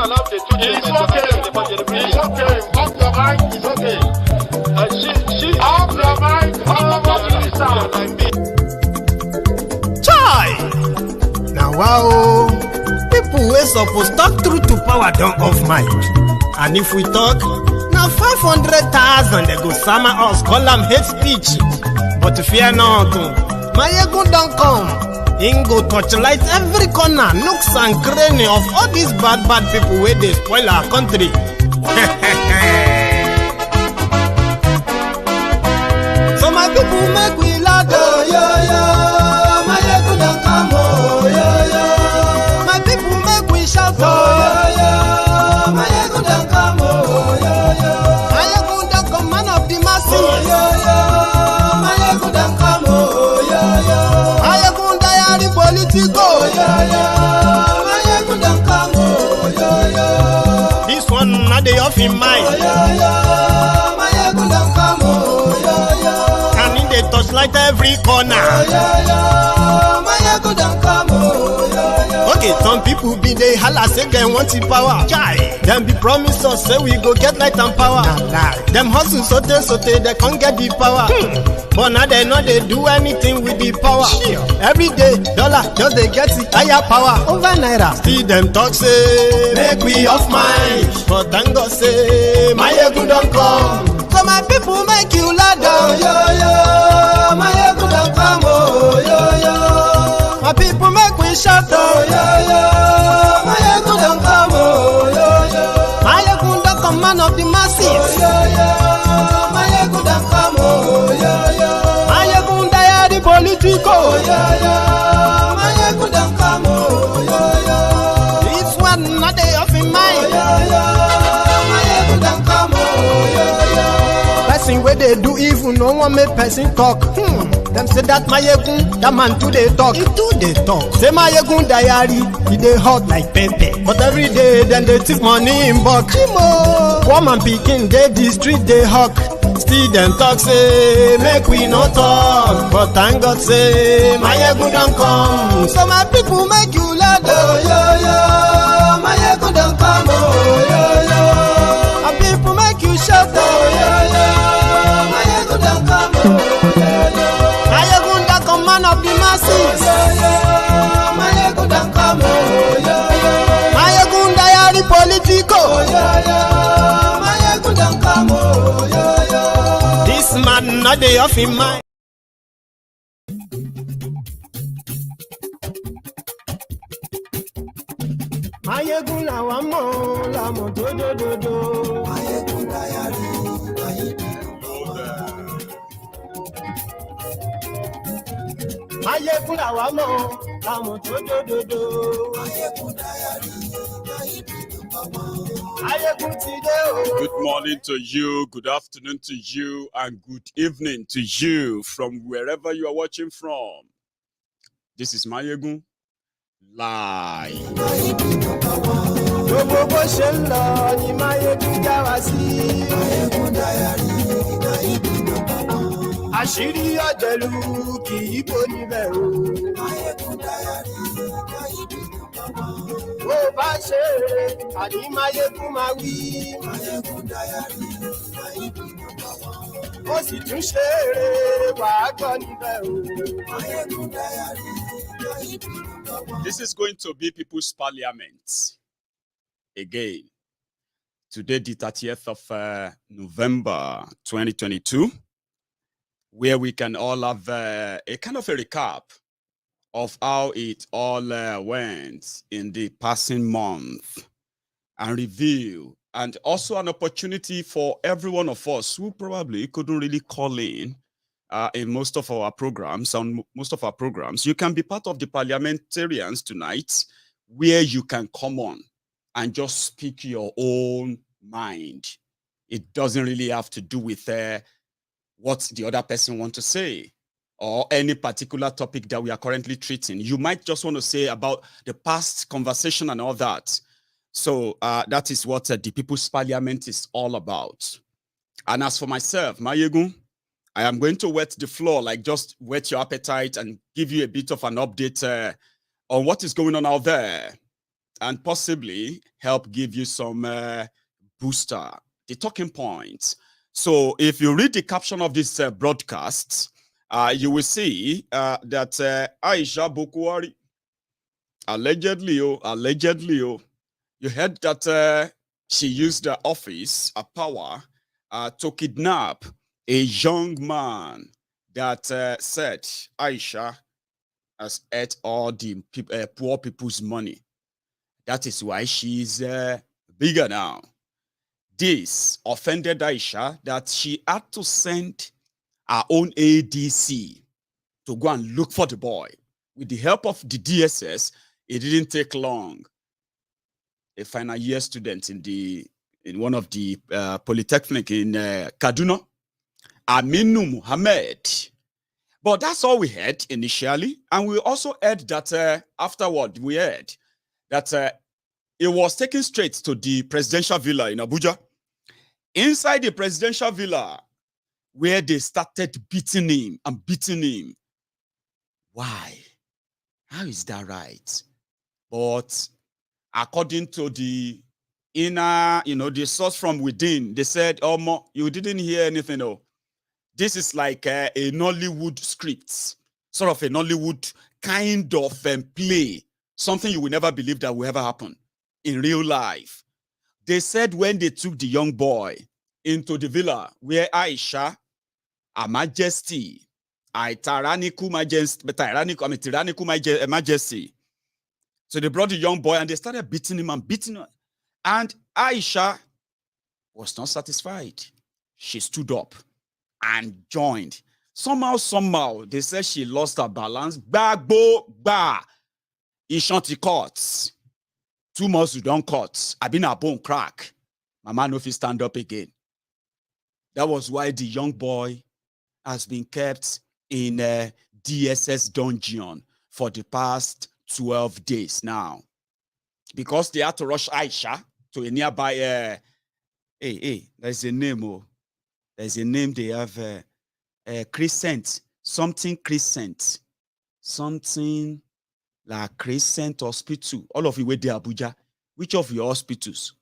allowed the two It's okay. It's okay. Off your mind. It's okay. She Off your mind. Chai! Now wow, people wey suppose talk truth to power don't off mic. And if we talk, now 500,000 they go summer us, call them hate speech. But fear not, Maiyegun don't come. Him go torchlight every corner, nooks and cranny of all these bad people where they spoil our country. So my people make we loud, oh, yo, yo. Maiyegun don't come, oh, yo, yo. My people make we shout, oh, yo, yo. Maiyegun don't come, oh, yo, yo. Maiyegun don't come, man of the masses, oh, yo, yo. Maiyegun don't come, oh, yo, yo. Maiyegun diary Politico, oh, yo, yo. Maiyegun don't come, oh, yo, yo. This one not the off in mind, oh, yo, yo. Maiyegun don't come, oh, yo, yo. And in the touchlight every corner, oh, yo, yo. Maiyegun don't come, oh, yo, yo. Okay, some people be they holla say they want the power. Chai, them be promise us say we go get light and power. Nah. Them hustle sote they can't get the power. But now they know they do anything with the power. Every day, dollar just they get the higher power over naira. Still them talk say make we off mind. But thank God say Maiyegun don't come. So my people make you loud, oh, yo, yo. Maiyegun don't come, oh, yo, yo. My people make we shout, oh, yo, yo. Maiyegun don't come, oh, yo, yo. Maiyegun don't come, man of the masses, oh, yo, yo. Maiyegun don't come, oh, yo, yo. Maiyegun diary Politico, oh, yo, yo. Maiyegun don't come, oh, yo, yo. This one not they off in mind, oh, yo, yo. Maiyegun don't come, oh, yo, yo. Person where they do evil, no one make person talk. Them say that Maiyegun, that man too they talk. He too they talk. Say Maiyegun diary, he they hot like pepper. But every day then they take money in bulk. Woman picking they the street they hawk. Still them talk say make we no talk. But thank God say Maiyegun don't come. So my people make you loud, oh, yo, yo. Maiyegun don't come, oh, yo, yo. My people make you shout, oh, yo, yo. Maiyegun don't come, oh, yo, yo. Maiyegun don't come, man of the masses, oh, yo, yo. Maiyegun don't come, oh, yo, yo. Maiyegun diary Politico, oh, yo, yo. Maiyegun don't come, oh, yo, yo. This man not the off in mind. Maiyegun la wa mo la mo do. Maiyegun diary, Maiyegun la wa mo la mo do. Maiyegun diary, Maiyegun today. Good morning to you, good afternoon to you, and good evening to you from wherever you are watching from. This is Maiyegun Live. Gbogbo bó ṣe ń lọ ni Maiyegun já wa sí. Maiyegun diary, àṣírí ọ̀jẹ̀lú kì í bò níbẹ̀ o. Maiyegun diary, bó bá ṣe eré àní Maiyegun máa wí. Maiyegun diary, ó sì tún ṣe eré wàá gbọ́ níbẹ̀ o. Maiyegun diary. This is going to be People's Parliament again. Today, the 30th of November 2022, where we can all have a kind of a recap of how it all went in the passing month and review, and also an opportunity for every one of us who probably couldn't really call in most of our programs. You can be part of the parliamentarians tonight, where you can come on and just speak your own mind. It doesn't really have to do with what the other person wants to say or any particular topic that we are currently treating. You might just want to say about the past conversation and all that. So that is what the People's Parliament is all about. And as for myself, Maiyegun, I am going to whet the floor, like just whet your appetite and give you a bit of an update on what is going on out there. and possibly help give you some booster, the talking points. So if you read the caption of this broadcast, you will see that Aisha Buhari, allegedly, you heard that she used the office, power, to kidnap a young man that said Aisha has ate all the poor people's money. That is why she's bigger now. This offended Aisha that she had to send her own ADC to go and look for the boy. With the help of the DSS, it didn't take long. A final year student in one of the polytechnic in Kaduna, Aminu Muhammad. But that's all we heard initially. And we also heard that afterward, we heard that it was taken straight to the presidential villa in Abuja. Inside the presidential villa, where they started beating him and beating him. Why? How is that right? But according to the inner, the source from within, they said, oh, you didn't hear anything, no. This is like a Nollywood script, sort of a Nollywood kind of play, something you will never believe that will ever happen in real life. They said when they took the young boy into the villa where Aisha, Her Majesty, tyrannical majesty. So they brought the young boy and they started beating him and beating him. And Aisha was not satisfied. She stood up and joined. Somehow, they said she lost her balance. Ishanti cuts. 2 months you don't cut. I been a bone crack. Mama no fit stand up again. That was why the young boy has been kept in a DSS dungeon for the past 12 days now. Because they had to rush Aisha to a nearby there's a name. There's a name they have, Crescent, something like Crescent Hospital. All of you were there, Abuja. Which of your hospitals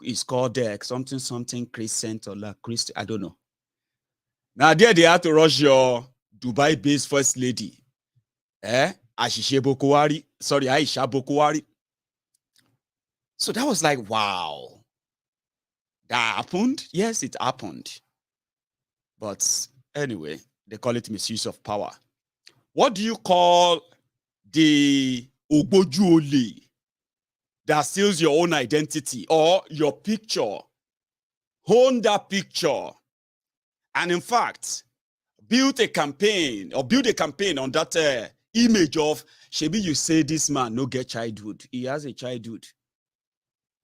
is called something Crescent or like Christ? I don't know. Now there they had to rush your Dubai-based first lady, Aisha Buhari. So that was like, wow. That happened? Yes, it happened. But anyway, they call it misuse of power. What do you call the Ogbojuole that steals your own identity or your picture? Own that picture. And in fact, build a campaign on that image of, Shebi, you say this man no get childhood. He has a childhood.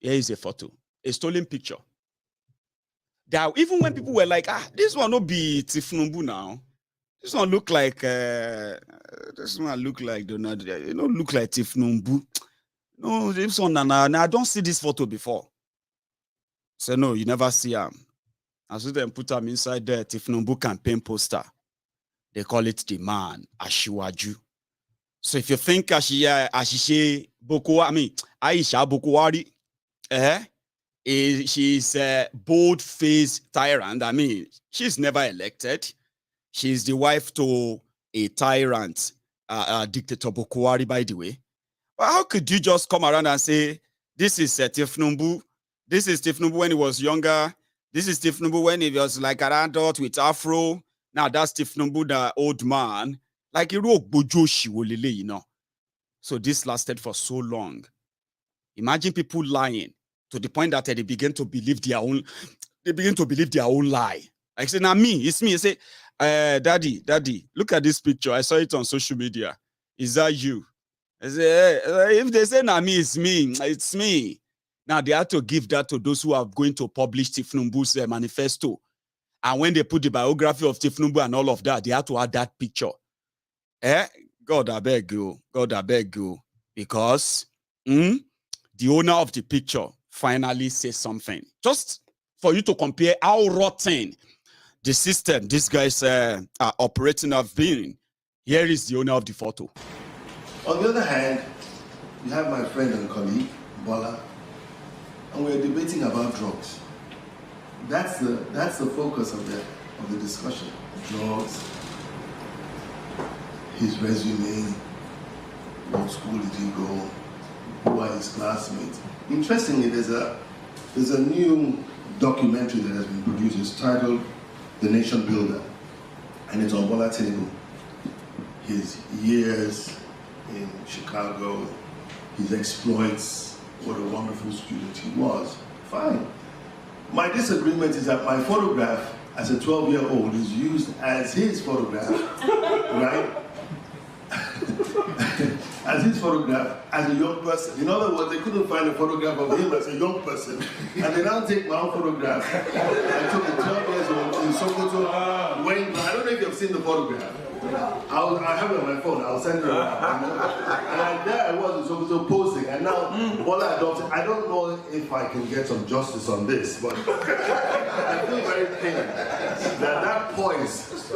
Here is a photo, a stolen picture. That even when people were like, this one no be Tinubu now. This one look like Donald. You don't look like Tinubu. No, this one I don't see this photo before. So no, you never see him. As soon as they put him inside the Tinubu campaign poster, they call it the man, Ashiwaju. So if you think Aisha Buhari, she's a bold-faced tyrant. I mean, she's never elected. She's the wife to a tyrant, dictator Buhari, by the way. But how could you just come around and say, this is Tinubu, this is Tinubu when he was younger, this is Tinubu when he was like an adult with afro, now that's Tinubu, the old man. Like, you know. So this lasted for so long. Imagine people lying to the point that they begin to believe their own lie. Like, say, now me, it's me. I say, daddy, look at this picture. I saw it on social media. Is that you? I say, if they say, now me, it's me. Now they have to give that to those who are going to publish Tinubu's manifesto. And when they put the biography of Tinubu and all of that, they have to add that picture. God, I beg you. Because the owner of the picture finally says something. Just for you to compare how rotten the system these guys are operating have been. Here is the owner of the photo. On the other hand, you have my friend and colleague, Bola, and we're debating about drugs. That's the focus of the discussion. Drugs, his resume, what school did he go, who are his classmates. Interestingly, there's a new documentary that has been produced. It's titled The Nation Builder, and it's on Bola Tinubu. His years in Chicago, his exploits, what a wonderful student he was. Fine. My disagreement is that my photograph as a 12-year-old is used as his photograph, right? As his photograph as a young person. In other words, they couldn't find a photograph of him as a young person. And they now take my own photograph. I took it 12 years old in Sokoto. I don't know if you've seen the photograph. I have it on my phone. I'll send it around. And there I was in Sokoto posing. And now, Bola adopted. I don't know if I can get some justice on this, but I feel very pained that poise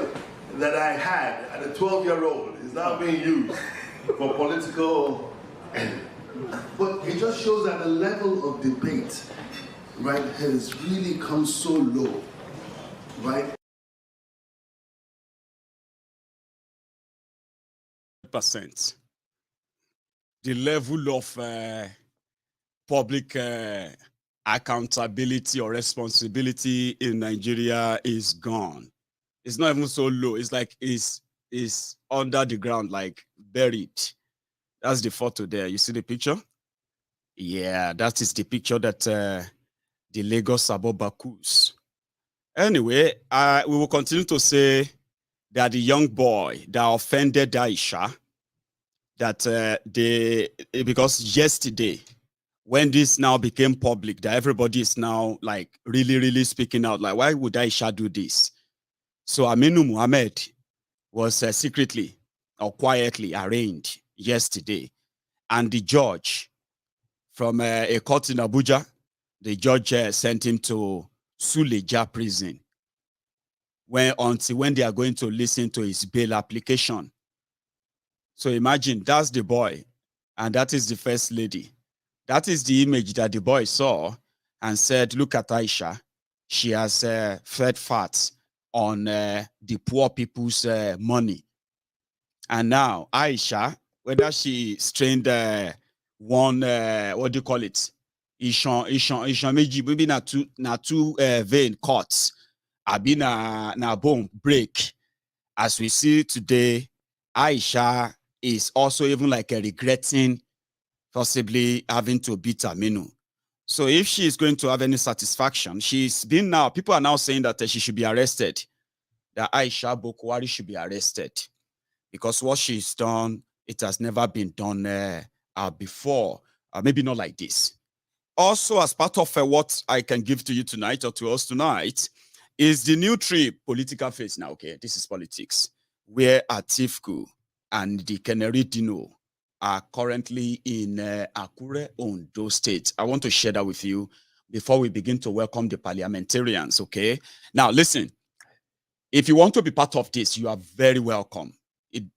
that I had at a 12-year-old is now being used for political end. But it just shows that the level of debate, right, has really come so low, right? %. The level of public accountability or responsibility in Nigeria is gone. It's not even so low. It's like it's under the ground, like buried. That's the photo there. You see the picture? Yeah, that is the picture that the Lagos Abobakus. Anyway, we will continue to say that the young boy that offended Aisha, that because yesterday, when this now became public, that everybody is now like really speaking out, like, why would Aisha do this? So Aminu Muhammad was secretly or quietly arraigned yesterday. And the judge from a court in Abuja, the judge sent him to Suleja prison until when they are going to listen to his bail application. So imagine, that's the boy, and that is the first lady. That is the image that the boy saw and said, look at Aisha. She has fed fat on the poor people's money. And now Aisha, whether she strained one, what do you call it? Maybe na two vein cuts, abi na bone break. As we see today, Aisha is also even like regretting possibly having to beat Aminu. So if she is going to have any satisfaction, people are now saying that she should be arrested, that Aisha Buhari should be arrested, because what she's done, it has never been done before, maybe not like this. Also, as part of what I can give to you tonight, or to us tonight, is the new trip, political phase now, okay? This is politics, where Atiku and the Canary Dino are currently in Akure, Ondo State. I want to share that with you before we begin to welcome the parliamentarians, okay? Now, listen, if you want to be part of this, you are very welcome.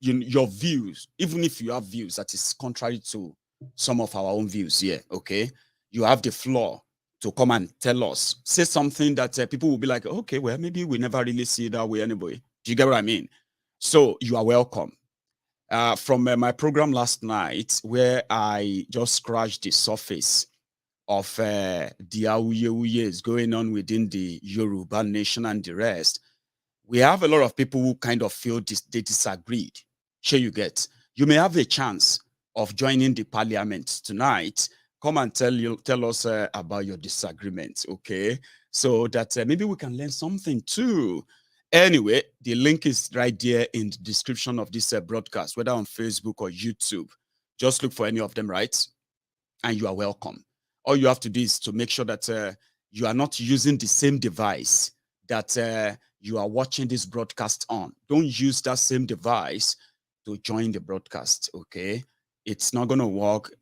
Your views, even if you have views that is contrary to some of our own views here, okay? You have the floor to come and tell us, say something that people will be like, okay, well, maybe we never really see it that way anyway. Do you get what I mean? So you are welcome. From my program last night, where I just scratched the surface of the awuyewuye going on within the Yoruba nation and the rest, we have a lot of people who kind of feel they disagreed. Sure, you get. You may have a chance of joining the parliament tonight. Come and tell us about your disagreement, okay? So that maybe we can learn something too. Anyway, the link is right there in the description of this broadcast, whether on Facebook or YouTube. Just look for any of them, right? And you are welcome. All you have to do is to make sure that you are not using the same device that you are watching this broadcast on. Don't use that same device to join the broadcast, okay? It's not going to work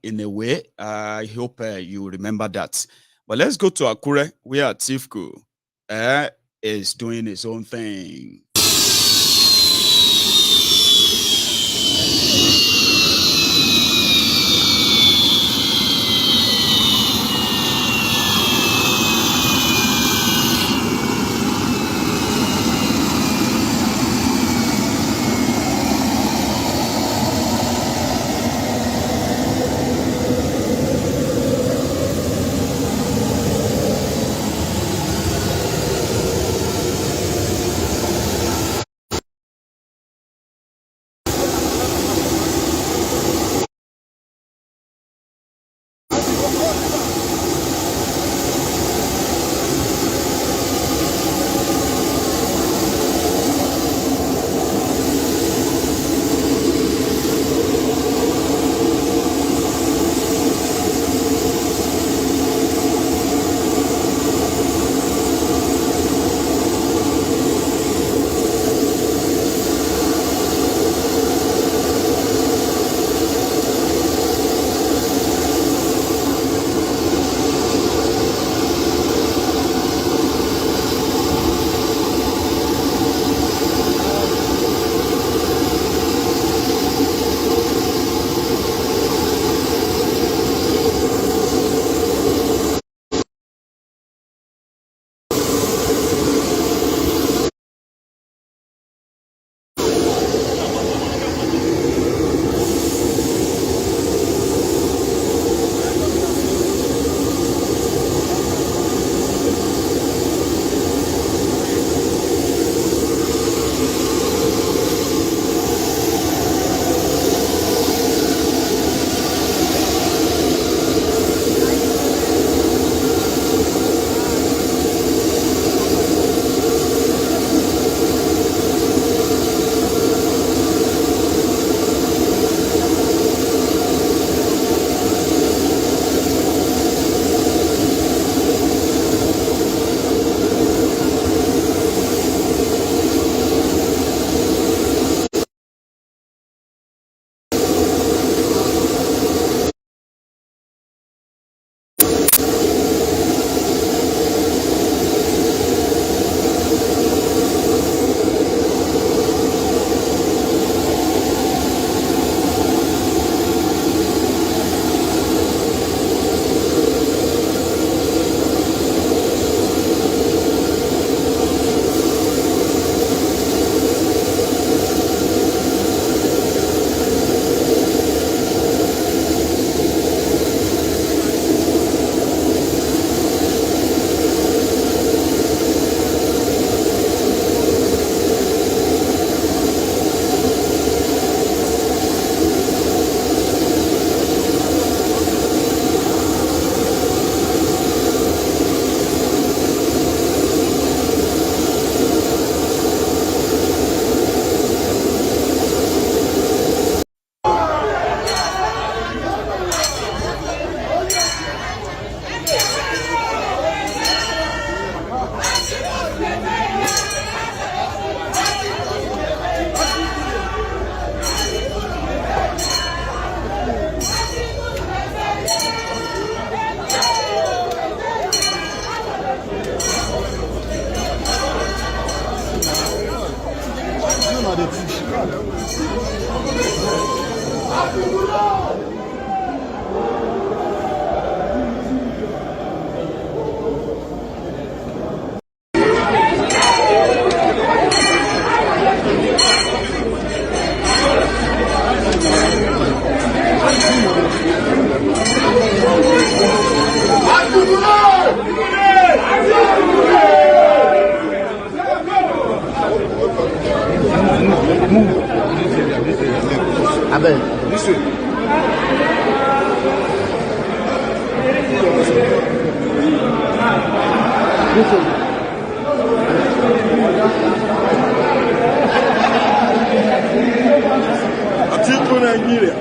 in a way. I hope you remember that. But let's go to Akure, where Atiku is doing his own thing. Atiku Nigeria.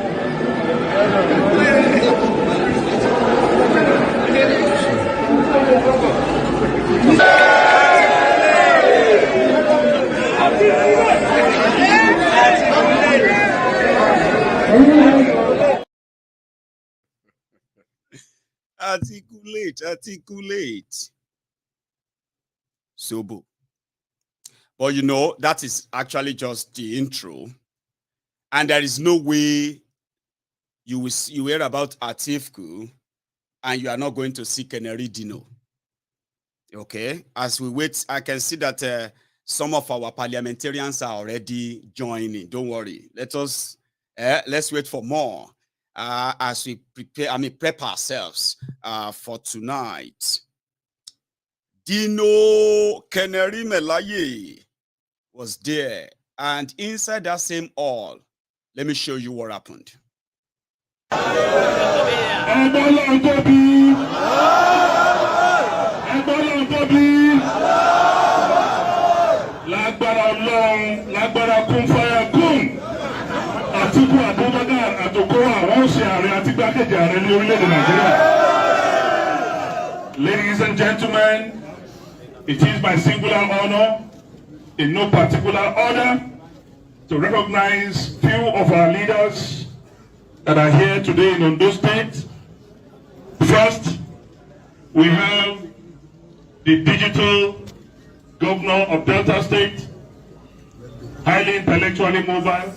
Articulate. Sobo. But you know, that is actually just the intro. And there is no way you hear about Atiku and you are not going to see Keneri Dino. Okay? As we wait, I can see that some of our parliamentarians are already joining. Don't worry. Let's wait for more as we prep ourselves for tonight. Dino Keneri Melaye was there. And inside that same hall, let me show you what happened. Ladies and gentlemen, it is my singular honor, in no particular order, to recognize few of our leaders that are here today in Ondo State. First, we have the digital governor of Delta State, highly intellectually mobile.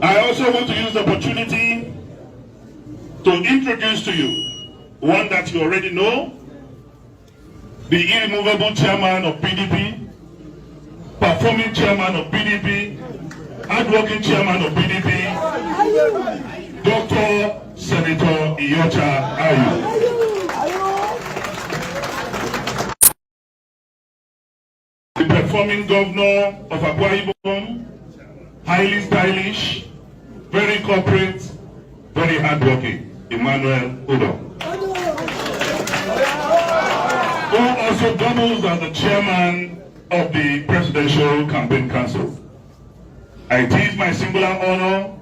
I also want to use the opportunity to introduce to you one that you already know, the irremovable chairman of PDP, performing chairman of PDP, hardworking chairman of PDP, Dr. Senator Iyocha Ayu. The performing governor of Akure Ibom, highly stylish, very corporate, very hardworking, Emmanuel Ondo, who also doubles as the chairman of the Presidential Campaign Council. It is my singular honor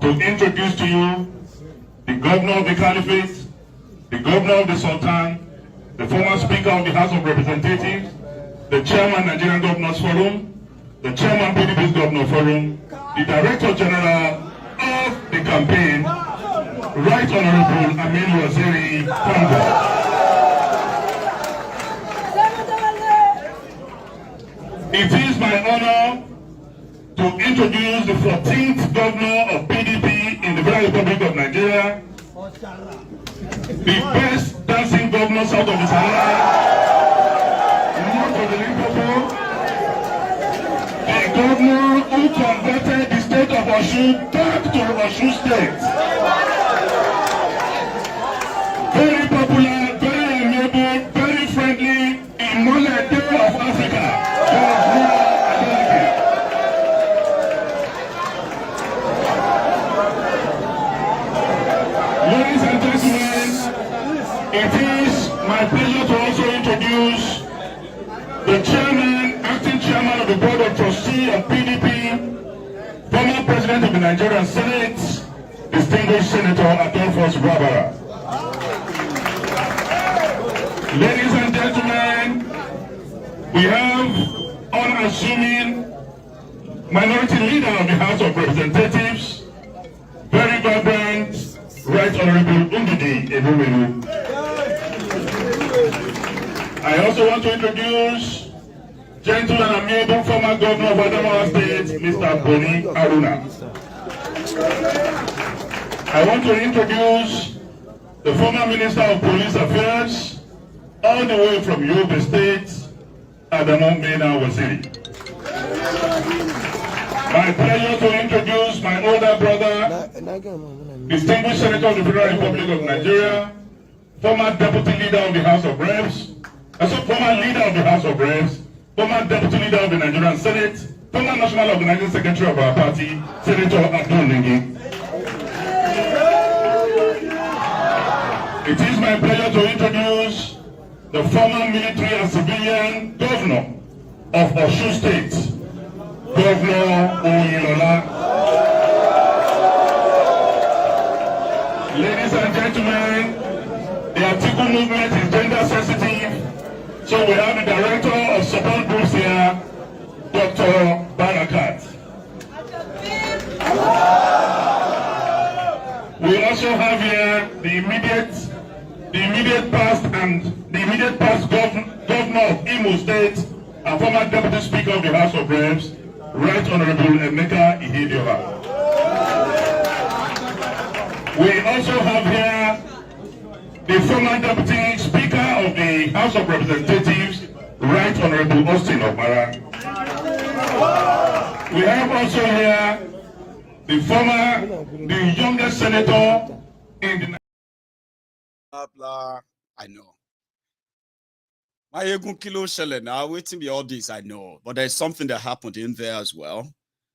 to introduce to you the governor of the Caliphate, the governor of the Sultan, the former Speaker of the House of Representatives, the chairman Nigerian Governors Forum, the chairman PDP's Governor Forum, the Director General of the campaign, Right Honorable Amin Waziri Congo. It is my honor to introduce the 14th governor of PDP in the Federal Republic of Nigeria, the best dancing governor south of the Sahara, north of the Limpopo, the governor who converted the state of Osun back to Osun State. Very popular, very amiable, very friendly, Imole Day of Africa. Ladies and gentlemen, it is my pleasure to also introduce the chairman, acting chairman of the Board of Trustees of PDP, former president of the Nigerian Senate, distinguished Senator Adolphus Wabara. Ladies and gentlemen, we have unassuming minority leader of the House of Representatives, very vibrant, Right Honorable Undidi Ebuwelu. I also want to introduce gentle and amiable former governor of Adamawa State, Mr. Boni Aruna. I want to introduce the former Minister of Police Affairs, all the way from Yoruba State, Adamu Mena Waziri. My pleasure to introduce my older brother, distinguished Senator of the Federal Republic of Nigeria, former Deputy Leader of the House of Reps, also former Leader of the House of Reps, former Deputy Leader of the Nigerian Senate, former National Organizing Secretary of our party, Senator Abdul. It is my pleasure to introduce the former military and civilian governor of Osun State, Governor Oyilola. Ladies and gentlemen, the Atiku movement is gender sensitive, so we have the director of support groups here, Dr. Barakat. We also have here the immediate past governor of Imo State and former deputy speaker of the House of Reps, Right Honorable Emeka Ihedioha. We also have here the former deputy speaker of the House of Representatives, Right Honorable Austin Okpara. We have also here the youngest senator in the I know. Maiyegun Kilo Shele now, waiting be all this, I know. But there's something that happened in there as well.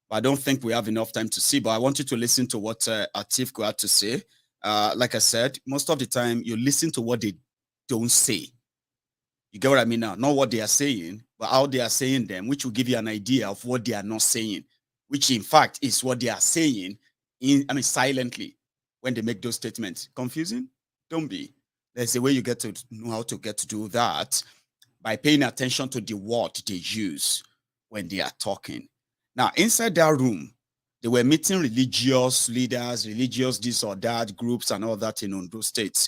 But I don't think we have enough time to see. But I want you to listen to what Atiku had to say. Like I said, most of the time you listen to what they don't say. You get what I mean now? Not what they are saying, but how they are saying them, which will give you an idea of what they are not saying, which in fact is what they are saying silently when they make those statements. Confusing? Don't be. There's a way you get to know how to get to do that by paying attention to the word they use when they are talking. Now, inside that room, they were meeting religious leaders, religious this or that groups and all that in Ondo states.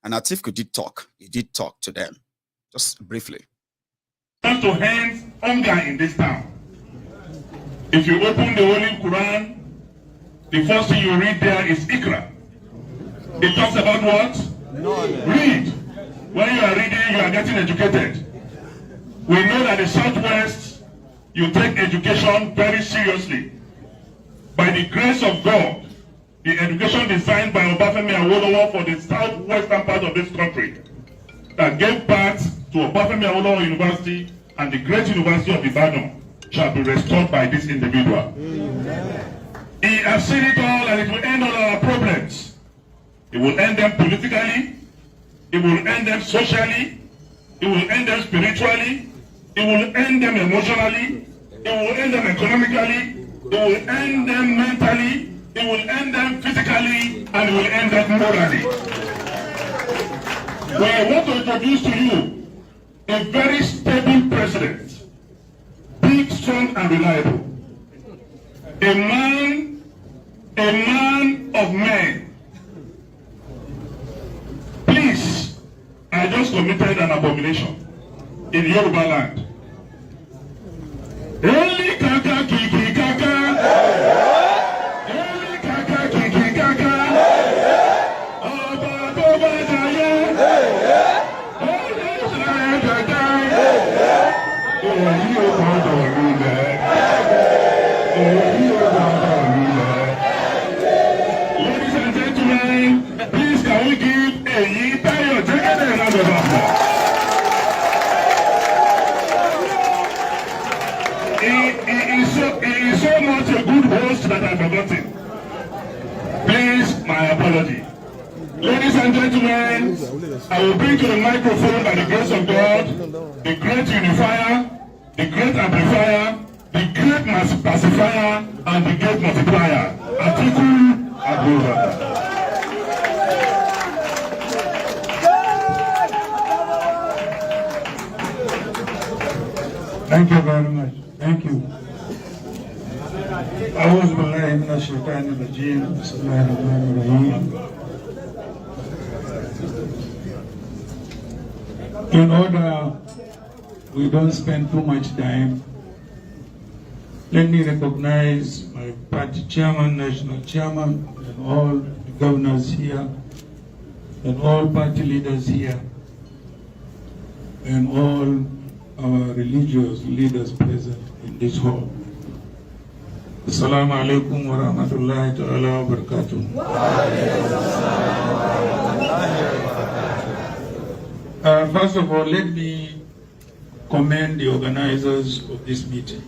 And Atiku did talk. He did talk to them. Just briefly. To end hunger in this town. If you open the Holy Quran, the first thing you read there is Ikra. It talks about what? Read. When you are reading, you are getting educated. We know that in the Southwest, you take education very seriously. By the grace of God, the education designed by Obafemi Awolowo for the southwestern part of this country that gave birth to Obafemi Awolowo University and the great University of Ibadan shall be restored by this individual. He has seen it all and it will end all our problems. It will end them politically, it will end them socially, it will end them spiritually, it will end them emotionally, it will end them economically, it will end them mentally, it will end them physically, and it will end them morally. We want to introduce to you a very stable president, big, strong, and reliable. A man of men. Please, I just committed an abomination in Yoruba land. Eli kaka kiki kaka. Eli kaka kiki kaka. Oba toba jaya. Oli jaya jaya. Oli oba jaya. Oli oba jaya. Ladies and gentlemen, please can we give a Tayo Jegede a round of applause? He is so much a good host that I've forgotten. Please, my apology. Ladies and gentlemen, I will bring to the microphone by the grace of God, the great unifier, the great amplifier, the great pacifier, and the great multiplier, Atiku Abubakar. Thank you very much. Thank you. أعوذ بالله من الشيطان الرجيم. بسم الله الرحمن الرحيم. In order we don't spend too much time, let me recognize my party chairman, national chairman, and all the governors here, and all party leaders here, and all our religious leaders present in this hall. Assalamu alaikum wa rahmatullahi ta'ala wa barakatuh. First of all, let me commend the organizers of this meeting.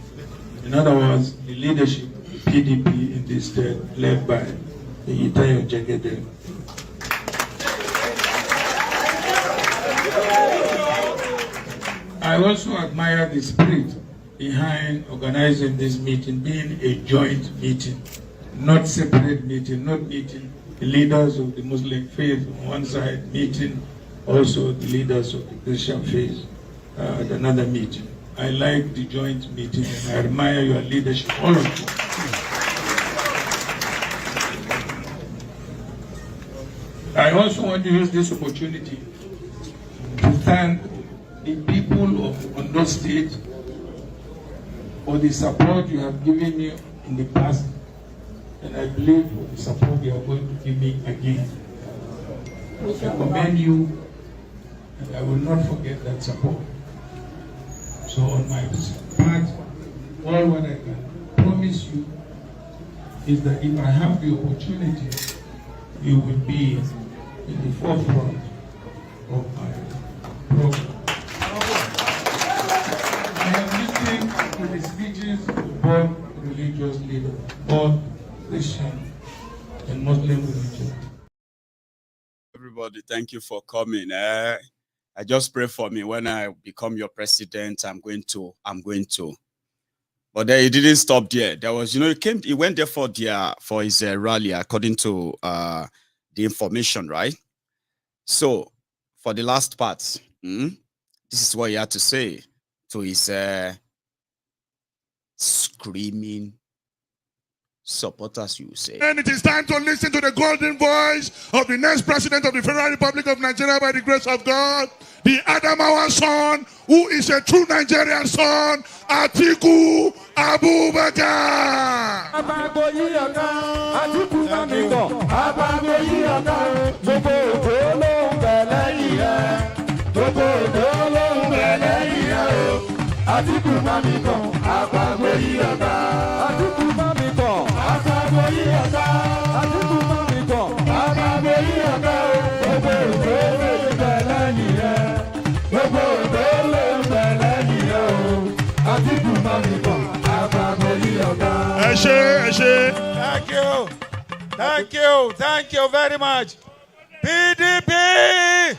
In other words, the leadership of the PDP in this state, led by the Itayo Jagede. I also admire the spirit behind organizing this meeting, being a joint meeting, not separate meeting, not meeting the leaders of the Muslim faith on one side, meeting also the leaders of the Christian faith at another meeting. I like the joint meeting and I admire your leadership, all of you. I also want to use this opportunity to thank the people of Ondo State for the support you have given me in the past, and I believe for the support you are going to give me again. I commend you, and I will not forget that support. So on my part, all what I can promise you is that if I have the opportunity, you will be in the forefront of my program. I am listening to the speeches of both religious leaders, both Christian and Muslim religion. Everybody, thank you for coming. I just pray for me when I become your president. I'm going to. But then he didn't stop there. There was, he went there for his rally, according to the information, right? So for the last part, this is what he had to say to his screaming supporters, you say. And it is time to listen to the golden voice of the next president of the Federal Republic of Nigeria by the grace of God, the Adamawa son, who is a true Nigerian son, Atiku Abubakar. Thank you very much. PDP!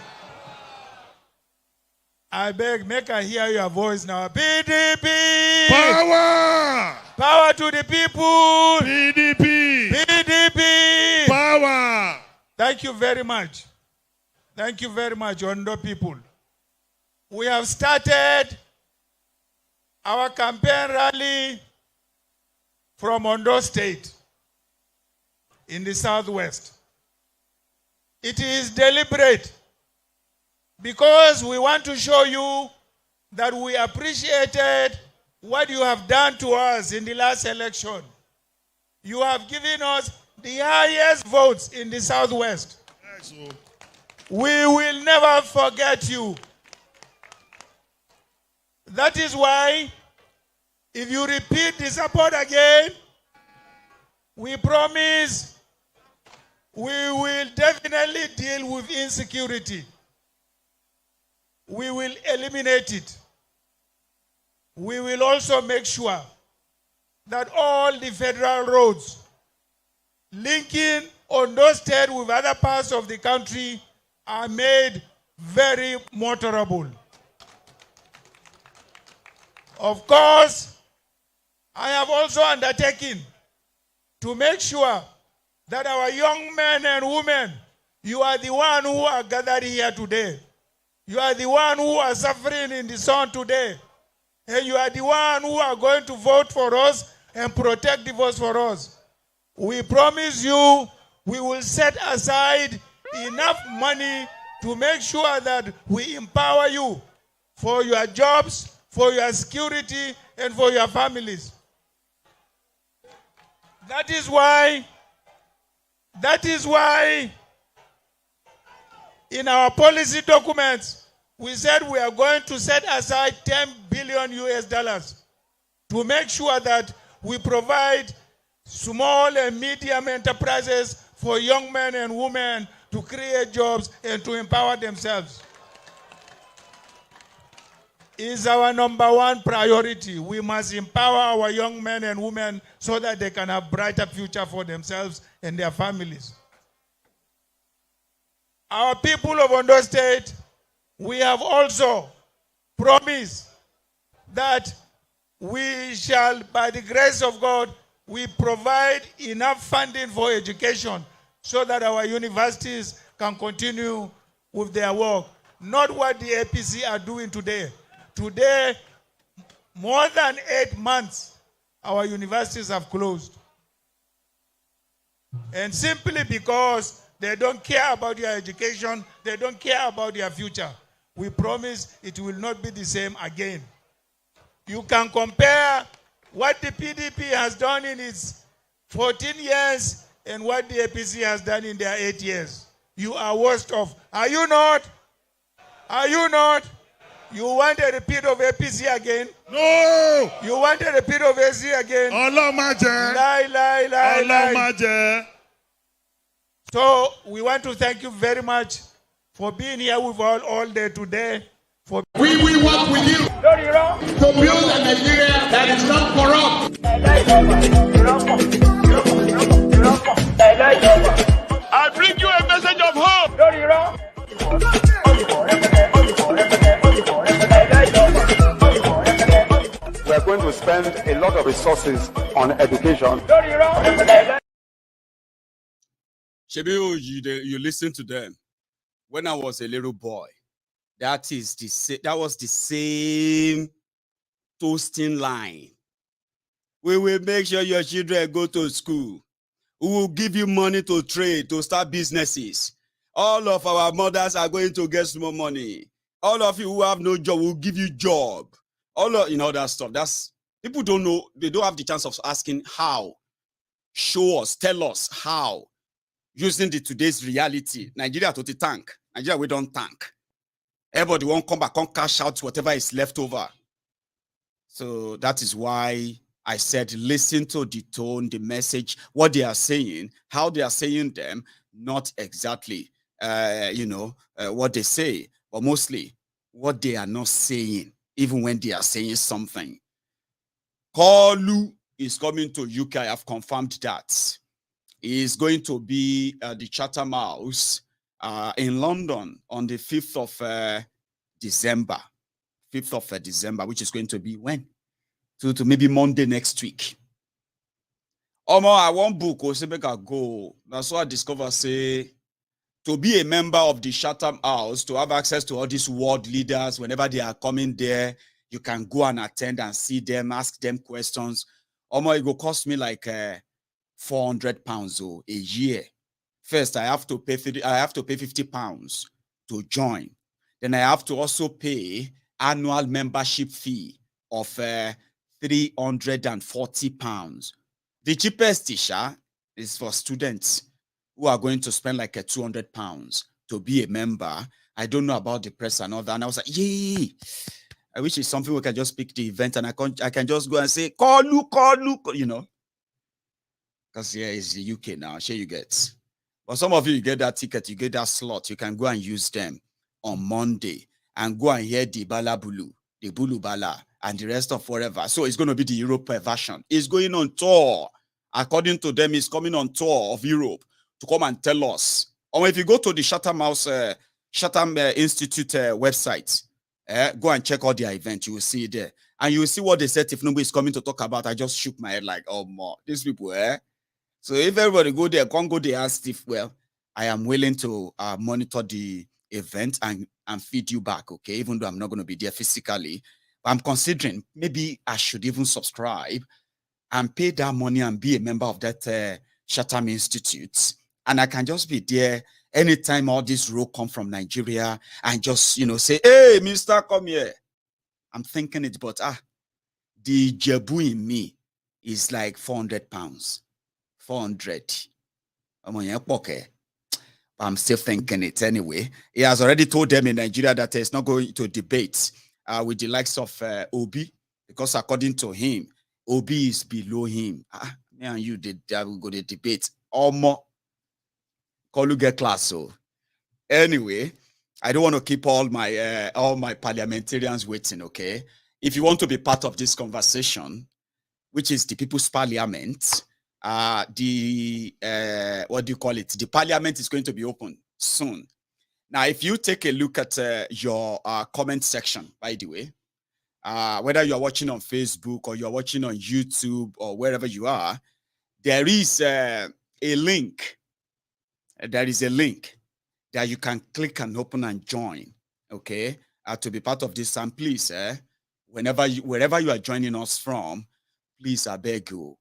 I beg, make I hear your voice now. PDP! Power! Power to the people! PDP! PDP! Power! Thank you very much. Thank you very much, Ondo people. We have started our campaign rally from Ondo State in the southwest. It is deliberate because we want to show you that we appreciated what you have done to us in the last election. You have given us the highest votes in the southwest. We will never forget you. That is why, if you repeat the support again, we promise we will definitely deal with insecurity. We will eliminate it. We will also make sure that all the federal roads linking Ondo State with other parts of the country are made very motorable. Of course, I have also undertaken to make sure that our young men and women, you are the one who are gathered here today. You are the one who are suffering in the sun today. And you are the one who are going to vote for us and protect the votes for us. We promise you we will set aside enough money to make sure that we empower you for your jobs, for your security, and for your families. That is why in our policy documents, we said we are going to set aside $10 billion to make sure that we provide small and medium enterprises for young men and women to create jobs and to empower themselves. is our #1 priority. We must empower our young men and women so that they can have brighter future for themselves and their families. Our people of Ondo State, we have also promised that we shall, by the grace of God, we provide enough funding for education so that our universities can continue with their work. Not what the APC are doing today. Today, more than 8 months, our universities have closed. And simply because they don't care about their education, they don't care about their future. We promise it will not be the same again. You can compare what the PDP has done in its 14 years and what the APC has done in their 8 years. You are worst off. Are you not? Are you not? You want a repeat of APC again? No! You want a repeat of AC again? Lie. So we want to thank you very much for being here with us all day today. We will work with you to build a Nigeria that is not corrupt. I bring you a message of hope. We are going to spend a lot of resources on education. Shebi, you listen to them. When I was a little boy, that was the same toasting line. We will make sure your children go to school. We will give you money to trade, to start businesses. All of our mothers are going to get more money. All of you who have no job will give you job. All of that stuff. That's people don't know. They don't have the chance of asking how. Show us, tell us how. Using today's reality, Nigeria to the tank. Nigeria, we don't tank. Everybody won't come back, can't cash out whatever is left over. So that is why I said, listen to the tone, the message, what they are saying, how they are saying them, not exactly, what they say, but mostly what they are not saying, even when they are saying something. Kalu is coming to UK. I have confirmed that. He is going to be at the Chatham House in London on the 5th of December. 5th of December, which is going to be when? To maybe Monday next week. I want book or say go. That's what I discover. Say to be a member of the Chatham House, to have access to all these world leaders, whenever they are coming there, you can go and attend and see them, ask them questions. It will cost me like £400 a year. First, I have to pay £50 to join. Then I have to also pay annual membership fee of £340. The cheapest is for students who are going to spend like £200 to be a member. I don't know about the press and all that. And I was like, yay! I wish it's something we can just pick the event and I can just go and say, call, because it's the UK now. Sure you get. But some of you get that ticket, you get that slot. You can go and use them on Monday and go and hear the Balabulu, the Bulu Bala, and the rest of whatever. So it's going to be the Europe version. It's going on tour. According to them, it's coming on tour of Europe to come and tell us. Or if you go to the Chatham House, Chatham Institute website, go and check out their event. You will see it there. And you will see what they said if nobody is coming to talk about. I just shook my head like, oh, more. These people, So if everybody go there, can't go there ask if, well, I am willing to monitor the event and feed you back, okay? Even though I'm not going to be there physically. But I'm considering maybe I should even subscribe and pay that money and be a member of that Chatham Institute. And I can just be there anytime all this road come from Nigeria and just, say, hey, mister, come here. I'm thinking it, but the Jebu in me is like £400. 400. I'm still thinking it anyway. He has already told them in Nigeria that he's not going to debate with the likes of Obi, because according to him, Obi is below him. Me and you did go to debate. More. Call you get class. So anyway, I don't want to keep all my parliamentarians waiting, okay? If you want to be part of this conversation, which is the People's Parliament, what do you call it? The Parliament is going to be open soon. Now, if you take a look at your comment section, by the way, whether you're watching on Facebook or you're watching on YouTube or wherever you are, there is a link. There is a link that you can click and open and join, okay, to be part of this. And please, wherever you are joining us from, please, I beg you.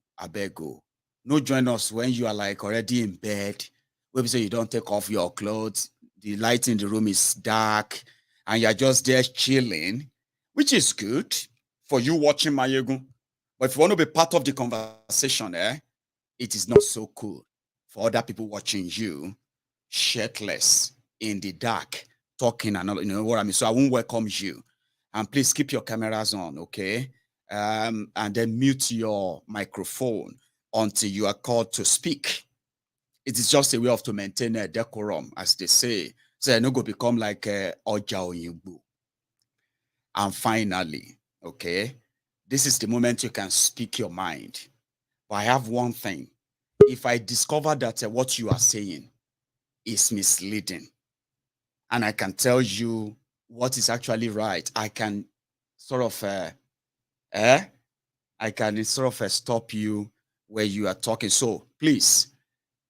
No join us when you are like already in bed, where we say you don't take off your clothes, the light in the room is dark, and you're just there chilling, which is good for you watching Maiyegun. But if you want to be part of the conversation, it is not so cool for other people watching you shirtless in the dark, talking and all, you know what I mean? So I won't welcome you. And please keep your cameras on, okay? And then mute your microphone until you are called to speak. It is just a way to maintain a decorum, as they say. So I no go become like Oja Oyinbu. And finally, okay, this is the moment you can speak your mind. But I have one thing. If I discover that what you are saying is misleading, and I can tell you what is actually right, I can sort of stop you where you are talking. So please,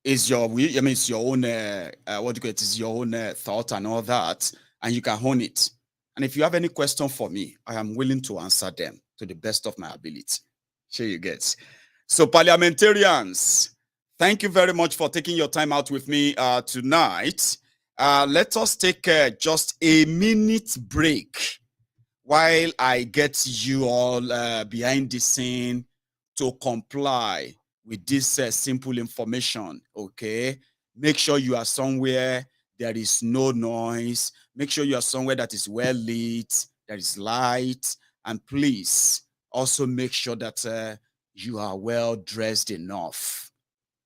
it's your own it's your own thought and all that, and you can hone it. And if you have any question for me, I am willing to answer them to the best of my ability. Sure you get. So parliamentarians, thank you very much for taking your time out with me tonight. Let us take just a minute break while I get you all behind the scene to comply with this simple information, okay? Make sure you are somewhere there is no noise. Make sure you are somewhere that is well lit, there is light, and please also make sure that you are well dressed enough,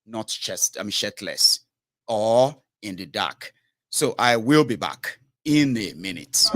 not shirtless or in the dark. So I will be back in a minute.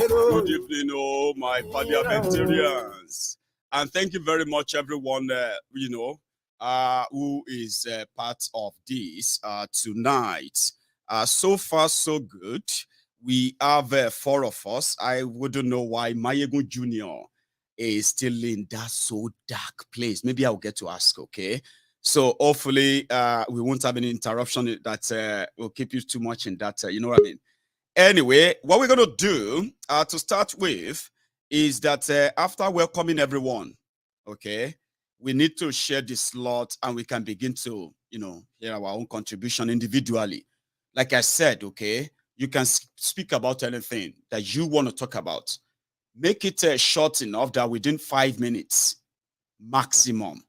Good evening, oh my parliamentarians, and thank you very much, everyone. Who is part of this tonight. So far, so good. We have 4 of us. I wouldn't know why Maiyegun Jr. is still in that so dark place. Maybe I'll get to ask, okay? So hopefully we won't have any interruption that will keep you too much in that, you know what I mean? Anyway, what we're going to do to start with is that after welcoming everyone, okay, we need to share the slot and we can begin to, hear our own contribution individually. Like I said, okay, you can speak about anything that you want to talk about. Make it short enough that within 5 minutes maximum,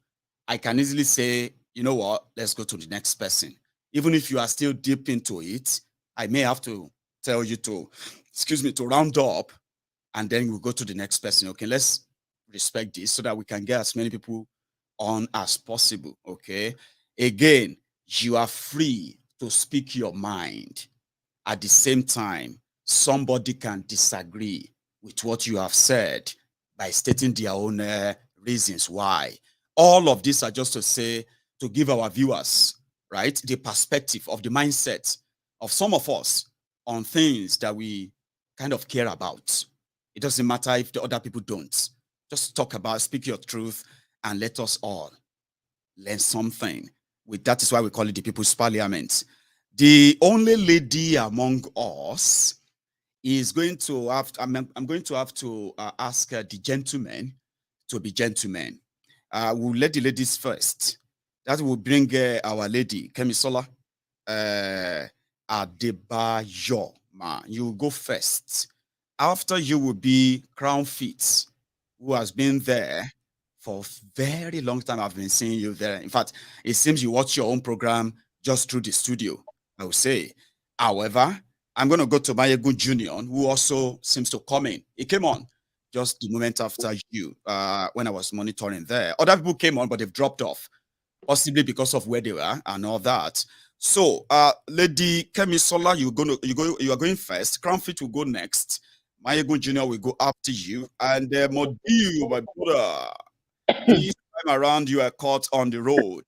I can easily say, you know what, let's go to the next person. Even if you are still deep into it, I may have to tell you to, to round up, and then we'll go to the next person. Okay, let's respect this so that we can get as many people on as possible. Okay, again, you are free to speak your mind. At the same time, somebody can disagree with what you have said by stating their own reasons why. All of these are just to say, to give our viewers, right, the perspective of the mindset of some of us on things that we kind of care about. It doesn't matter if the other people don't. Just talk about, speak your truth, and let us all learn something. That is why we call it the People's Parliament. The only lady among us is going to have, I'm going to have to ask the gentlemen to be gentlemen. We'll let the ladies first. That will bring our lady, Kemisola Adebayo. You will go first. After you will be Crown Fitz, who has been there for a very long time. I've been seeing you there. In fact, it seems you watch your own program just through the studio, I would say. However, I'm going to go to Maiyegun General, who also seems to come in. He came on just the moment after you, when I was monitoring there. Other people came on, but they've dropped off, possibly because of where they were and all that. So, Lady Kemisola, you are going first. Crown Fit will go next. Maiyegun General will go after you, and Modiu, my brother, this time around you are caught on the road.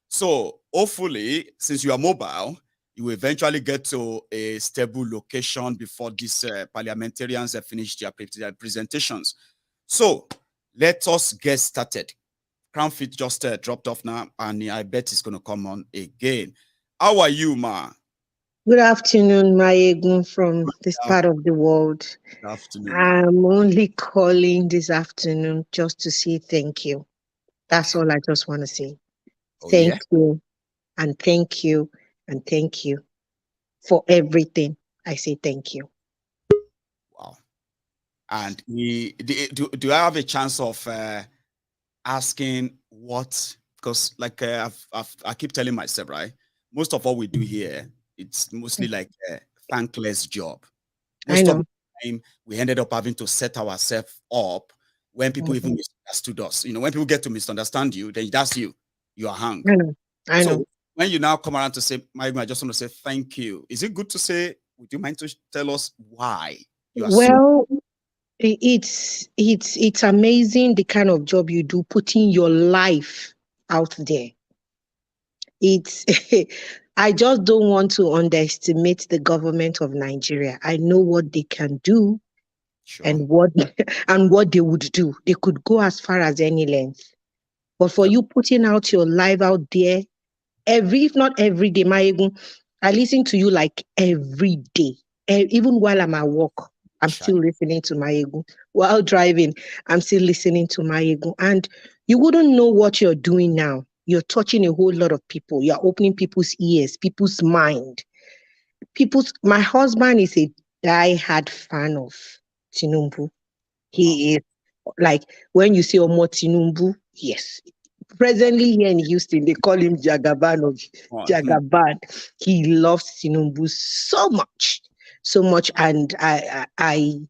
So hopefully, since you are mobile, you will eventually get to a stable location before these parliamentarians have finished their presentations. So let us get started. Crown Fit just dropped off now, and I bet it's going to come on again. How are you, ma? Good afternoon, Maiyegun, from this part of the world. Good afternoon. I'm only calling this afternoon just to say thank you. That's all I just want to say. Thank you, and thank you, and thank you for everything. I say thank you. Wow. And do I have a chance of asking what? Because like I keep telling myself, right? Most of what we do here, it's mostly like a thankless job. Most of the time, we ended up having to set ourselves up when people even misunderstood us. You know, when people get to misunderstand you, then that's you. You are hung. I know. When you now come around to say, I just want to say thank you. Is it good to say? Would you mind to tell us why you are it's amazing the kind of job you do, putting your life out there. It's I just don't want to underestimate the government of Nigeria. I know what they can do, and what they would do. They could go as far as any length. But for you putting out your life out there, if not every day, Maiyegun, I listen to you like every day. Even while I'm at work, I'm still listening to Maiyegun. While driving, I'm still listening to Maiyegun. And you wouldn't know what you're doing now. You're touching a whole lot of people. You're opening people's ears, people's mind. My husband is a die-hard fan of Tinubu. He is like, when you say Omo Tinubu, yes. Presently here in Houston, they call him Jagaban of Jagaban. He loves Tinubu so much. And I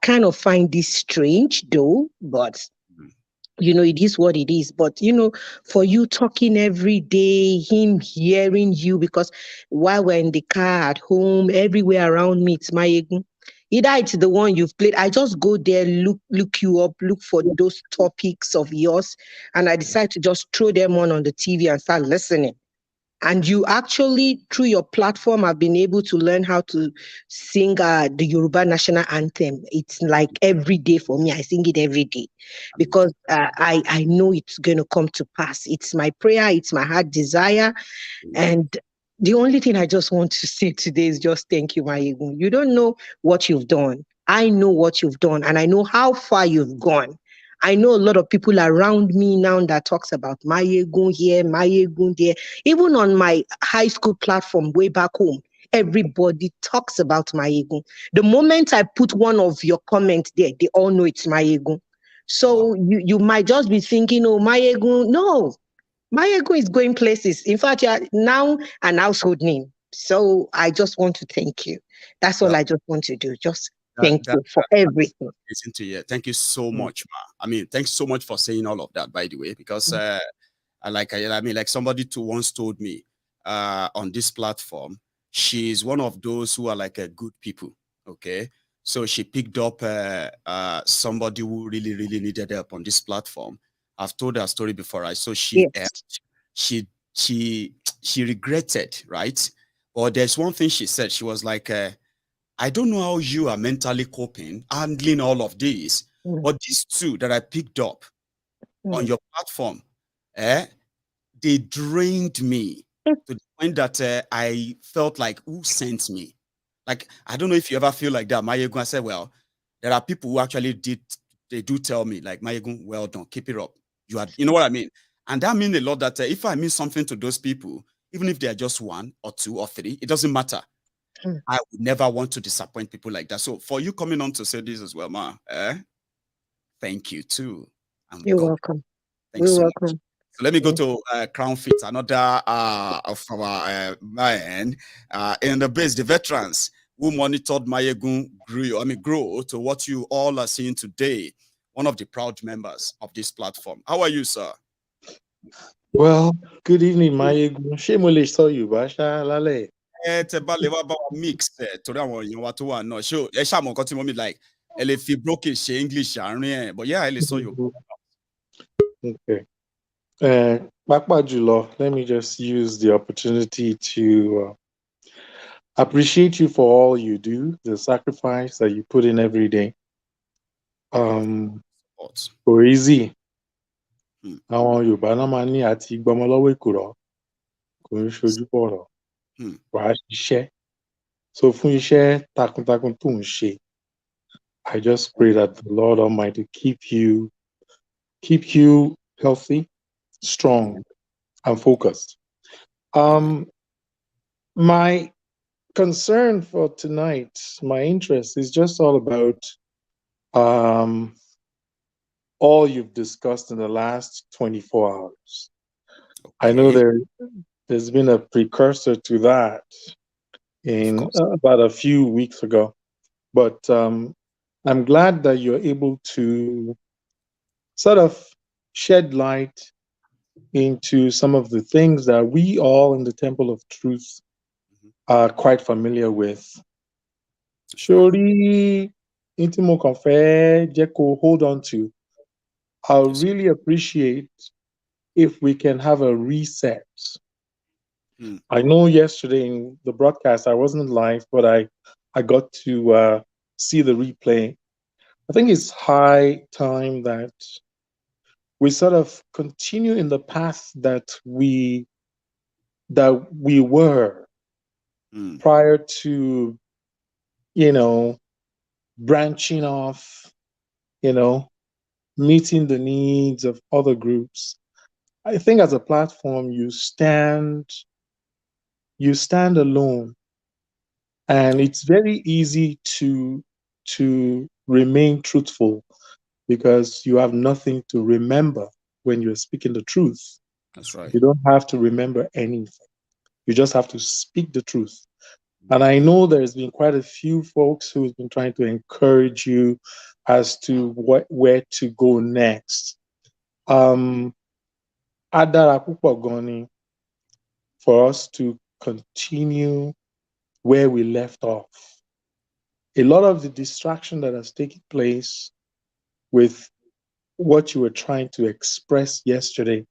kind of find this strange though, but you know, it is what it is. But, you know, for you talking every day, him hearing you, because while we're in the car, at home, everywhere around me, it's Maiyegun. Either it's the one you've played, I just go there, look you up, look for those topics of yours, and I decide to just throw them on the TV and start listening. And you actually, through your platform, have been able to learn how to sing the Yoruba national anthem. It's like every day for me. I sing it every day because I know it's going to come to pass. It's my prayer. It's my heart desire. And the only thing I just want to say today is just thank you, Maiyegun. You don't know what you've done. I know what you've done, and I know how far you've gone. I know a lot of people around me now that talks about Maiyegun here, Maiyegun there. Even on my high school platform way back home, everybody talks about Maiyegun. The moment I put one of your comments there, they all know it's Maiyegun. So you might just be thinking, oh, Maiyegun. No, Maiyegun is going places. In fact, you are now an household name. So I just want to thank you. That's all I just want to do. Just thank you for everything. Listen to you. Thank you so much, ma. I mean, thanks so much for saying all of that, by the way, because like somebody once told me on this platform, she's one of those who are like a good people. Okay. So she picked up somebody who really, really needed help on this platform. I've told her story before, right? So she regretted, right? Or there's one thing she said. She was like, I don't know how you are mentally coping, handling all of this, but these two that I picked up on your platform, they drained me to the point that I felt like, who sent me? Like, I don't know if you ever feel like that, Maiyegun. I said, well, there are people who actually they do tell me, like, Maiyegun, well done, keep it up. You know what I mean? And that means a lot that if I mean something to those people, even if they are just 1 or 2 or 3, it doesn't matter. I would never want to disappoint people like that. So for you coming on to say this as well, ma, thank you too. You're welcome. Thanks so much. So let me go to Crown Fit, another of our men in the base, the veterans who monitored Maiyegun grow to what you all are seeing today. One of the proud members of this platform. How are you, sir? Well, good evening, Maiyegun. Ṣé mo lè sọ Yorùbá ṣá lálẹ́? Tẹ́ bá lè wá bá wa mix torí àwọn èèyàn wa tó wà náà. Ṣé ẹ ṣàmọ̀ nǹkan tí mo mean, like ẹ lè fi broken ṣe English àárín ẹ̀, but yeah, ẹ lè sọ Yorùbá. Okay. Pàápàá jùlọ, let me just use the opportunity to appreciate you for all you do, the sacrifice that you put in every day. For easy. Àwọn Yorùbá náà máa ní àti gbọmọ lọ́wọ́ èkùrọ́ kò ń ṣojú bọ̀rọ̀ wàá ṣiṣẹ́. So fún iṣẹ́ takuntakun tó ń ṣe, I just pray that the Lord Almighty keep you healthy, strong, and focused. My concern for tonight, my interest is just all about all you've discussed in the last 24 hours. Okay. I know there's been a precursor to that in about a few weeks ago, but I'm glad that you're able to sort of shed light into some of the things that we all in the Temple of Truth are quite familiar with. Surely, Intimo Confe, Jeko, hold on to. I'll really appreciate if we can have a reset. I know yesterday in the broadcast, I wasn't live, but I got to see the replay. I think it's high time that we sort of continue in the path that we were prior to, branching off, meeting the needs of other groups. I think as a platform, you stand alone, and it's very easy to remain truthful because you have nothing to remember when you're speaking the truth. That's right. You don't have to remember anything. You just have to speak the truth. And I know there's been quite a few folks who've been trying to encourage you as to where to go next. Adara púpọ̀ gan ni for us to continue where we left off. A lot of the distraction that has taken place with what you were trying to express yesterday,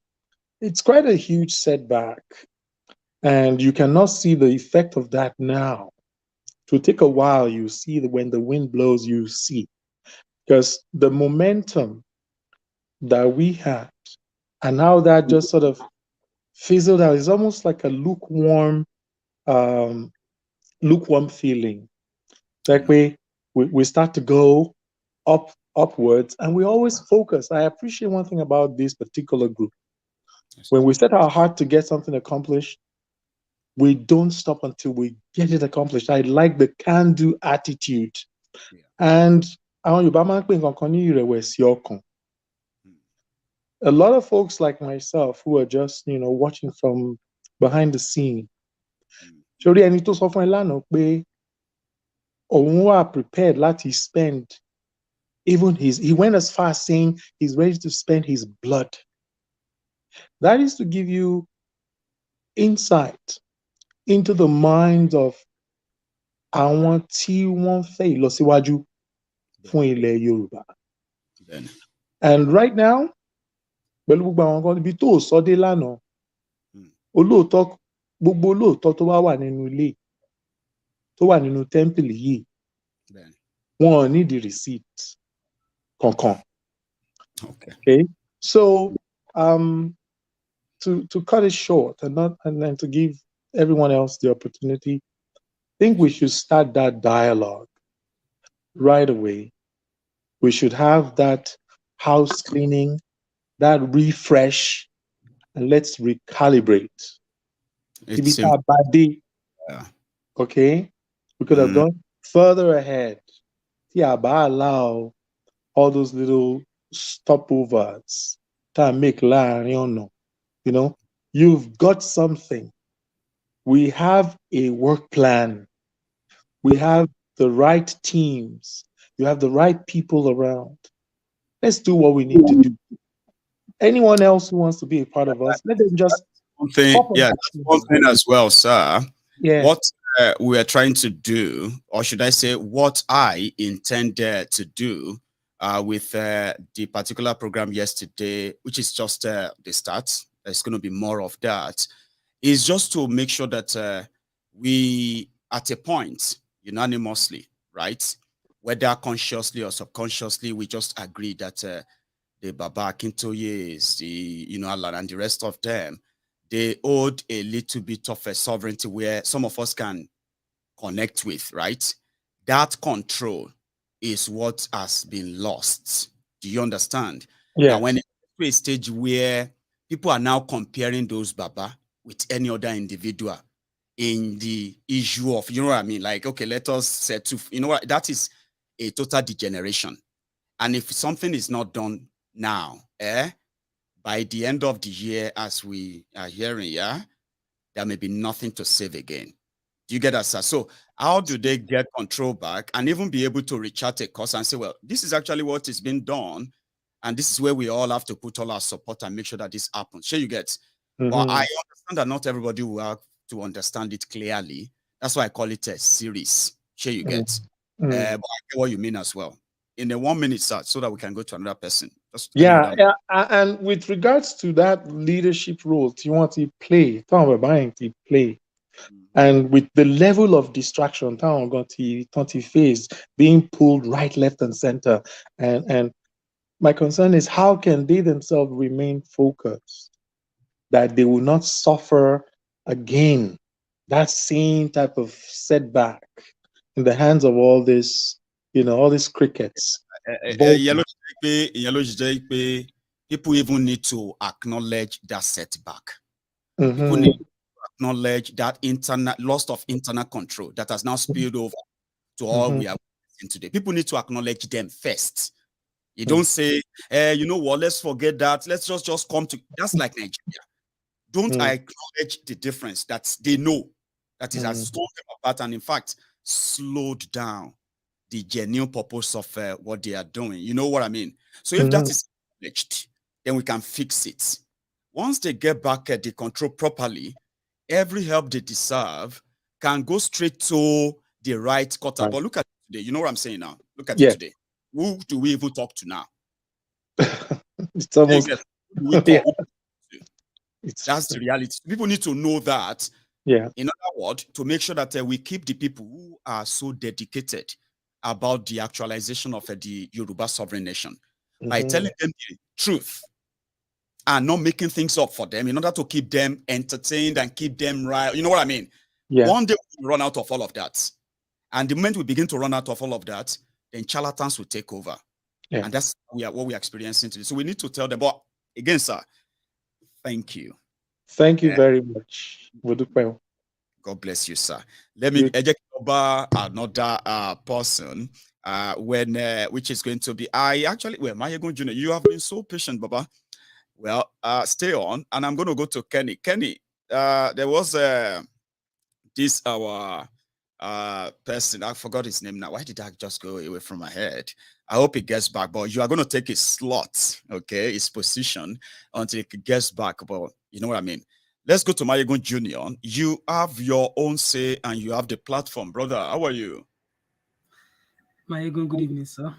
it's quite a huge setback. And you cannot see the effect of that now. It will take a while, you see that when the wind blows, you see. Because the momentum that we had and how that just sort of fizzled out is almost like a lukewarm feeling. Like we start to go upwards, and we always focus. I appreciate one thing about this particular group. When we set our heart to get something accomplished, we don't stop until we get it accomplished. I like the can-do attitude. And a lot of folks like myself who are just, watching from behind the scene. Surely, ẹni tó sọ fún ẹ lánàá pé òun wà prepared láti spend even he went as far as saying he's ready to spend his blood. That is to give you insight into the minds of àwọn tí wọ́n fẹ́ ìlọsíwájú fún ilẹ̀ Yorùbá. And right now, pẹ̀lú gbogbo àwọn kan ibi tó sọ dé lánàá, olóòótọ́ gbogbo olóòótọ́ tó wà nínú ilé tó wà nínú temple yìí, wọn ò ní the receipt kankan. Okay. So to cut it short and then to give everyone else the opportunity, I think we should start that dialogue right away. We should have that house cleaning, that refresh, and let's recalibrate. Okay? We could have gone further ahead. Allow all those little stopovers to make you've got something. We have a work plan. We have the right teams. You have the right people around. Let's do what we need to do. Anyone else who wants to be a part of us, let them just one thing as well, sir. Yeah. What we are trying to do, or should I say, what I intended to do with the particular program yesterday, which is just the start. There's going to be more of that. Is just to make sure that we, at a point, unanimously, right, whether consciously or subconsciously, we just agree that the Baba Akintoyes, the Alan and the rest of them, they owed a little bit of a sovereignty where some of us can connect with, right? That control is what has been lost. Do you understand? Yeah. Now, when it's to a stage where people are now comparing those Baba with any other individual in the issue of, you know what I mean? Like, okay, let us settle, you know what? That is a total degeneration. And if something is not done now, by the end of the year, as we are hearing, there may be nothing to save again. Do you get that, sir? So how do they get control back and even be able to rechart a course and say, well, this is actually what is being done, and this is where we all have to put all our support and make sure that this happens. Sure, you get. Well, I understand that not everybody will have to understand it clearly. That's why I call it a series. Sure, you get. But I get what you mean as well. In a 1 minute, sir, so that we can go to another person. And with regards to that leadership role, you want to play, and with the level of distraction, face being pulled right, left, and center, and my concern is how can they themselves remain focused, that they will not suffer again that same type of setback in the hands of all this, all these crickets. People even need to acknowledge that setback. People need to acknowledge that loss of internal control that has now spilled over to all we are witnessing today. People need to acknowledge them first. You don't say, you know what, let's forget that. Let's just come to, that's like Nigeria. Don't acknowledge the difference that they know that it has torn them apart and in fact slowed down the genuine purpose of what they are doing. You know what I mean? So if that is acknowledged, then we can fix it. Once they get back at the control properly, every help they deserve can go straight to the right quarter. But look at today. You know what I'm saying now? Look at it today. Who do we even talk to now? It's almost... That's the reality. People need to know that. Yeah. In other words, to make sure that we keep the people who are so dedicated about the actualization of the Yoruba sovereign nation by telling them the truth and not making things up for them in order to keep them entertained and keep them right. You know what I mean? Yeah. One day we'll run out of all of that. And the moment we begin to run out of all of that, then charlatans will take over. Yeah. And that's what we're experiencing today. So we need to tell them, but again, sir, thank you. Thank you very much. God bless you, sir. Let me educate another person which is going to be Maiyegun General. You have been so patient, Baba. Well, stay on, and I'm going to go to Kenny. Kenny, there was this our person. I forgot his name now. Why did I just go away from my head? I hope he gets back. But you are going to take his slot, okay, his position until he gets back. But you know what I mean. Let's go to Maiyegun General. You have your own say, and you have the platform, brother. How are you? Maiyegun, good evening, sir.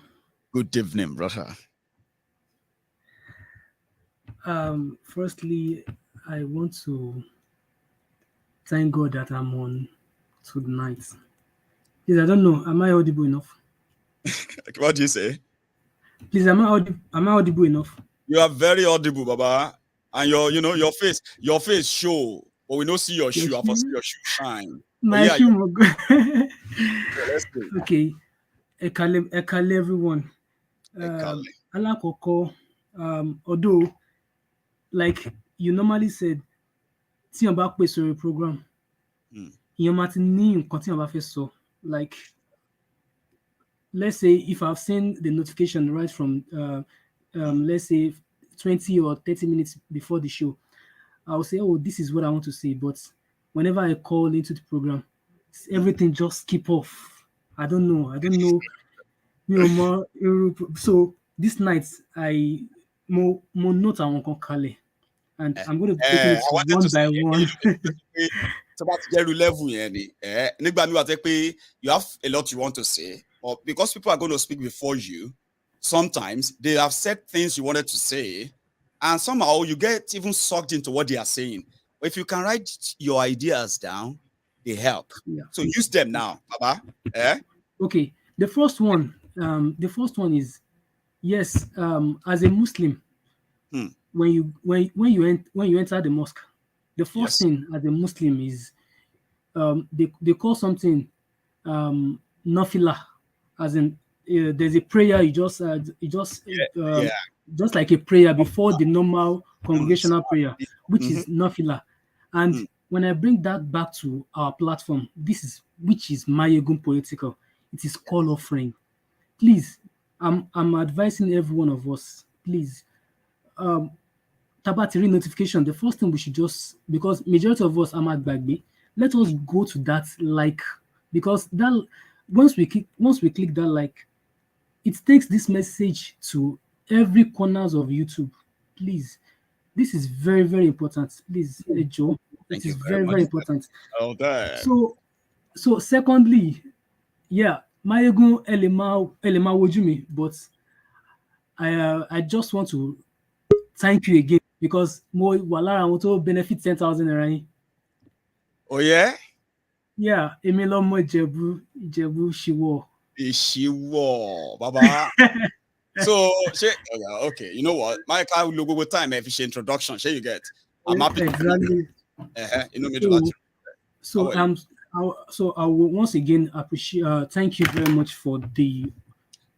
Good evening, brother. Firstly, I want to thank God that I'm on tonight. Please, I don't know, am I audible enough? What do you say? Please, am I audible enough? You are very audible, Baba. And your face show, but we don't see your shoe. I see your shoe shine. My shoe. Yeah, let's go. Okay. Ekale everyone. Alakoko, although, like you normally said, tí on bá pè sórí program, ìyẹn máa ti ní nǹkan tí on bá fẹ́ sọ. Like, let's say if I've seen the notification right from, let's say 20 or 30 minutes before the show, I'll say, oh, this is what I want to say. But whenever I call into the program, everything just skip off. I don't know. So this night, I more note I want to call it, and I'm going to be taking it one by one. It's about level, you have a lot you want to say, but because people are going to speak before you, sometimes they have said things you wanted to say, and somehow you get even sucked into what they are saying. But if you can write your ideas down, they help. Yeah. So use them now, Baba. Okay. The first one is, yes. As a Muslim, when you enter the mosque, the first thing as a Muslim is, they call something nafila, as in there's a prayer you just like a prayer before the normal congregational prayer, which is nafila. And when I bring that back to our platform, which is Maiyegun Political, it is call offering. Please, I'm advising every one of us, please, Tabatiri notification, the first thing we should just, because majority of us are mad bagby, let us go to that like, because that once we click that like, it takes this message to every corners of YouTube. Please, this is very, very important. Please, Joe, it is very, very important. Okay. So secondly, yeah, Maiyegun Elema Wojumi, but I just want to thank you again, because more Walara want to benefit 10,000 naira. Oh yeah? Yeah, Emilo mo Jebu Shiwo. Shiwo, Baba. So, okay, you know what? My car will go with time if you introduction. Share you get. I'm happy. Exactly. So I will once again appreciate. Thank you very much for the.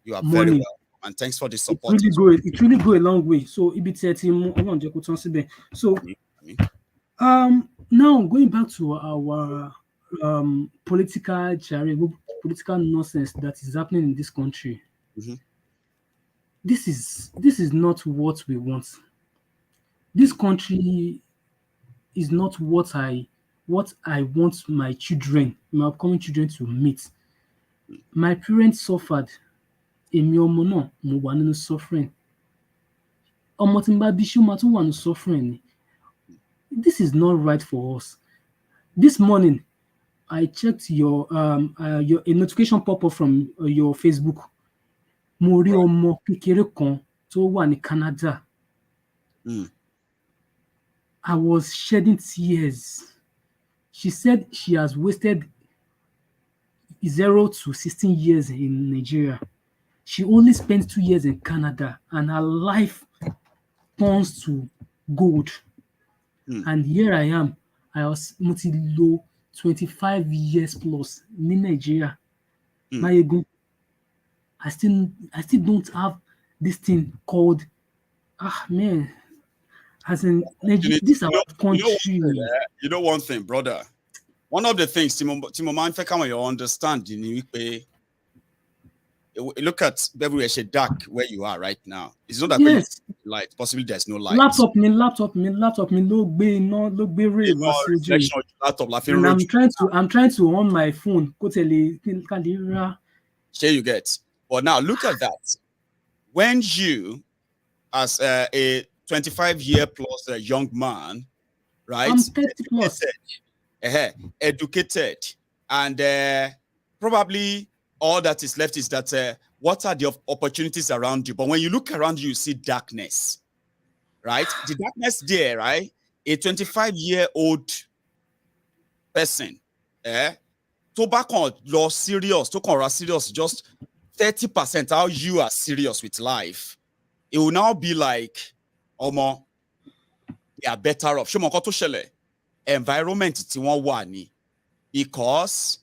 You are very welcome, and thanks for the support. It really go a long way. So So, now going back to our political nonsense that is happening in this country. This is not what we want. This country is not what I want my children, my upcoming children to meet. My parents suffered. Suffering. Suffering. This is not right for us. This morning, I checked your a notification pop up from your Facebook. Mori omo kekere kan tó wà ní Canada. I was shedding tears. She said she has wasted 0 to 16 years in Nigeria. She only spent 2 years in Canada, and her life turns to gold. And here I am. I was multi-low 25 years plus in Nigeria. Maiyegun, I still don't have this thing called man. As in Nigeria, this is our country. You know one thing, brother. One of the things Timo man feka you understand look at everywhere dark where you are right now. It's not that light. Possibly there's no light. Laptop me, no be ray was laptop and I'm trying to on my phone. Go tell Here you get. But now look at that. When you, as a 25-year plus young man, right? I'm 30 plus. Educated, and probably all that is left is that what are the opportunities around you? But when you look around you, you see darkness, right? The darkness there, right? A 25-year-old person, to back on you're serious, just 30% how you are serious with life. It will now be like, Omo, they are better off. Environment ti won wa ni, because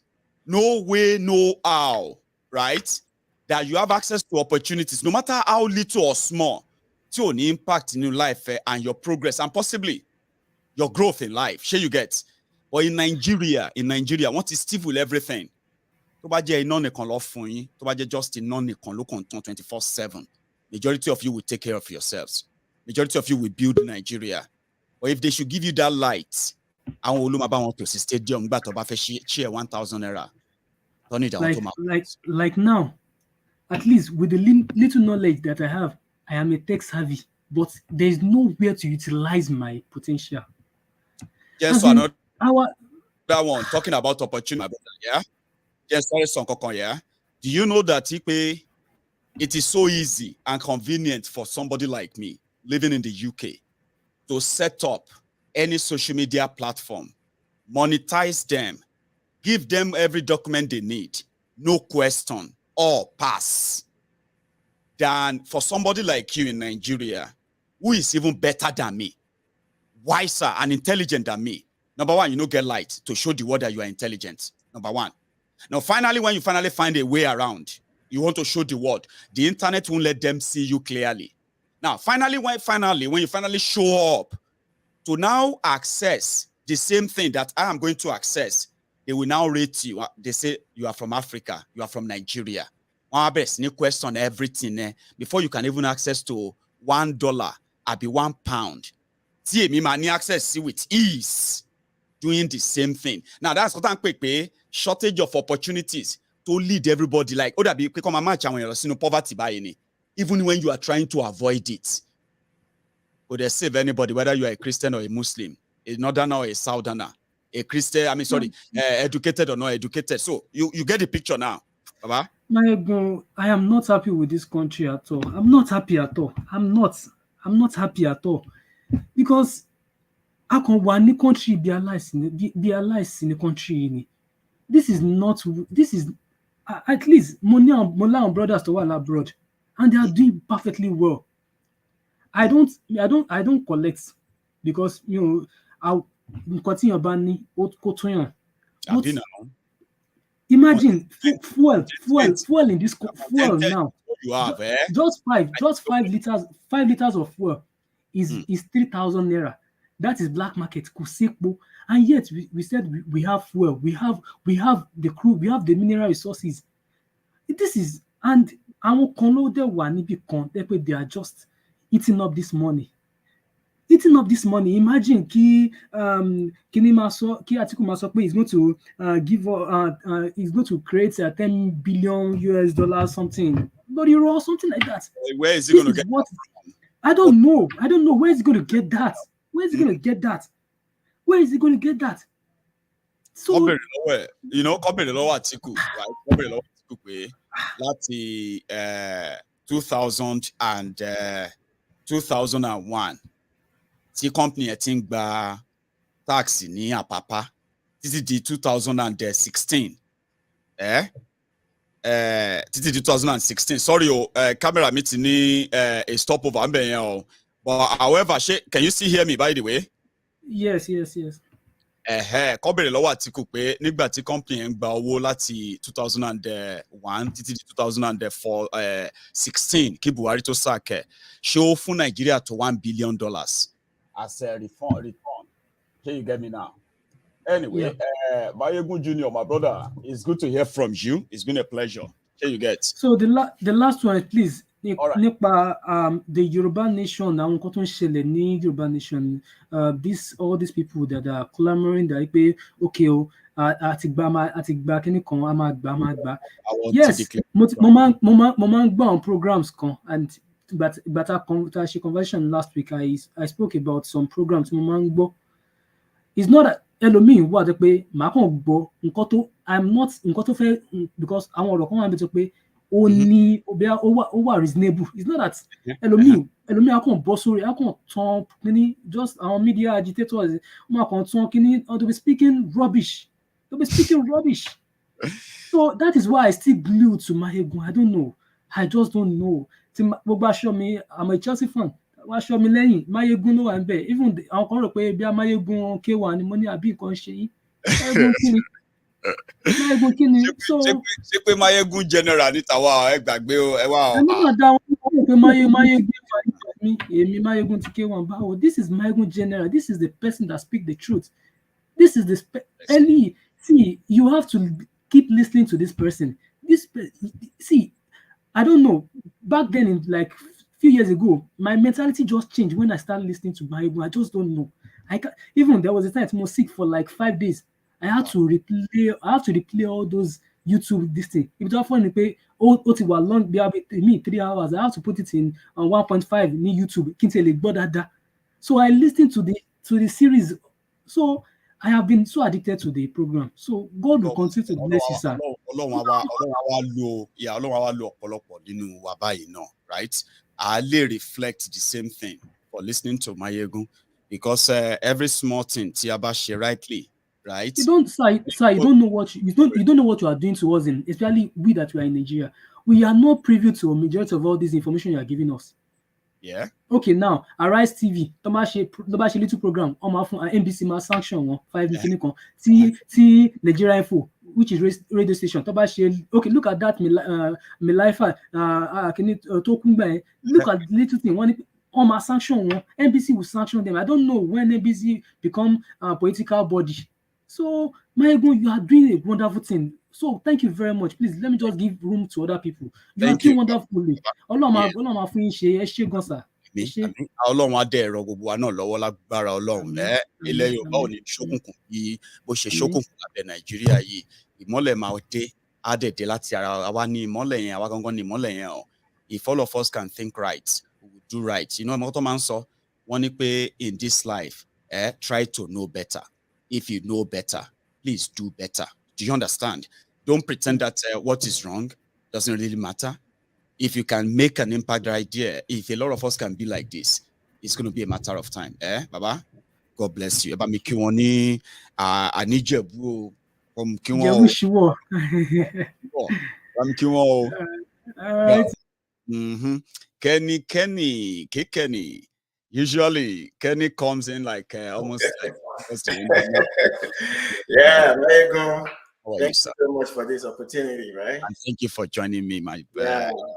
no way, no how, right? That you have access to opportunities, no matter how little or small, to an impact in your life and your progress and possibly your growth in life. Sure you get. But in Nigeria, what is still with everything? To ba je iná nìkan lọ fún yín, to ba je just iná nìkan ló kàn tán 24/7. Majority of you will take care of yourselves. Majority of you will build Nigeria. But if they should give you that light, I will look about to stadium, but about share 1,000 naira. Like now, at least with the little knowledge that I have, I am a tech savvy, but there is nowhere to utilize my potential. Yes, so that one talking about opportunity, yeah. Yes, sorry, Sonkokon, yeah. Do you know that it is so easy and convenient for somebody like me living in the UK to set up any social media platform, monetize them, give them every document they need, no question, or pass, than for somebody like you in Nigeria, who is even better than me, wiser and intelligent than me. Number one, you don't get light to show the world that you are intelligent. Number one. Now, finally, when you finally find a way around, you want to show the world, the internet won't let them see you clearly. Now, finally, when you finally show up to now access the same thing that I am going to access, they will now rate you. They say you are from Africa, you are from Nigeria. New question everything before you can even access to $1, I'll be £1. See me money access with ease, doing the same thing. Now that's what I'm quick shortage of opportunities to lead everybody. Like that be quick on my match when you're poverty by any, even when you are trying to avoid it. Would they save anybody, whether you are a Christian or a Muslim, a northerner or a southerner, a Christian, educated or not educated. So you get the picture now. Baba? I am not happy with this country at all. I'm not happy at all. I'm not happy at all. Because how can one country be allied in the country? This is at least Mola and brothers to all abroad, and they are doing perfectly well. I don't collect because I'll continue banning imagine fuel in this fuel now. You have just 5 liters of fuel is 3,000 naira. That is black market, Kusekbo. And yet we said we have fuel, we have the crew, we have the mineral resources. This is, and they are just eating up this money. Imagine Atiku is going to is going to create a $10 billion something, but something like that. Where is he going to get that from? I don't know. Where is he going to get that? Where is he going to get that? So come the lower Atiku, right? Come the lower Atiku, láti 2001. Tí company ẹ̀ ti ń gba tax ní Àpápá títí di 2016. Títí di 2016. Sorry, camera mi ti ní a stopover ń bẹ̀ yẹn o. But however, can you still hear me by the way? Yes. Kọ́ bèrè lọ́wọ́ Atiku pé nígbà tí company ẹ̀ ń gba owó láti 2001 títí di 2016 kí Buhari tó sack ẹ̀, ṣé ó fún Nàìjíríà tó $1 billion as a reform. Can you get me now? Anyway, Maiyegun Junior, my brother, it's good to hear from you. It's been a pleasure. Can you get? So the last one, please. nípa the Yoruba nation, àwọn nǹkan tó ń ṣẹlẹ̀ ní Yoruba nation, all these people that are clamoring that pé okay o àti gba kíní kan a máa gbà. Yes, mo máa ń gbọ́ àwọn programs kan, and ìgbà tá a ṣe conversation last week, I spoke about some programs mo máa ń gbọ́. It's not that ẹlòmíì wà tó pé màá kàn gbọ́ nǹkan tó fẹ́, because àwọn ọ̀rọ̀ kan wà níbi tó pé ó ní ó wà reasonable. It's not that ẹlòmíì á kàn bọ́ sórí, á kàn tán kíní, just àwọn media agitators wọ́n á kàn tán kíní, they'll be speaking rubbish. So that is why I still glued to Maiyegun. I don't know. I just don't know. Gbogbo aṣọ mi, I'm a Chelsea fan. Aṣọ mi lẹ́yìn Maiyegun ló wà ń bẹ̀. Even àwọn kan rò pé bí a Maiyegun K1 ni mo ní àbí nǹkan ṣe yín. Maiyegun kí ni? Ṣé pé Maiyegun General ní tàwa ẹ gbàgbé o, ẹ wá o. Ẹ nígbà dá wọn kọ́ pé Maiyegun mi, èmi Maiyegun ti K1 báwo. This is Maiyegun General. This is the person that speak the truth. This is the see, you have to keep listening to this person. See, I don't know. Back then, in like few years ago, my mentality just changed when I started listening to Maiyegun. I just don't know. Even there was a time I was sick for like 5 days. I had to replay all those YouTube this thing. If it's funny, pay it was long, me 3 hours. I have to put it in on 1.5 in YouTube. So I listened to the series. So I have been so addicted to the program. So God will continue to bless you, sir. Ọlọ́run àwa lo ọ̀pọ̀lọpọ̀ nínú wa báyìí náà, right? I reflect the same thing for listening to Maiyegun, because every small thing tí a bá ṣe rightly, right? You don't know what you don't know what you are doing to us, especially we that we are in Nigeria. We are not privy to a majority of all this information you are giving us. Yeah. Okay, now Arise TV, tó bá ṣe little program, NBC máa sanction wọn 5 minutes kan. Tí Nigeria Info, which is radio station, tó bá ṣe, okay, look at that Milaifa kíní tó kún gbà. Look at the little thing, wọ́n máa sanction wọn. NBC will sanction them. I don't know when NBC become a political body. So Maiyegun, you are doing a wonderful thing. So thank you very much. Please let me just give room to other people. You are doing wonderfully. Ọlọ́run máa fún yín ṣe, ẹ ṣé gan sir. Ọlọ́run á dẹ̀ ẹ̀rọ gbogbo wa náà lọ́wọ́ lágbára Ọlọ́run. Ilẹ̀ Yorùbá ò ní ṣókùnkùn bí bó ṣe ṣókùnkùn lábẹ́ Nàìjíríà yìí. Ìmọ́lẹ̀ máa dé, á dẹ̀ dé láti ara wa ní ìmọ́lẹ̀ yẹn, àwa gangan ní ìmọ́lẹ̀ yẹn o. If all of us can think right, we will do right. You know, ọmọ tó máa ń sọ, wọ́n ní pé in this life, try to know better. If you know better, please do better. Do you understand? Don't pretend that what is wrong doesn't really matter. If you can make an impact right there, if a lot of us can be like this, it's going to be a matter of time. Baba? God bless you. Eba mi kí wọn ní Anijebu o. Jebu shiwo. Eba mi kí wọn o. Kenny. Usually, Kenny comes in like almost like yeah, Maiyegun. Thank you so much for this opportunity, right? And thank you for joining me, my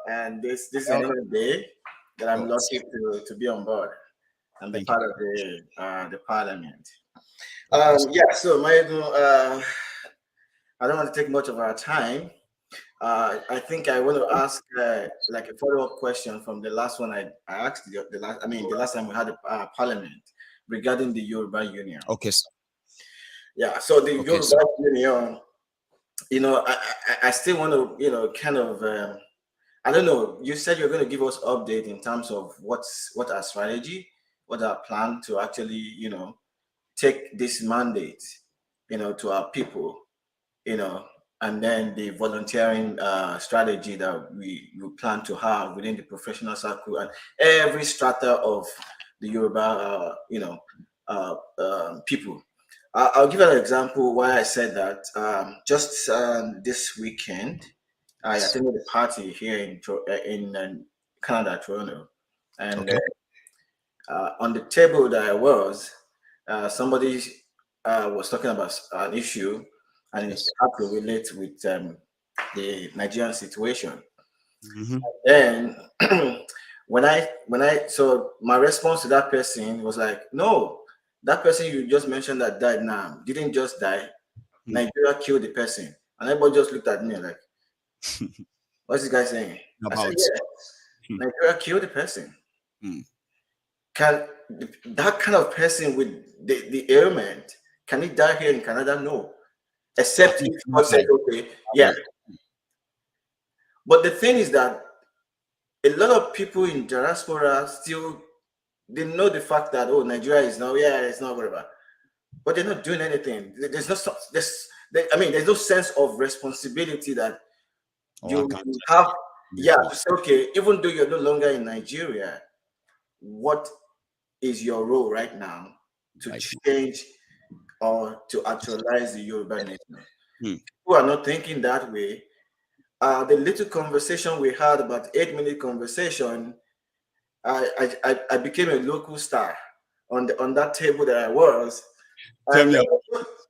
and this is another day that I'm lucky to be on board and be part of the parliament. So Maiyegun, I don't want to take much of our time. I think I want to ask like a follow-up question from the last one I asked the last time we had a parliament regarding the Yoruba Union. Okay, sir. Yeah, so the Yoruba Union, you know, I still want to, kind of, I don't know, you said you're going to give us update in terms of what our strategy, what our plan to actually, take this mandate, to our people, and then the volunteering strategy that we plan to have within the professional circle and every strata of the Yoruba, people. I'll give an example why I said that. Just this weekend, I attended a party here in Canada, Toronto, and on the table that I was, somebody was talking about an issue, and it had to relate with the Nigerian situation. And so my response to that person was like, no, that person you just mentioned that died now didn't just die. Nigeria killed the person. And everybody just looked at me like, what's this guy saying? I said, Nigeria kill the person. Can that kind of person with the ailment, can he die here in Canada? No. Except if God said, okay, yeah. But the thing is that a lot of people in diaspora still, they know the fact that, oh, Nigeria is now, it's not whatever. But they're not doing anything. There's no sense of responsibility that you have. Yeah, to say, okay, even though you're no longer in Nigeria, what is your role right now to change or to actualize the Yoruba nation? People are not thinking that way. The little conversation we had, about 8-minute conversation, I became a local star on that table that I was. And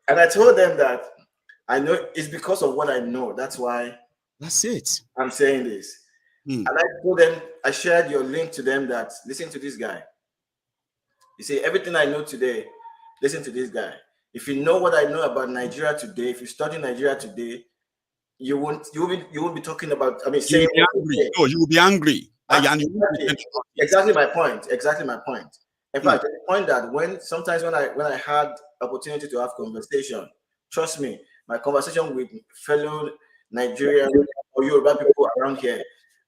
I told them that I know it's because of what I know. That's why. That's it. I'm saying this. And I told them, I shared your link to them that listen to this guy. You see, everything I know today, listen to this guy. If you know what I know about Nigeria today, if you study Nigeria today, you won't be talking about, saying you will be angry. Exactly my point. In fact, the point that sometimes when I had opportunity to have conversation, trust me, my conversation with fellow Nigerian or Yoruba people around here,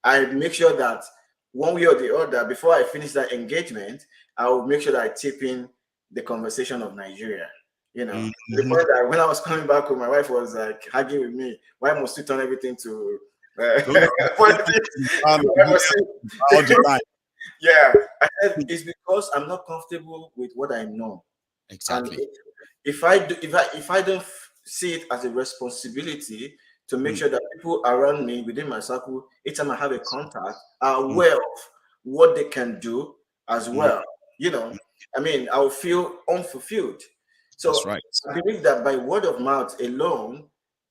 I make sure that one way or the other, before I finish that engagement, I will make sure that I tip in the conversation of Nigeria. The point that when I was coming back home, my wife was like arguing with me, why must you turn everything to politics? Yeah, I said it's because I'm not comfortable with what I know. Exactly. And if I don't see it as a responsibility to make sure that people around me within my circle, each time I have a contact, are aware of what they can do as well. I will feel unfulfilled. So that's right. I believe that by word of mouth alone,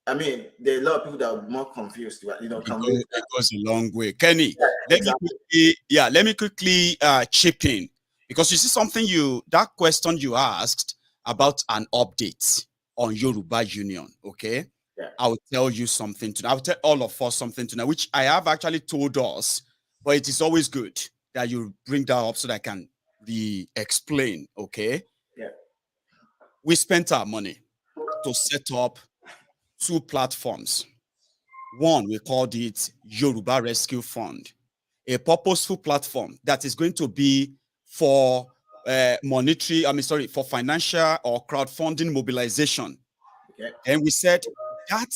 there are a lot of people that are more confused. It goes a long way. Kenny, let me quickly chip in, because you see something that question you asked about an update on Yoruba Union, okay? Yeah. I will tell you something tonight. I will tell all of us something tonight, which I have actually told us, but it is always good that you bring that up so that I can re-explain, okay? Yeah. We spent our money to set up 2 platforms. One, we called it Yoruba Rescue Fund, a purposeful platform that is going to be for for financial or crowdfunding mobilization. Okay. And we said that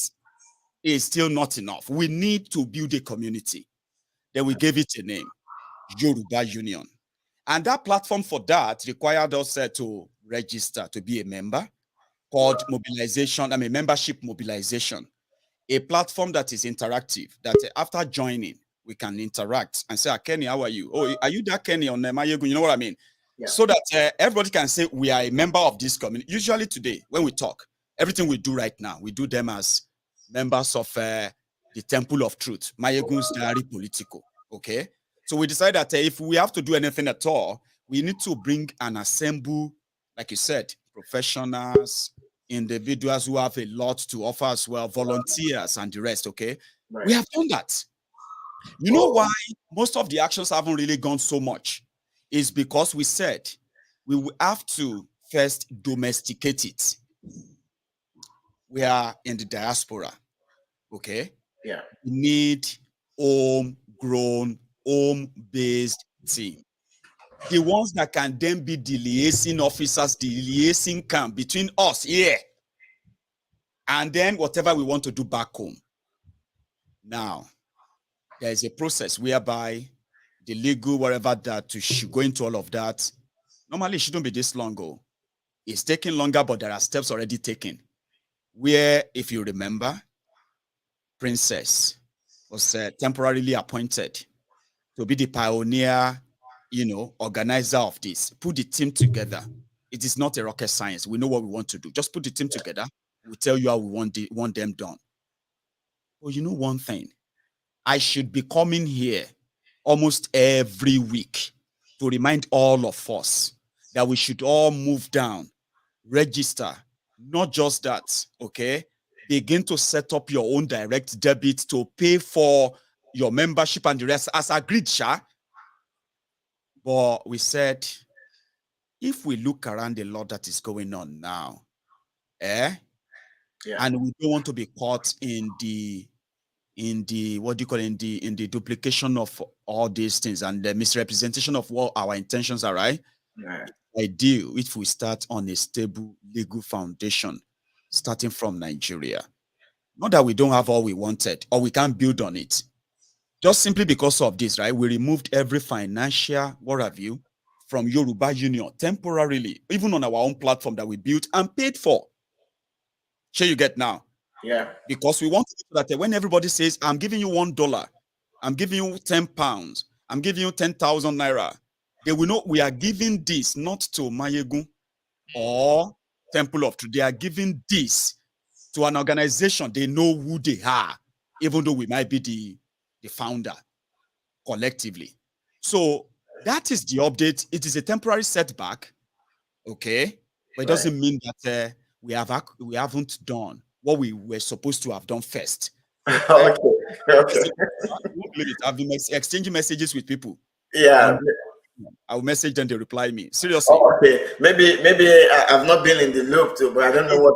is still not enough. We need to build a community. Then we gave it a name, Yoruba Union. And that platform for that required us to register to be a member, called membership mobilization. A platform that is interactive, that after joining, we can interact and say, Kenny, how are you? Oh, are you that Kenny on Maiyegun? You know what I mean? Yeah. So that everybody can say we are a member of this community. Usually today, when we talk, everything we do right now, we do them as members of the Temple of Truth, Maiyegun's Diary Politico. Okay? So we decided that if we have to do anything at all, we need to bring and assemble, like you said, professionals, individuals who have a lot to offer as well, volunteers and the rest, okay? Right. We have done that. You know why most of the actions haven't really gone so much? Is because we said we will have to first domesticate it. We are in the diaspora, okay? Yeah. We need homegrown, home-based team. The ones that can then be the liaising officers, the liaising camp between us here and then whatever we want to do back home. Now, there is a process whereby the legal, whatever that, to go into all of that, normally it shouldn't be this long. It's taking longer, but there are steps already taken. Where, if you remember, Princess was temporarily appointed to be the pioneer, organizer of this. Put the team together. It is not a rocket science. We know what we want to do. Just put the team together. We'll tell you how we want them done. Well, you know one thing? I should be coming here almost every week to remind all of us that we should all move down, register. Not just that, okay? Begin to set up your own direct debit to pay for your membership and the rest as agreed, Sha. But we said, if we look around the lot that is going on now, and we don't want to be caught in the what do you call it, in the duplication of all these things and the misrepresentation of what our intentions are, right? Ideal if we start on a stable legal foundation, starting from Nigeria. Not that we don't have all we wanted or we can't build on it. Just simply because of this, right? We removed every financial, what have you, from Yoruba Union temporarily, even on our own platform that we built and paid for. Sure, you get now? Yeah. Because we want that when everybody says, I'm giving you $1, I'm giving you £10, I'm giving you 10,000 naira, they will know we are giving this not to Maiyegun or Temple of Truth. They are giving this to an organization. They know who they are, even though we might be the founder collectively. So that is the update. It is a temporary setback, okay? But it doesn't mean that we haven't done what we were supposed to have done first. Okay. I've been exchanging messages with people. Yeah. I'll message them, they reply me. Seriously. Oh, okay. Maybe I've not been in the loop too, but I don't know what.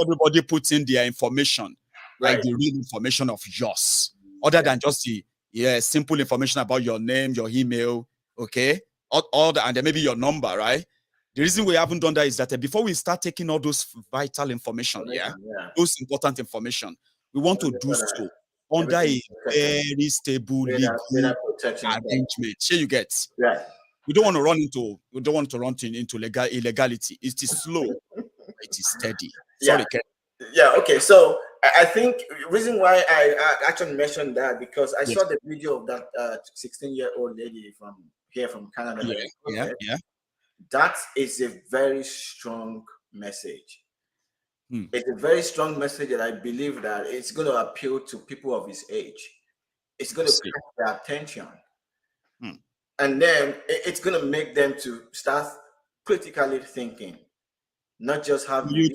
Everybody puts in their information, like the real information of yours, other than just the simple information about your name, your email, okay, all that, and then maybe your number, right? The reason we haven't done that is that before we start taking all those vital information, those important information, we want to do so under a very stable legal arrangement. Sure, you get. Yeah. We don't want to run into illegality. It is slow, it is steady. Sorry, Ken. Yeah. Okay. So I think the reason why I actually mentioned that because I saw the video of that 16-year-old lady from Canada. Yeah. That is a very strong message. It's a very strong message that I believe that it's going to appeal to people of his age. It's going to catch their attention. And then it's going to make them to start critically thinking, not just have... You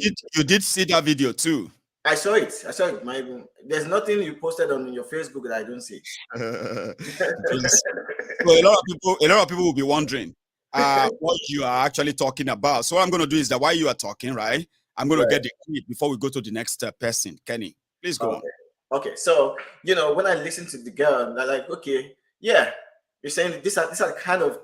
did see that video too? I saw it. There's nothing you posted on your Facebook that I don't see. So a lot of people will be wondering what you are actually talking about. So what I'm going to do is that while you are talking, right, I'm going to get the clip before we go to the next person. Kenny, please go on. Okay. So, when I listen to the girl, I'm like, okay, yeah, you're saying these are kind of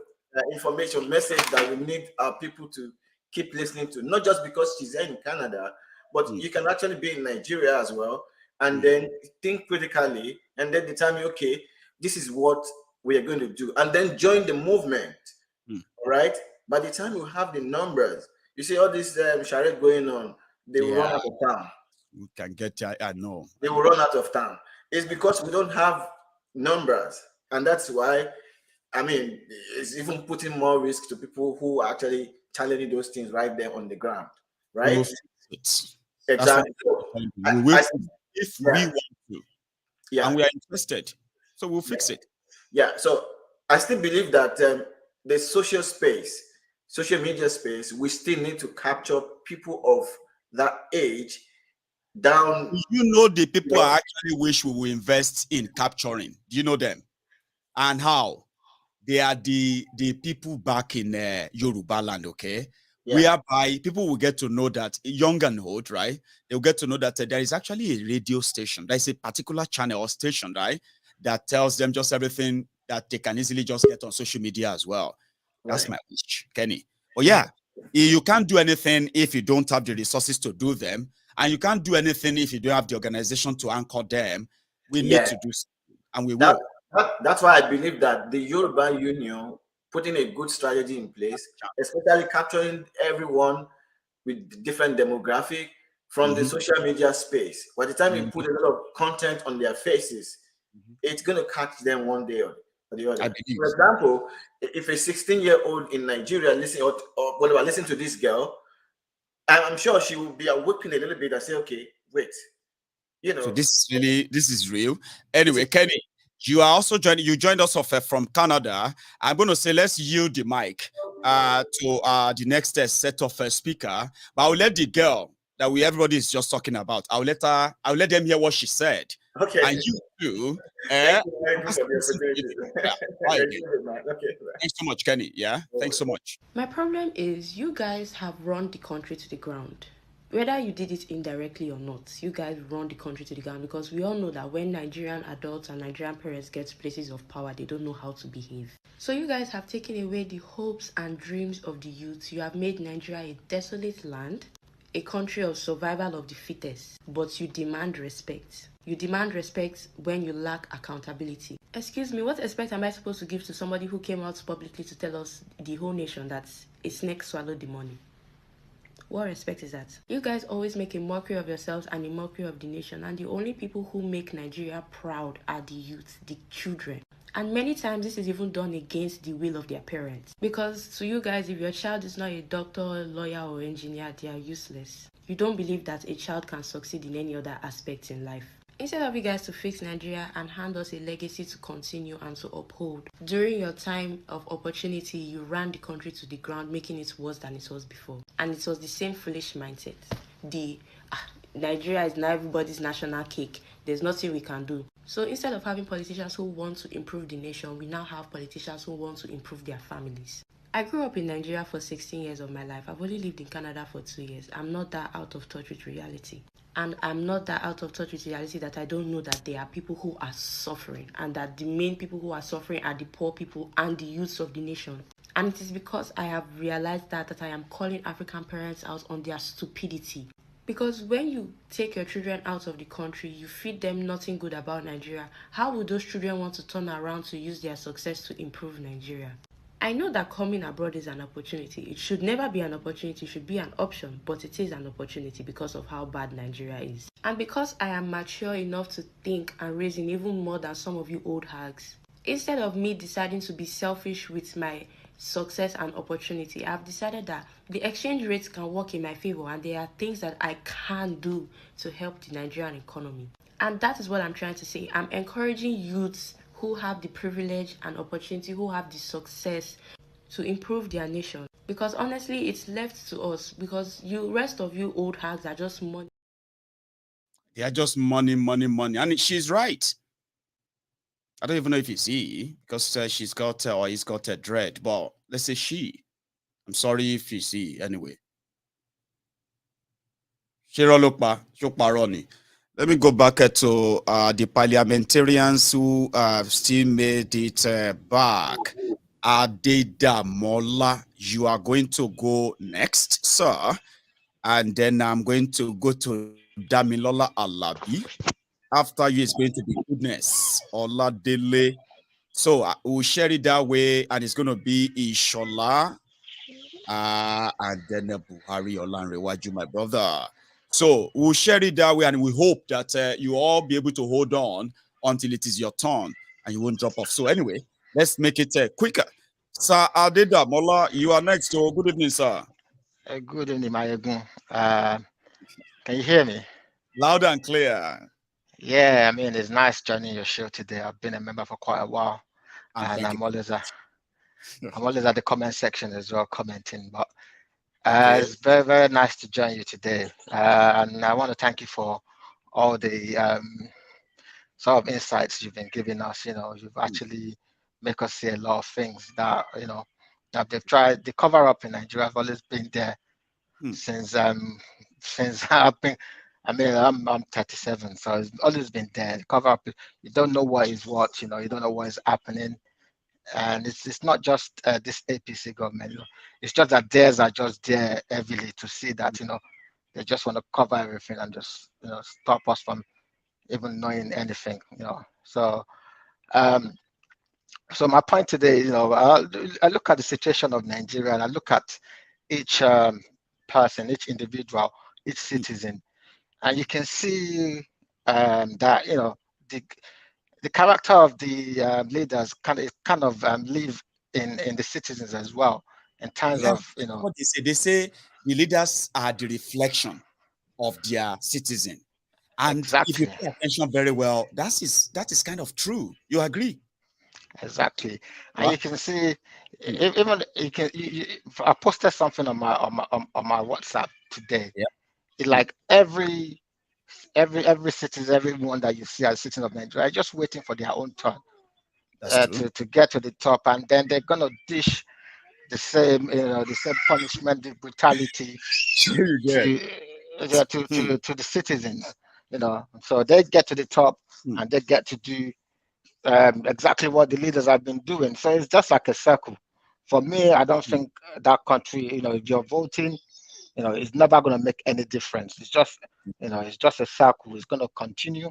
information message that we need our people to keep listening to, not just because she's in Canada, but you can actually be in Nigeria as well, and then think critically, and then determine, okay, this is what we are going to do, and then join the movement, right? By the time you have the numbers, you see all this charade going on, they will run out of town. We can get, I know. They will run out of town. It's because we don't have numbers, and that's why, it's even putting more risk to people who are actually challenging those things right there on the ground, right? Exactly. If we want to, and we are interested, so we'll fix it. Yeah. So I still believe that the social media space, we still need to capture people of that age down. The people I actually wish we will invest in capturing. Do you know them? And how? They are the people back in Yoruba land, okay? Whereby people will get to know that, young and old, right? They'll get to know that there is actually a radio station. There's a particular channel or station, right? That tells them just everything that they can easily just get on social media as well. That's my wish, Kenny. But you can't do anything if you don't have the resources to do them. And you can't do anything if you don't have the organization to anchor them. We need to do something, and we will. That's why I believe that the Yoruba Union putting a good strategy in place, especially capturing everyone with different demographic from the social media space. By the time you put a lot of content on their faces, it's going to catch them one day or the other. For example, if a 16-year-old in Nigeria listen to this girl, I'm sure she will be awakened a little bit and say, okay, wait, So this is real. Anyway, Kenny, you are also joined us from Canada. I'm going to say, let's yield the mic to the next set of speaker, but I'll let the girl that everybody is just talking about. I'll let them hear what she said. Okay. And you too. Thank you very much for the opportunity. Thanks so much, Kenny. Yeah, thanks so much. My problem is you guys have run the country to the ground. Whether you did it indirectly or not, you guys run the country to the ground, because we all know that when Nigerian adults and Nigerian parents get to places of power, they don't know how to behave. So you guys have taken away the hopes and dreams of the youth. You have made Nigeria a desolate land, a country of survival of the fittest, but you demand respect. You demand respect when you lack accountability. Excuse me, what respect am I supposed to give to somebody who came out publicly to tell us, the whole nation, that a snake swallowed the money? What respect is that? You guys always make a mockery of yourselves and a mockery of the nation, and the only people who make Nigeria proud are the youth, the children. And many times this is even done against the will of their parents. Because to you guys, if your child is not a doctor, lawyer, or engineer, they are useless. You don't believe that a child can succeed in any other aspect in life. Instead of you guys to fix Nigeria and hand us a legacy to continue and to uphold, during your time of opportunity, you ran the country to the ground, making it worse than it was before. And it was the same foolish mindset. Nigeria is now everybody's national cake. There's nothing we can do. So instead of having politicians who want to improve the nation, we now have politicians who want to improve their families. I grew up in Nigeria for 16 years of my life. I've only lived in Canada for 2 years. I'm not that out of touch with reality. And I'm not that out of touch with reality that I don't know that there are people who are suffering, and that the main people who are suffering are the poor people and the youths of the nation. And it is because I have realized that I am calling African parents out on their stupidity. Because when you take your children out of the country, you feed them nothing good about Nigeria. How would those children want to turn around to use their success to improve Nigeria? I know that coming abroad is an opportunity. It should never be an opportunity, it should be an option, but it is an opportunity because of how bad Nigeria is. And because I am mature enough to think and reason even more than some of you old hags, instead of me deciding to be selfish with my success and opportunity, I've decided that the exchange rates can work in my favor, and there are things that I can do to help the Nigerian economy. And that is what I'm trying to say. I'm encouraging youths who have the privilege and opportunity, who have the success to improve their nation. Because honestly, it's left to us, because you rest of you old hags are just money. They are just money, money, money. And she's right. I don't even know if it's he, because she's got or he's got a dread, but let's say she. I'm sorry if it's he anyway. Let me go back to the parliamentarians who still made it back. Adedamola, you are going to go next, sir. And then I'm going to go to Damilola Alabi. After you is going to be Goodness Oladele. So we'll share it that way, and it's going to be Ishola and then Buhari Olanrewaju, my brother. So we'll share it that way, and we hope that you all be able to hold on until it is your turn and you won't drop off. So anyway, let's make it quicker. Sir Adedamola, you are next. So good evening, sir. Good evening, Maiyegun. Can you hear me? Loud and clear. Yeah, I mean, it's nice joining your show today. I've been a member for quite a while, and I'm always at the comment section as well, commenting. But it's very, very nice to join you today, and I want to thank you for all the sort of insights you've been giving us. You've actually make us see a lot of things that that they've tried. The cover up in Nigeria have always been there since I've been. I mean, I'm 37, so it's always been there. The cover up, you don't know what is what, you don't know what is happening, and it's not just this APC government. It's just that theirs are just there heavily to see that they just want to cover everything and just stop us from even knowing anything. So so my point today, I look at the situation of Nigeria, and I look at each person, each individual, each citizen. And you can see that the character of the leaders kind of live in the citizens as well. In terms of what they say the leaders are the reflection of their citizen, and if you pay attention very well, that is kind of true. You agree? Exactly, and you can see even I posted something on my WhatsApp today. It's like every citizen, everyone that you see as citizen of Nigeria, just waiting for their own turn to get to the top, and then they're gonna dish the same, the same punishment, the brutality to the citizens, So they get to the top and they get to do exactly what the leaders have been doing. So it's just like a circle. For me, I don't think that country, if you're voting, it's never going to make any difference. It's just, it's just a circle. It's going to continue,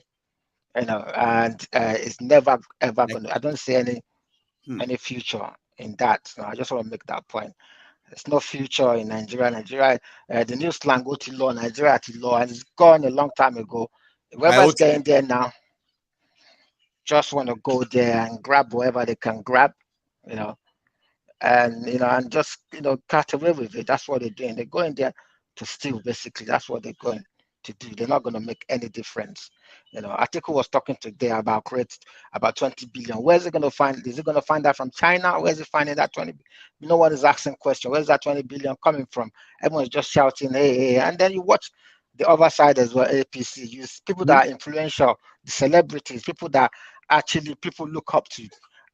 and it's never ever going to. I don't see any future in that. So I just want to make that point. There's no future in Nigeria. Nigeria, the new slang, go to law, Nigeria to law, and it's gone a long time ago. Whoever's getting there now just want to go there and grab whatever they can grab, and just cut away with it. That's what they're doing. They're going there to steal, basically. That's what they're going to do. They're not going to make any difference. Atiku was talking today about about 20 billion. Where's it going to find? Is it going to find that from China? Where's it finding that 20? No one is asking question. Where's that 20 billion coming from? Everyone's just shouting, hey, hey. And then you watch the other side as well, APC. Use people that are influential, the celebrities, people that actually people look up to.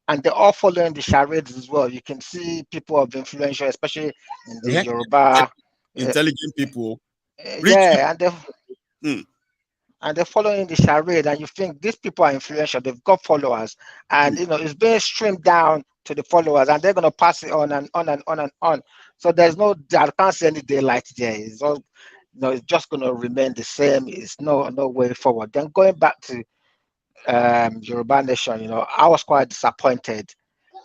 And they're all following the charades as well. You can see people of influential, especially in the Yoruba. Intelligent people. Yeah, and they're following the charade, and you think these people are influential, they've got followers, and it's being streamed down to the followers, and they're gonna pass it on and on and on and on. So there's I can't see any daylight there. It's all it's just gonna remain the same. It's no way forward. Then going back to Yoruba Nation, I was quite disappointed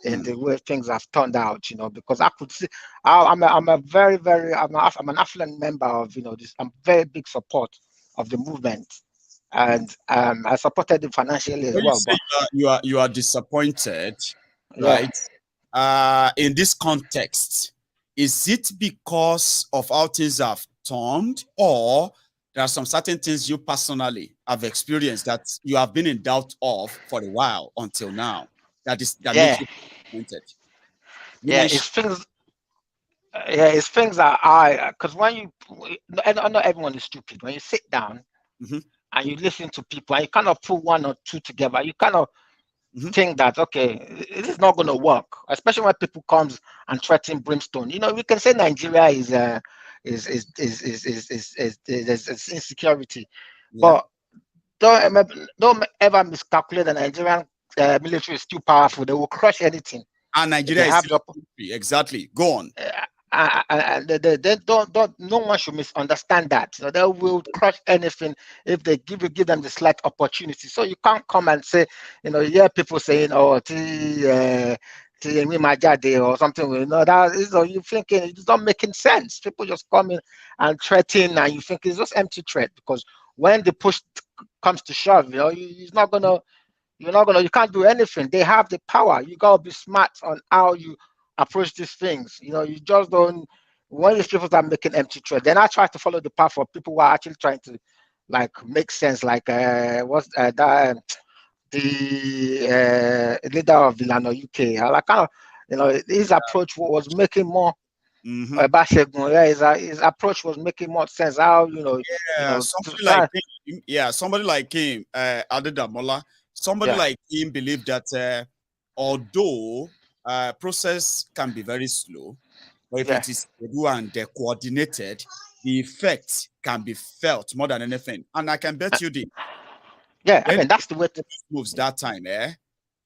in the way things have turned out, because I could see I'm an affluent member of this. I'm very big support of the movement, and I supported it financially as well. But you are disappointed, right? In this context, is it because of how things have turned, or there are some certain things you personally have experienced that you have been in doubt of for a while until now? Makes you disappointed. It's things that because when not everyone is stupid. When you sit down and you listen to people and you kind of put one or two together, you kind of think that this is not going to work. Especially when people comes and threaten brimstone. We can say Nigeria is insecurity, but don't ever miscalculate. The Nigerian military is too powerful. They will crush anything. And Nigeria is exactly. Go on. They don't. No one should misunderstand that. They will crush anything if they give them the slight opportunity. So you can't come and say, people saying, "Oh, or something." That is you thinking it's not making sense. People just come in and threaten, and you think it's just empty threat, because when the push comes to shove, you're not gonna. You can't do anything. They have the power. You gotta be smart on how you approach these things. You just don't. When these people are making empty threat, then I try to follow the path of people who are actually trying to make sense. The leader of Vilano UK. His approach was making more. His approach was making more sense. How somebody like him, Adedamola. Somebody like him believed that although process can be very slow, but if it is and coordinated, the effect can be felt more than anything. And I can bet you the that's the way it moves that time.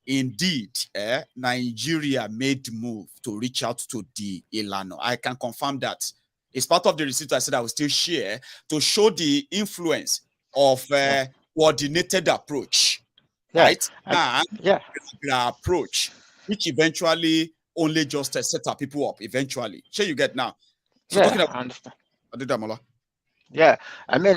Indeed, Nigeria made the move to reach out to the Ilano. I can confirm that. It's part of the receipt I said I will still share to show the influence of coordinated approach. Right? And the approach, which eventually only just set our people up eventually. Sure, you get now. So talking about, I understand. Adedamola.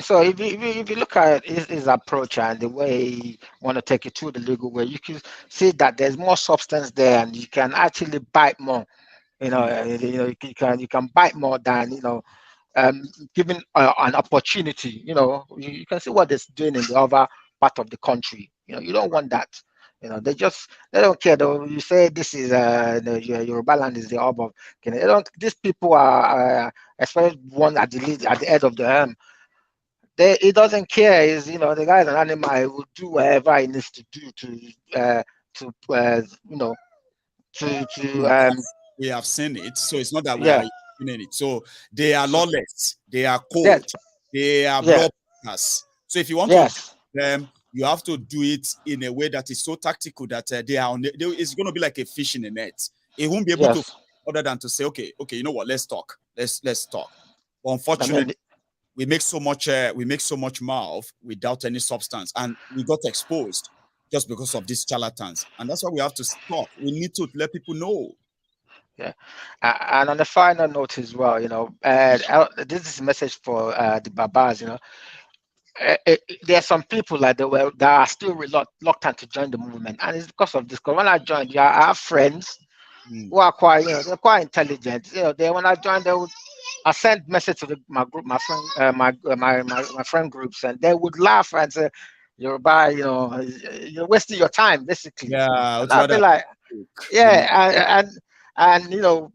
So if you look at his approach and the way he want to take it through the legal way, you can see that there's more substance there, and you can actually bite more. You can bite more than given an opportunity. You can see what they're doing in the other part of the country. You don't want that. They don't care. Though you say this is Yoruba land is the hub of. These people are especially one at the head of the he doesn't care. He's, you know, the guy's an animal. He will do whatever he needs to do to you know, we have seen it. So it's not that we yeah. are doing it. So they are lawless. They are cold. Yes. They are Yeah. bloodbathers. So if you want Yes. to do them, you have to do it in a way that is so tactical that they are on. It's going to be like a fish in a net. It won't be able Yes. to, other than to say, okay, you know what? Let's talk. Let's talk. But unfortunately, we make so much mouth without any substance, and we got exposed just because of these charlatans. And that's why we have to stop. We need to let people know. Yeah, and on the final note as well, you know, this is a message for the Babas. You know, there are some people like that are still reluctant to join the movement, and it's because of this. Because when I joined, I have friends who are quite, you know, they're quite intelligent. You know, when I joined, I sent message to my group, my friend, my friend groups, and they would laugh and say, "Yoruba, you know, you're wasting your time, basically." Yeah, and I'd be like, yeah, and you know,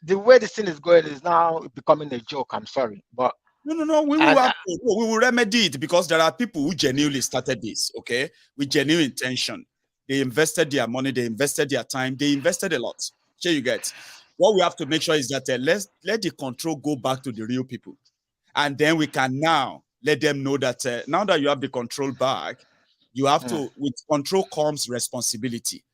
the way this thing is going is now becoming a joke. I'm sorry, but no, we will remedy it, because there are people who genuinely started this, okay, with genuine intention. They invested their money, they invested their time, they invested a lot. Sure, you get. What we have to make sure is that let the control go back to the real people, and then we can now let them know that now that you have the control back, you have to. With control comes responsibility.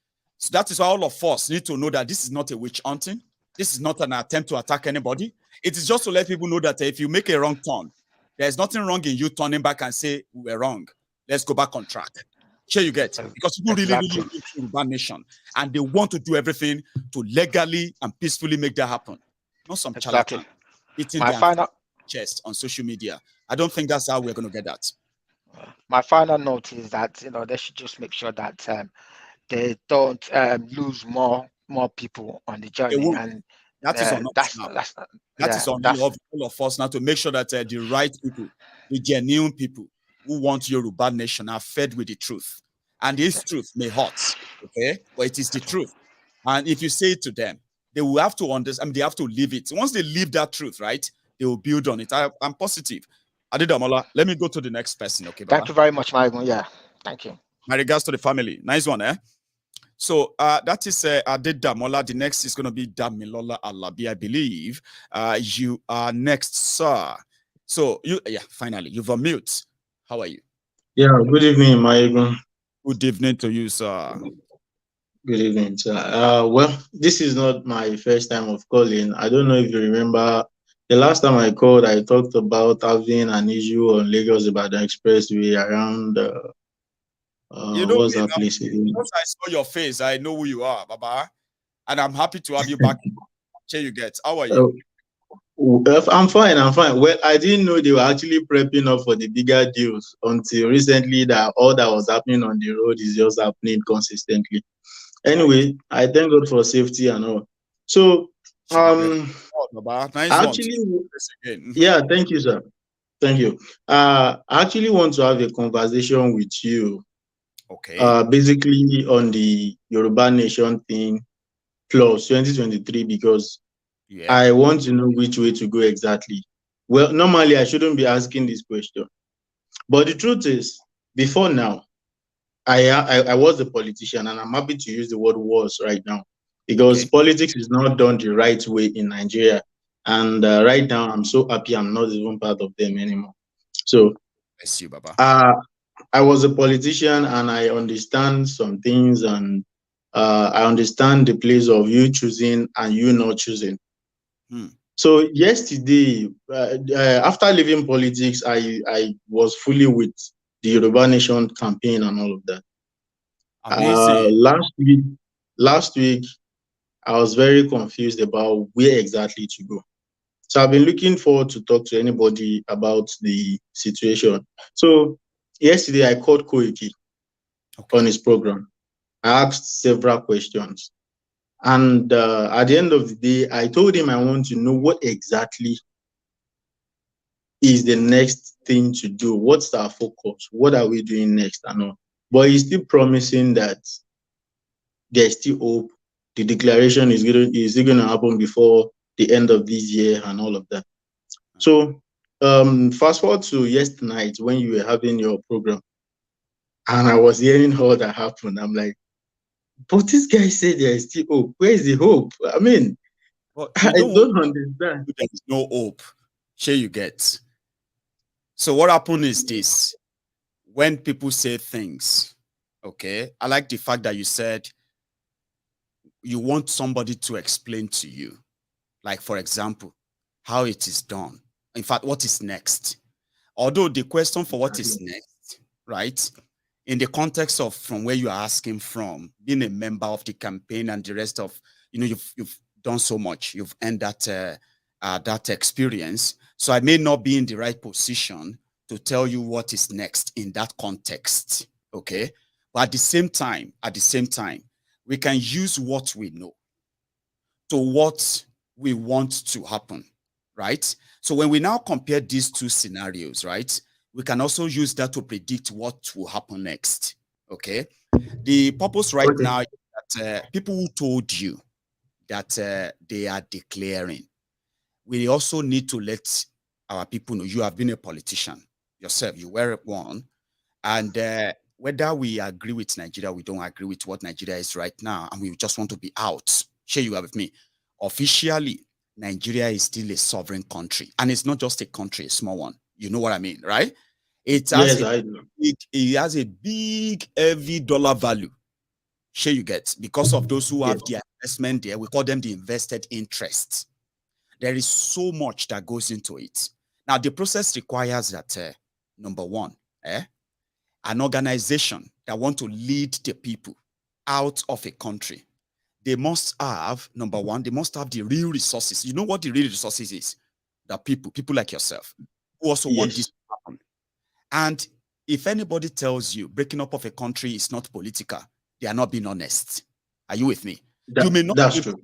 So that is why all of us need to know that this is not a witch hunting. This is not an attempt to attack anybody. It is just to let people know that if you make a wrong turn, there's nothing wrong in you turning back and say, we were wrong. Let's go back on track. Sure, you get. Because people really need Yoruba nation, and they want to do everything to legally and peacefully make that happen. Not some charlatan eating their chest on social media. I don't think that's how we're going to get that. My final note is that, you know, they should just make sure that they don't lose more people on the journey, and that is on us now. That is on all of us now, to make sure that the right people, the genuine people who want Yoruba nation, are fed with the truth. And this truth may hurt, okay, but it is the truth. And if you say it to them, they will have to understand. I mean, they have to live it. Once they live that truth, right, they will build on it. I'm positive. Adedamola, let me go to the next person, okay, Baba? Thank you very much, Maiyegun. Yeah, thank you. My regards to the family. Nice one, eh? So that is Adedamola. The next is going to be Damilola Alabi, I believe. You are next, sir. So finally, you've unmute. How are you? Yeah, good evening, Maiyegun. Good evening to you, sir. Good evening, sir. Well, this is not my first time of calling. I don't know if you remember the last time I called, I talked about having an issue on Lagos-Ibadan Expressway around what's that place again? Once I saw your face, I know who you are, Baba. And I'm happy to have you back. Here you get. How are you? I'm fine. Well, I didn't know they were actually prepping up for the bigger deals until recently, that all that was happening on the road is just happening consistently. Anyway, I thank God for safety and all. So, actually, yeah, thank you, sir. Thank you. I actually want to have a conversation with you. Okay. Basically on the Yoruba Nation thing plus 2023, because I want to know which way to go exactly. Well, normally I shouldn't be asking this question, but the truth is, before now, I was a politician, and I'm happy to use the word was right now, because politics is not done the right way in Nigeria. And right now, I'm so happy I'm not even part of them anymore. So, bless you, Baba. I was a politician, and I understand some things, and I understand the place of you choosing and you not choosing. So yesterday, after leaving politics, I was fully with the Yoruba Nation campaign and all of that. Last week, I was very confused about where exactly to go. So I've been looking forward to talk to anybody about the situation. So yesterday, I called Koiki on his program. I asked several questions. And at the end of the day, I told him I want to know what exactly is the next thing to do. What's our focus? What are we doing next and all? But he's still promising that there's still hope. The declaration is going to happen before the end of this year and all of that. So Fast forward to yesterday night when you were having your program, and I was hearing all that happened. I'm like, but this guy said there is still hope. Where is the hope? I mean, I don't understand. There is no hope. Sure, you get. So what happened is this: when people say things, okay, I like the fact that you said you want somebody to explain to you, like for example, how it is done. In fact, what is next? Although the question for what is next, right? In the context of from where you are asking from, being a member of the campaign and the rest of, you've done so much, you've earned that experience. So I may not be in the right position to tell you what is next in that context, okay? But at the same time, we can use what we know to what we want to happen, right? So when we now compare these two scenarios, right, we can also use that to predict what will happen next, okay? The purpose right now is that people who told you that they are declaring, we also need to let our people know you have been a politician yourself, you were one, and whether we agree with Nigeria, we don't agree with what Nigeria is right now, and we just want to be out. Share you are with me. Officially, Nigeria is still a sovereign country, and it's not just a country, a small one. You know what I mean, right? It has it has a big, heavy dollar value. Share you get, because of those who have their investment there. We call them the invested interests. There is so much that goes into it. Now, the process requires that, number one, an organization that want to lead the people out of a country, they must have, number one, they must have the real resources. You know what the real resources is? The people like yourself, who also want this to happen. And if anybody tells you breaking up of a country is not political, they are not being honest. Are you with me? You may not That's true.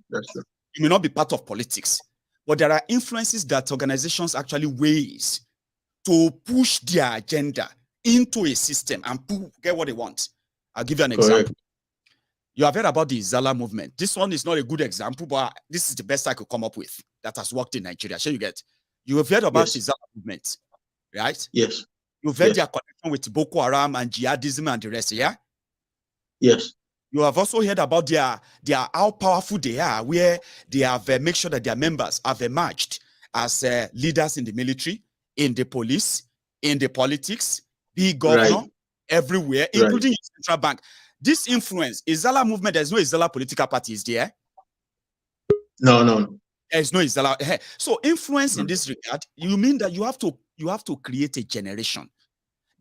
You may not be part of politics, but there are influences that organizations actually ways to push their agenda into a system and get what they want. I'll give you an example. You have heard about the Izala movement. This one is not a good example, but this is the best I could come up with that has worked in Nigeria. Sure, you get. You have heard about the Izala movement, right? Yes. You've heard their connection with Boko Haram and jihadism and the rest, yeah? Yes. You have also heard about their how powerful they are, where they have made sure that their members have emerged as leaders in the military, in the police, in the politics, be governor, everywhere, including the central bank. This influence, Izala movement, there's no Izala political parties there. No. There's no Izala. So influence in this regard, you mean that you have to create a generation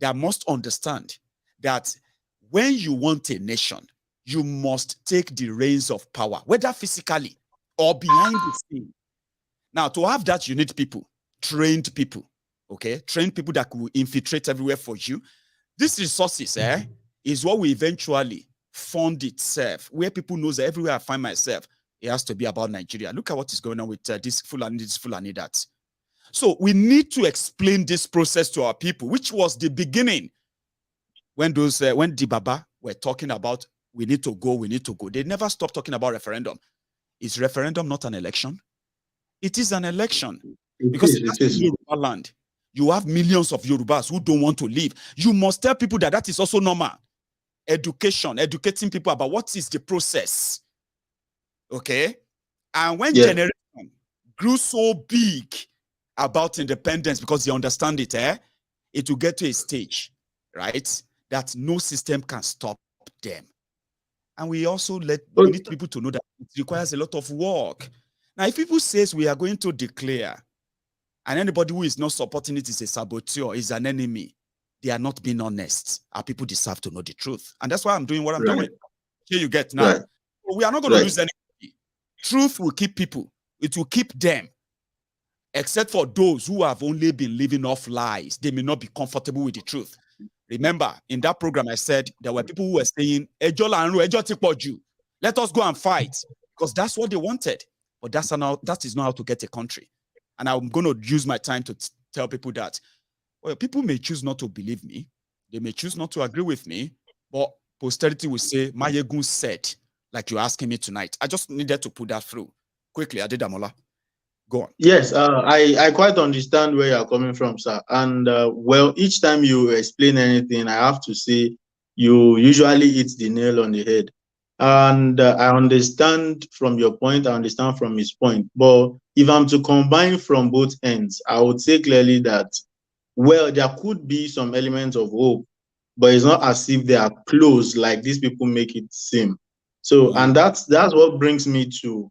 that must understand that when you want a nation, you must take the reins of power, whether physically or behind the scene. Now, to have that, you need people, trained people, okay? Trained people that will infiltrate everywhere for you. These resources, is what we eventually fund itself, where people know that everywhere I find myself, it has to be about Nigeria. Look at what is going on with this Fulani, that. So we need to explain this process to our people, which was the beginning when the Baba were talking about we need to go. They never stopped talking about referendum. Is referendum not an election? It is an election. Because it is Yoruba land. You have millions of Yorubas who don't want to leave. You must tell people that is also normal. Educating people about what is the process. Okay? And when generation grew so big about independence because they understand it, it will get to a stage, right, that no system can stop them. And we also we need people to know that it requires a lot of work. Now, if people say we are going to declare, and anybody who is not supporting it is a saboteur, is an enemy, they are not being honest. Our people deserve to know the truth. And that's why I'm doing what I'm doing. Here you get now. We are not going to lose anybody. Truth will keep people. It will keep them. Except for those who have only been living off lies. They may not be comfortable with the truth. Remember, in that program, I said there were people who were saying, let us go and fight. Because that's what they wanted. But that is not how to get a country. And I'm going to use my time to tell people that, well, people may choose not to believe me. They may choose not to agree with me. But posterity will say, Maiyegun said, like you're asking me tonight. I just needed to put that through. Quickly, Adedamola. Go on. Yes, I quite understand where you're coming from, sir. And well, each time you explain anything, I have to say you usually hit the nail on the head. And I understand from your point, I understand from his point. But if I'm to combine from both ends, I would say clearly that, well, there could be some elements of hope, but it's not as if they are close like these people make it seem. So, and that's what brings me to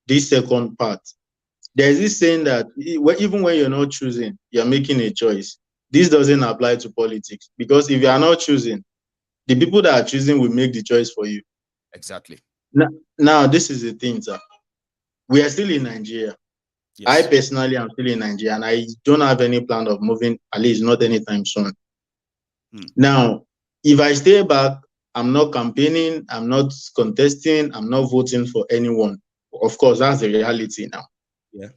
this second part. There's this saying that even when you're not choosing, you're making a choice. This doesn't apply to politics, because if you are not choosing, the people that are choosing will make the choice for you. Exactly. Now this is the thing, sir. We are still in Nigeria. Yes. I personally am still in Nigeria, and I don't have any plan of moving, at least not anytime soon. Now, if I stay back, I'm not campaigning, I'm not contesting, I'm not voting for anyone. Of course, that's the reality now.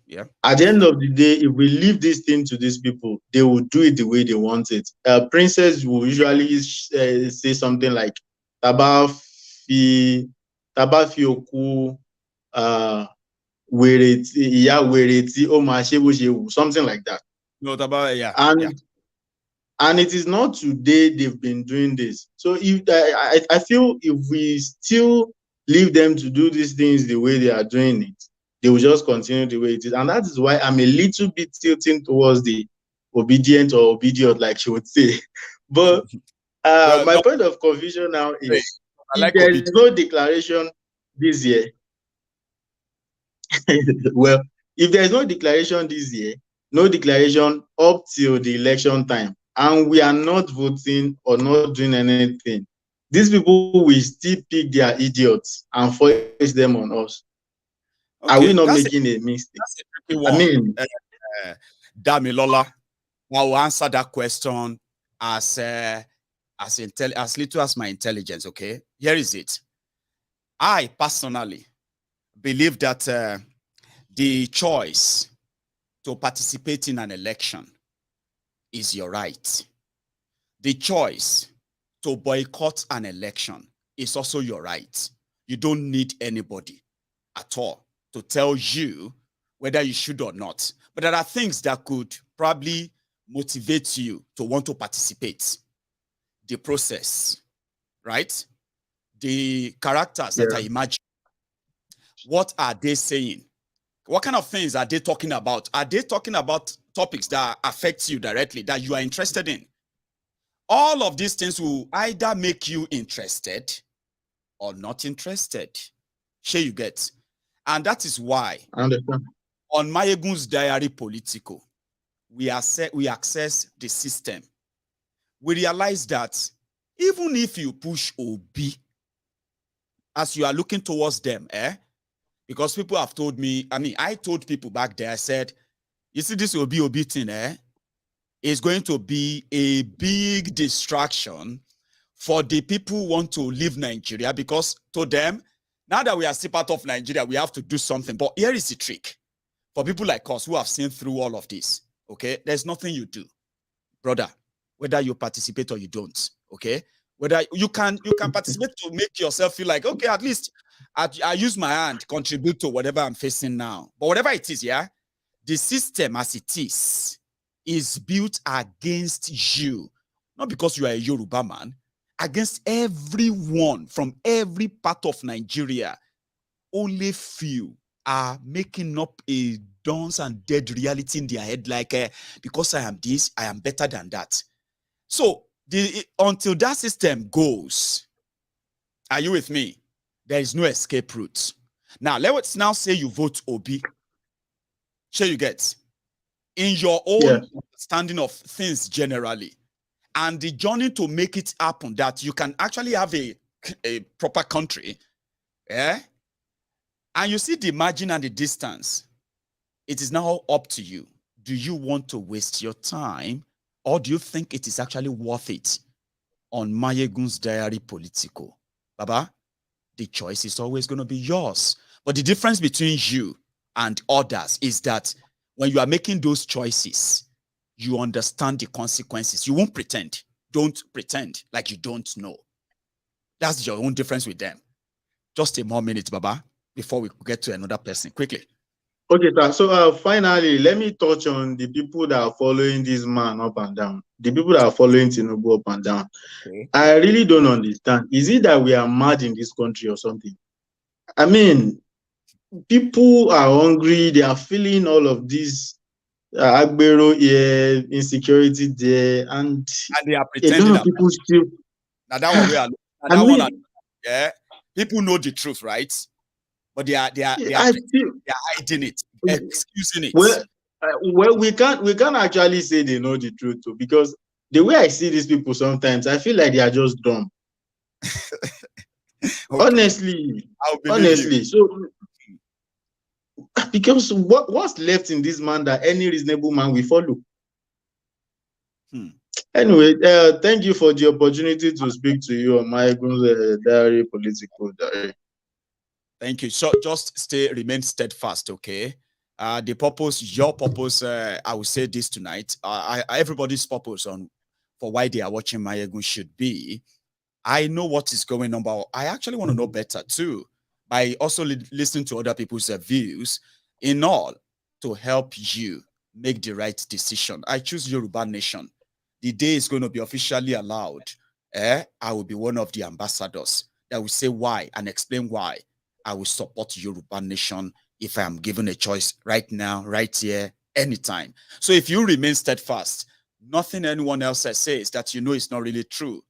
Yeah. At the end of the day, if we leave this thing to these people, they will do it the way they want it. Princess will usually say something like "Tabafi oku, something like that." No, yeah. And it is not today they've been doing this. So if I feel if we still leave them to do these things the way they are doing it, they will just continue the way it is. And that is why I'm a little bit tilting towards the obedient or obedient, like she would say. But my point of confusion now is, if there is no declaration this year, well, if there is no declaration this year, no declaration up till the election time, and we are not voting or not doing anything, these people will still pick their idiots and force them on us. Okay, are we not making a mistake? That's a tricky one. I mean, Damilola, I will answer that question as little as my intelligence. Okay, here is it. I personally believe that the choice to participate in an election is your right. The choice to boycott an election is also your right. You don't need anybody at all to tell you whether you should or not. But there are things that could probably motivate you to want to participate. The process, right? The characters that I imagine. What are they saying? What kind of things are they talking about? Are they talking about topics that affect you directly, that you are interested in? All of these things will either make you interested or not interested. Sure, you get. And that is why on Maiyegun's diary Politico, we access the system. We realize that even if you push OB, as you are looking towards them, because people have told me, I told people back there, I said, you see this OB thing, is going to be a big distraction for the people who want to leave Nigeria, because to them, now that we are still part of Nigeria, we have to do something. But here is the trick. For people like us who have seen through all of this, okay, there's nothing you do, brother, whether you participate or you don't, okay? Whether you can participate to make yourself feel like, okay, at least I use my hand, contribute to whatever I'm facing now. But whatever it is, yeah, the system as it is built against you, not because you are a Yoruba man, against everyone from every part of Nigeria. Only few are making up a dance and dead reality in their head, like, because I am this, I am better than that. So until that system goes, are you with me? There is no escape route. Now, let's now say you vote OB. Sure, you get. In your own understanding of things generally, and the journey to make it happen, that you can actually have a proper country, and you see the margin and the distance, it is now up to you. Do you want to waste your time, or do you think it is actually worth it? On Maiyegun's diary Politico, Baba, the choice is always going to be yours. But the difference between you and others is that when you are making those choices, you understand the consequences. You won't pretend. Don't pretend like you don't know. That's your own difference with them. Just a more minute, Baba, before we get to another person. Quickly. Okay, sir. So finally, let me touch on the people that are following this man up and down. The people that are following Tinubu up and down. Okay. I really don't understand. Is it that we are mad in this country or something? I mean, people are hungry. They are feeling all of this agbero here, insecurity there, and they are a pretending lot of people still. now that one we are. I mean, Yeah, people know the truth, right? But they are hiding it, excusing it. Well, we can't actually say they know the truth too, because the way I see these people sometimes, I feel like they are just dumb. Okay. Honestly. You. So because what's left in this man that any reasonable man will follow? Anyway, thank you for the opportunity to speak to you on Maiyegun's diary, Politico diary. Thank you. So just remain steadfast, okay? The purpose, your purpose, I will say this tonight. Everybody's purpose for why they are watching Maiyegun should be. I know what is going on, but I actually want to know better too. By also listening to other people's views, in all, to help you make the right decision. I choose Yoruba Nation. The day is going to be officially allowed. I will be one of the ambassadors that will say why and explain why I will support Yoruba Nation if I am given a choice right now, right here, anytime. So if you remain steadfast, nothing anyone else says that you know is not really true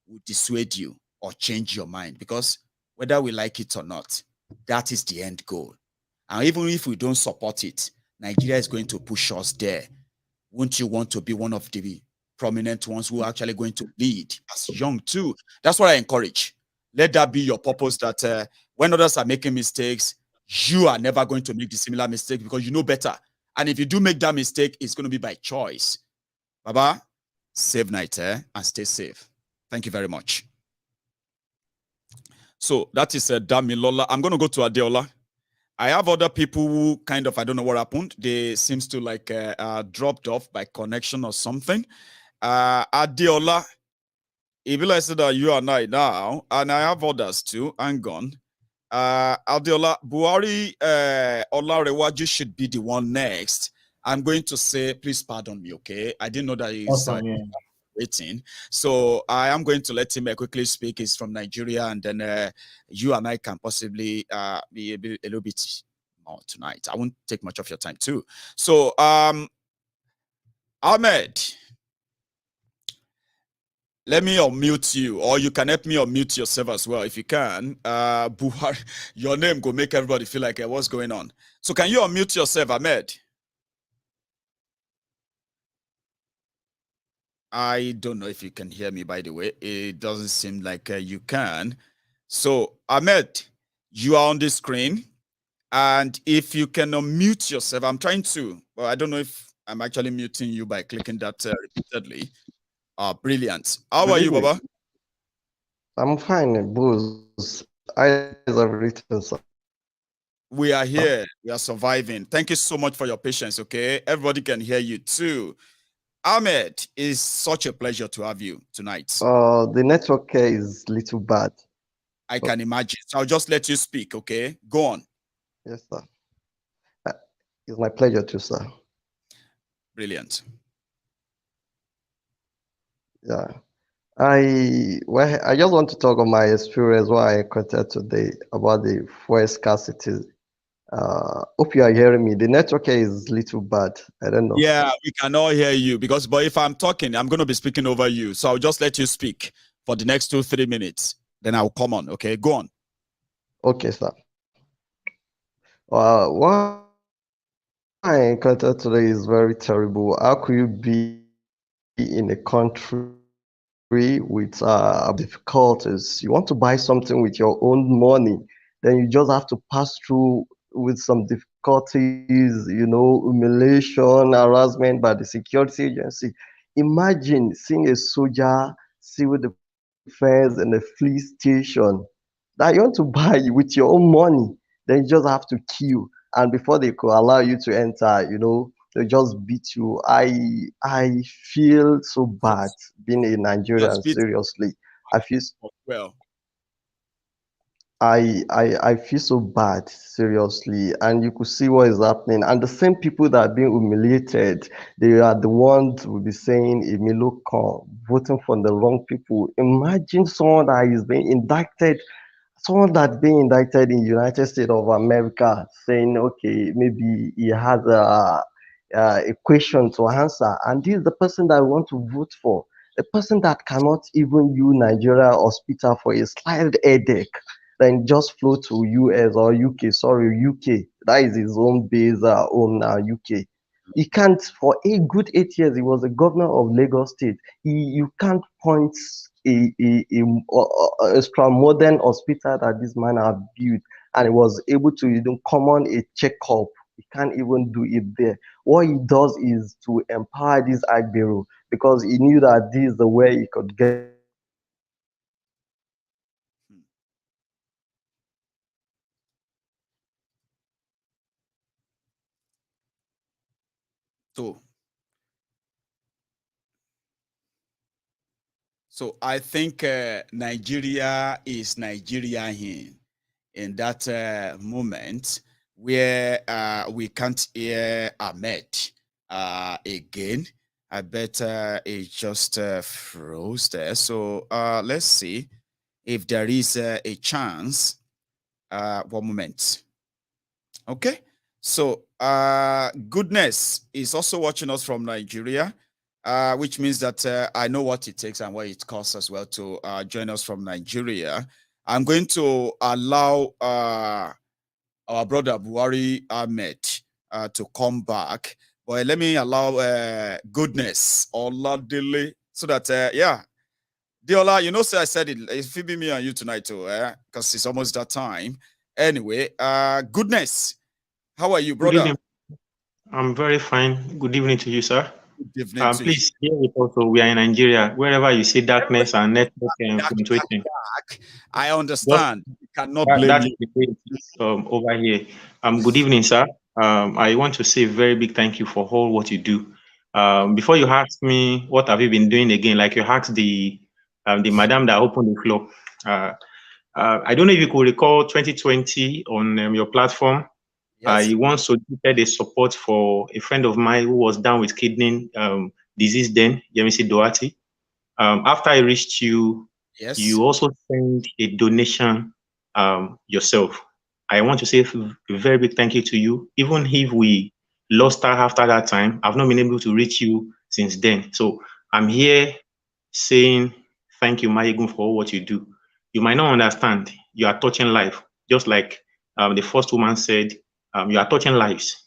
will dissuade you or change your mind, because whether we like it or not, that is the end goal. And even if we don't support it, Nigeria is going to push us there. Won't you want to be one of the prominent ones who are actually going to lead as young too? That's what I encourage. Let that be your purpose, that when others are making mistakes, you are never going to make the similar mistake because you know better. And if you do make that mistake, it's going to be by choice. Baba, save night and stay safe. Thank you very much. So that is Damilola. I'm going to go to Adeola. I have other people who kind of, I don't know what happened. They seems to like dropped off by connection or something. Adeola, Ibila said that you and I now, and I have others too. Hang on. Adeola, Buhari Olarewaju should be the one next. I'm going to say, please pardon me, okay? I didn't know that he's waiting. So I am going to let him quickly speak. He's from Nigeria, and then you and I can possibly be a little bit more tonight. I won't take much of your time too. So Ahmed, let me unmute you, or you can help me unmute yourself as well if you can. Buhari, your name will make everybody feel like what's going on. So can you unmute yourself, Ahmed? I don't know if you can hear me, by the way. It doesn't seem like you can. So, Ahmed, you are on the screen. And if you can unmute yourself, I'm trying to. Well, I don't know if I'm actually muting you by clicking that repeatedly. Brilliant. How are you, Baba? I'm fine, Booz. I everything, sir. We are here. We are surviving. Thank you so much for your patience, okay? Everybody can hear you too. Ahmed, it's such a pleasure to have you tonight. The network here is a little bad. I can imagine. So I'll just let you speak, okay? Go on. Yes, sir. It's my pleasure too, sir. Brilliant. Yeah. I just want to talk about my experience what I encountered today about the fuel scarcity. Hope you are hearing me. The network here is a little bad. I don't know. Yeah, we can all hear you but if I'm talking, I'm going to be speaking over you. So I'll just let you speak for the next 2-3 minutes. Then I'll come on. Okay, go on. Okay, sir. What I encountered today is very terrible. How could you be in a country with difficulties? You want to buy something with your own money, then you just have to pass through with some difficulties, humiliation, harassment by the security agency. Imagine seeing a soldier, civil defense in a police station that you want to buy with your own money, then you just have to queue, and before they could allow you to enter, they just beat you. I feel so bad being a Nigerian. Seriously, I feel well. I feel so bad, seriously, and you could see what is happening. And the same people that are being humiliated, they are the ones who will be saying, Emilio Khan, voting for the wrong people. Imagine someone that is being indicted, someone that's being indicted in United States of America, saying, okay, maybe he has a question to answer, and this is the person that I want to vote for. A person that cannot even use Nigeria hospital for a slight headache, then just flew to US or UK, sorry, UK. That is his own base, home now, UK. He can't, for a good 8 years, he was the governor of Lagos State. You can't point a extra modern hospital that this man have built, and he was able to come on a checkup. He can't even do it there. What he does is to empower this Agbero, because he knew that this is the way he could get. So I think Nigeria is Nigeria in that moment where we can't hear Ahmed again. I bet it just froze there. So let's see if there is a chance. One moment. Okay. So Goodness is also watching us from Nigeria. Which means that I know what it takes and what it costs as well to join us from Nigeria. I'm going to allow our brother Buhari Ahmed to come back, but let me allow Goodness Oladile so that yeah, Diola, you know, so I said it's Phoebe, me and you tonight too, because it's almost that time. Anyway, Goodness, how are you, brother? Good evening. I'm very fine. Good evening to you, sir. Good evening to please, here we also, we are in Nigeria. Wherever you see darkness and network fluctuating, I understand. You cannot blame that's me. the case over here. Good evening, sir. I want to say a very big thank you for all what you do. Before you ask me what have you been doing again, like you asked the madam that opened the floor. I don't know if you could recall 2020 on your platform. Yes. I once solicited a support for a friend of mine who was down with kidney disease then, Yemisi Doati. After I reached you, yes, you also sent a donation yourself. I want to say a very big thank you to you. Even if we lost her after that time, I've not been able to reach you since then. So I'm here saying thank you, Maiyegun, for all what you do. You might not understand. You are touching life, just like the first woman said. You are touching lives,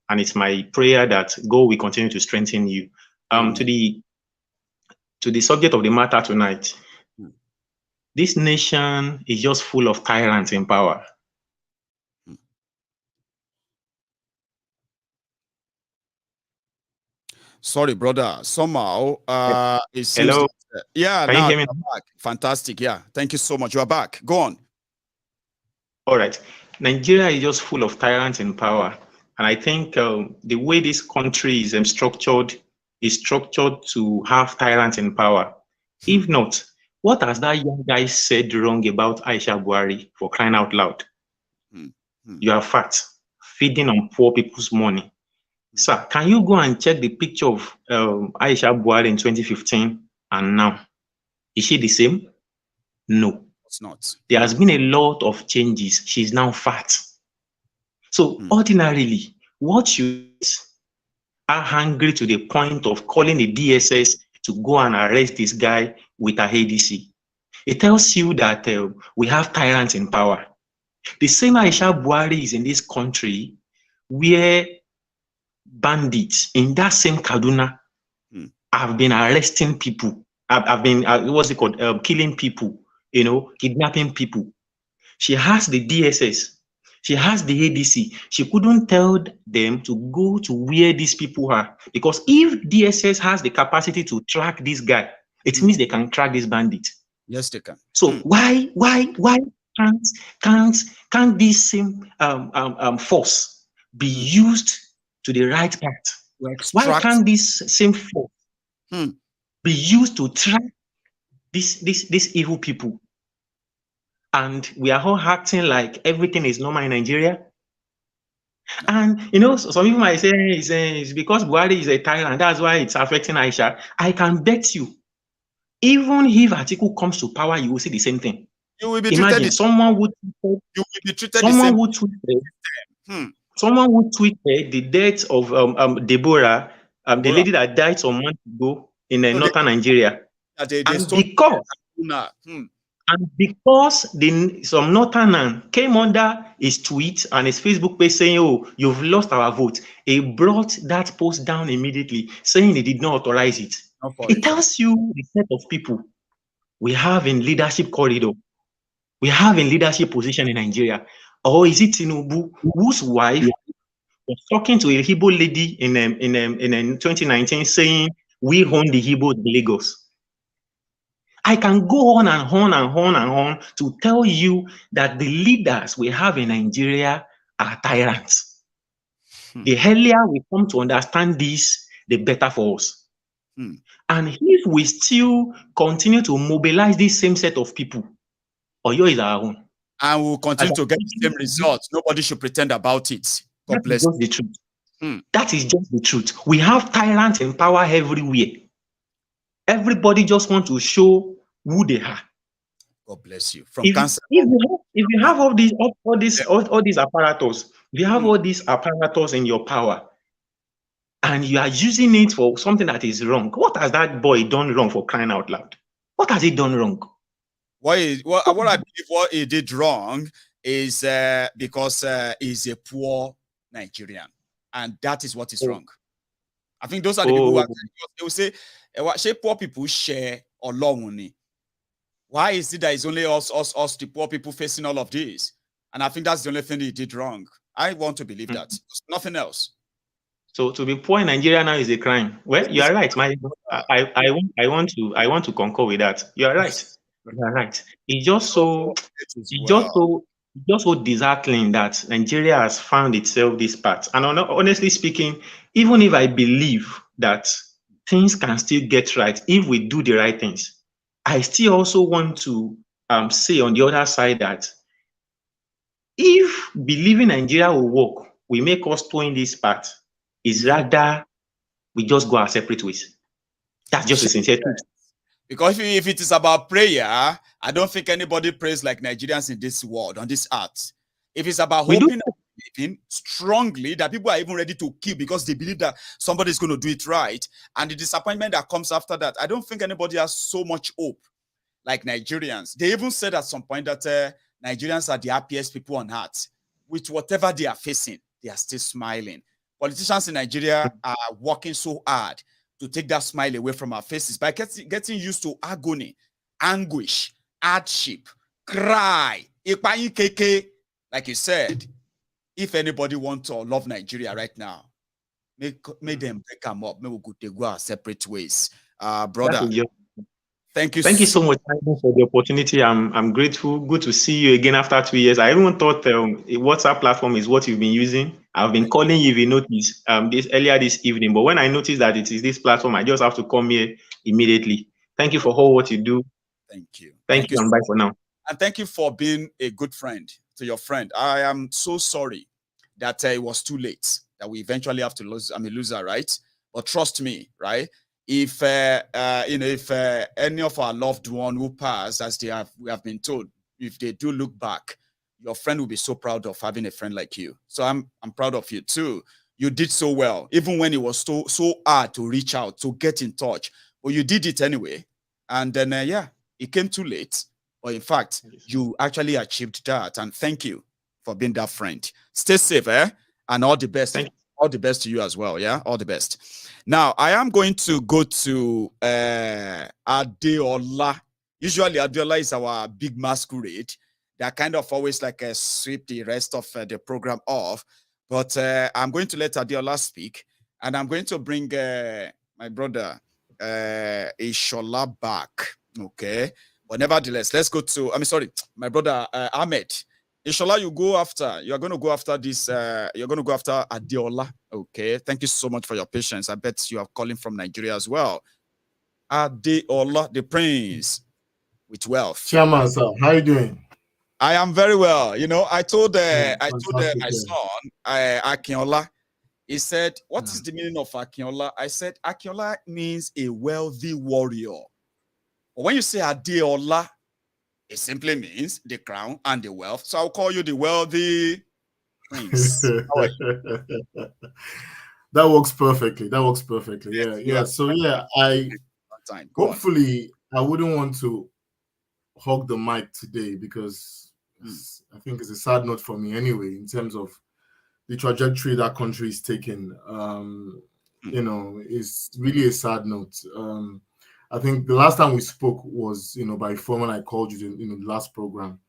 and it's my prayer that God will continue to strengthen you. To the subject of the matter tonight, this nation is just full of tyrants in power. Sorry, brother. Somehow, it seems. Hello. That, yeah, Can now you hear me? you're back. Fantastic. Yeah, thank you so much. You are back. Go on. All right. Nigeria is just full of tyrants in power, and I think the way this country is structured to have tyrants in power. If not, what has that young guy said wrong about Aisha Buhari, for crying out loud? You are fat, feeding on poor people's money. Sir, can you go and check the picture of Aisha Buhari in 2015 and now? Is she the same? No. It's not. There has been a lot of changes. She's now fat. So ordinarily, what you are hungry to the point of calling the DSS to go and arrest this guy with a ADC. It tells you that we have tyrants in power. The same Aisha Buhari is in this country where bandits in that same Kaduna have been arresting people, have been, what's it called, killing people, kidnapping people. She has the DSS. She has the ADC. She couldn't tell them to go to where these people are, because if DSS has the capacity to track this guy, it means they can track this bandit. Yes, they can. So why can't this same force be used to the right part? Why can't this same force be used to track these evil people? and we are all acting like everything is normal in Nigeria. And you know, some people might say it's because Buhari is a tyrant, that's why it's affecting Aisha. I can bet you, even if Atiku comes to power, you will see the same thing. You will be Imagine treated. someone who tweeted the death of Deborah, the lady that died some months ago in northern Nigeria. And because some northern came under his tweet and his Facebook page saying, "Oh, you've lost our vote," he brought that post down immediately, saying he did not authorize it. It tells you the set of people we have in leadership corridor, we have in leadership position in Nigeria. Or is it Tinubu, whose wife was talking to a Igbo lady in 2019 saying, "We own the Igbo in Lagos"? I can go on and on and on and on to tell you that the leaders we have in Nigeria are tyrants. The earlier we come to understand this, the better for us. And if we still continue to mobilize this same set of people, Oyo is our own. And we'll continue to get the same results. Nobody should pretend about it. God bless you. The truth. That is just the truth. We have tyrants in power everywhere. Everybody just wants to show who they are. God bless you. If you have all these apparatus, if you have all these apparatus in your power, and you are using it for something that is wrong, what has that boy done wrong, for crying out loud? What has he done wrong? What I believe what he did wrong is because he's a poor Nigerian, and that is what is wrong. I think those are the people who they will say, "What poor people share or long?" Why is it that it's only us, the poor people, facing all of this? And I think that's the only thing he did wrong. I want to believe that. Nothing else. So to be poor in Nigeria now is a crime. Well, you are right. I want to concur with that. You are right. You are right. It's just so disheartening that Nigeria has found itself this path. And honestly speaking, even if I believe that things can still get right if we do the right things, I still also want to say on the other side that if believing Nigeria will work, we make us go in this path, is rather we just go our separate ways. That's just a sincere truth. Because if it is about prayer, I don't think anybody prays like Nigerians in this world, on this earth. If it's about hoping and believing strongly that people are even ready to kill because they believe that somebody is going to do it right, and the disappointment that comes after that, I don't think anybody has so much hope like Nigerians. They even said at some point that Nigerians are the happiest people on earth. With whatever they are facing, they are still smiling. Politicians in Nigeria are working so hard to take that smile away from our faces by getting used to agony, anguish, hardship, cry, like you said. If anybody wants to love Nigeria right now, make them break them up. Maybe we go our separate ways. Brother, thank you so much for the opportunity. I'm grateful. Good to see you again after 2 years. I even thought a WhatsApp platform is what you've been using. I've been calling you if you notice earlier this evening, but when I noticed that it is this platform, I just have to come here immediately. Thank you for all what you do. Thank you. Thank you, and bye for now. And thank you for being a good friend to your friend. I am so sorry that it was too late, that we eventually have to lose. I'm a loser, right? But trust me, right? If any of our loved one who passed, as we have been told, if they do look back, your friend will be so proud of having a friend like you. So I'm proud of you too. You did so well, even when it was so hard to reach out, to get in touch. But you did it anyway. And then it came too late. But in fact, you actually achieved that. And thank you for being that friend. Stay safe, and all the best. All the best to you as well. Yeah, all the best. Now, I am going to go to Adeola. Usually, Adeola is our big masquerade. They're kind of always like sweep the rest of the program off. But I'm going to let Adeola speak. And I'm going to bring my brother Ishola back. Okay. But nevertheless, let's go to, my brother Ahmed. Ishola, you are going to go after this, you're going to go after Adeola. Okay. Thank you so much for your patience. I bet you are calling from Nigeria as well. Adeola, the prince with wealth. Chairman, sir, how you doing? I am very well. You know, I told my son, Akinola. He said, "What is the meaning of Akinola?" I said, "Akinola means a wealthy warrior." But when you say Adeola, it simply means the crown and the wealth. So I'll call you the wealthy prince. That works perfectly. That works perfectly. Yeah. So hopefully I wouldn't want to hog the mic today because I think it's a sad note for me anyway in terms of the trajectory that country is taking. You know, it's really a sad note. I think the last time we spoke was, you know, by phone. I called you in the last program,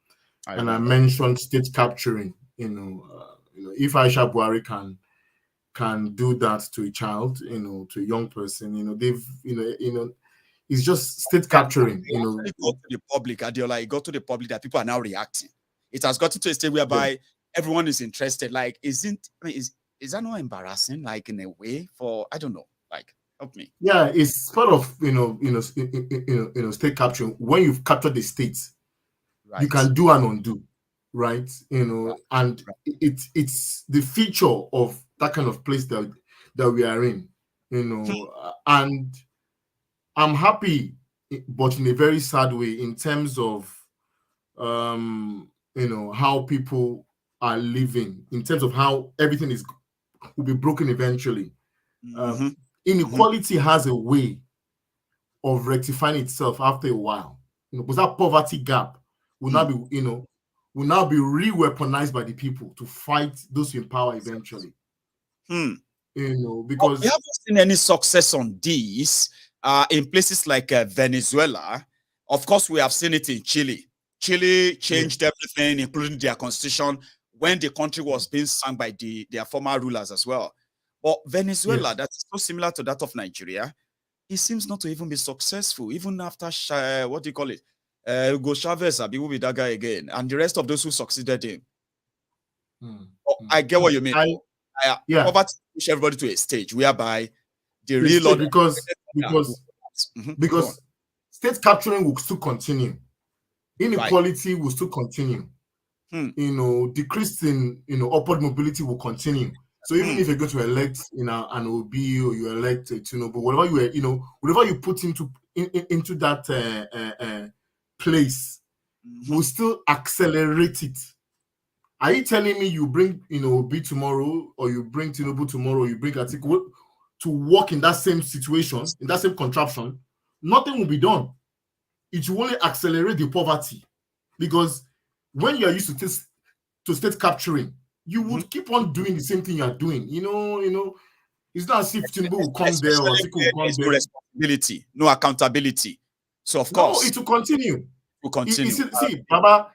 I mentioned state capturing. You know, if Aisha Buhari can do that to a child, you know, to a young person, you know, it's just state capturing. You know, it got to the public, Adiola. It got to the public that people are now reacting. It has gotten to a state whereby everyone is interested. Like, is that not embarrassing? Like, in a way, for I don't know. Like, help me. Yeah, it's sort of state capturing. When you've captured the state, you can do and undo, right? You know, and it's the feature of that kind of place that we are in. You know, and I'm happy, but in a very sad way, in terms of you know, how people are living, in terms of how everything will be broken eventually. Inequality has a way of rectifying itself after a while, you know, because that poverty gap will now be, you know, re-weaponized by the people to fight those in power eventually. You know, because we haven't seen any success on this in places like Venezuela. Of course, we have seen it in Chile. Chile changed everything, including their constitution, when the country was being sung by their former rulers as well. But Venezuela, that's so similar to that of Nigeria, it seems not to even be successful, even after, what do you call it? Hugo Chavez, we will be that guy again, and the rest of those who succeeded him. I get what you mean. Poverty push everybody to a stage whereby the real because state capturing will still continue. Inequality will still continue. You know, decrease in, you know, upward mobility will continue. So even if you're going to elect, you know, an OB or you elect Tinubu, whatever whatever you put into that place will still accelerate it. Are you telling me you bring, you know, OB tomorrow, or you bring Tinubu tomorrow, or you bring Atiku to work in that same situation, in that same contraption? Nothing will be done. It will only accelerate the poverty, because when you are used to state capturing, you would keep on doing the same thing you are doing. You know, it's not as if Tinubu will come there or Atiku will come there. No responsibility, no accountability. So of course, it will continue. It will continue. See, Baba,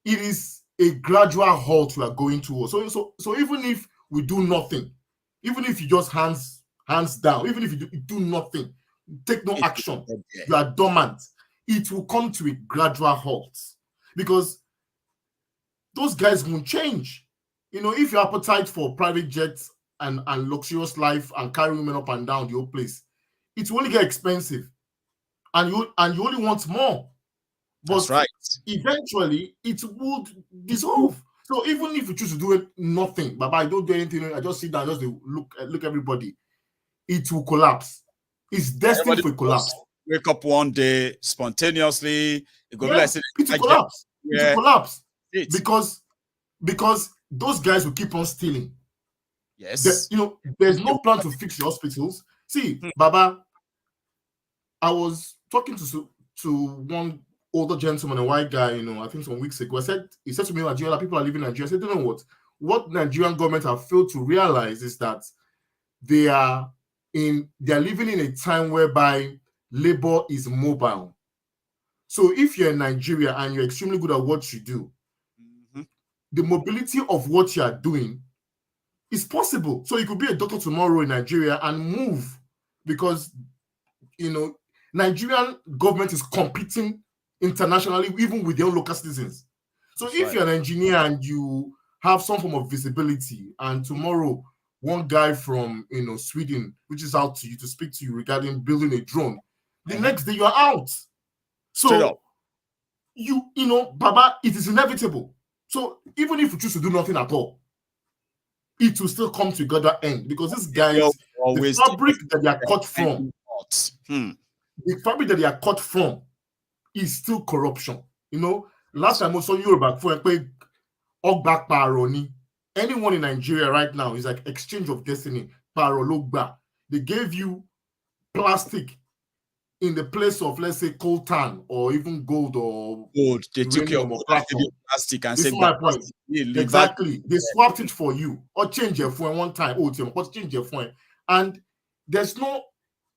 it is a gradual halt we are going towards. So even if we do nothing, even if you just hands down, even if you do nothing, take no action, you are dormant, it will come to a gradual halt, because those guys won't change. You know, if your appetite for private jets and luxurious life and carry women up and down the whole place, it will only get expensive, and you only want more. But eventually it would dissolve. So even if you choose to do nothing, Baba, I don't do anything, I just sit down, just look everybody, it will collapse. It's destined for collapse. Wake up one day spontaneously, it will collapse. It will collapse. Because those guys will keep on stealing. Yes. You know, there's no plan to fix the hospitals. See, Baba, I was talking to one older gentleman, a white guy, you know, I think some weeks ago. He said to me, Nigeria, people are living in Nigeria. I said, you know what Nigerian government have failed to realize is that they are living in a time whereby labor is mobile. So if you're in Nigeria and you're extremely good at what you do, the mobility of what you are doing is possible. So you could be a doctor tomorrow in Nigeria and move, because, you know, Nigerian government is competing internationally, even with their own local citizens. So if you're an engineer and you have some form of visibility, and tomorrow one guy from, you know, Sweden reaches out to you to speak to you regarding building a drone, the next day you are out. So you know, Baba, it is inevitable. So even if you choose to do nothing at all, it will still come to the end, because these guys, the fabric that they are cut from, the fabric that they are cut from is still corruption. You know, last time I saw Yoruba for Ogba Paroni. Anyone in Nigeria right now is like exchange of destiny. Parologba. They gave you plastic in the place of, let's say, coltan or even gold or gold. They took your plastic and said, my point. Exactly. They swapped it for you or change your phone one time. Oh, change your phone. And there's no,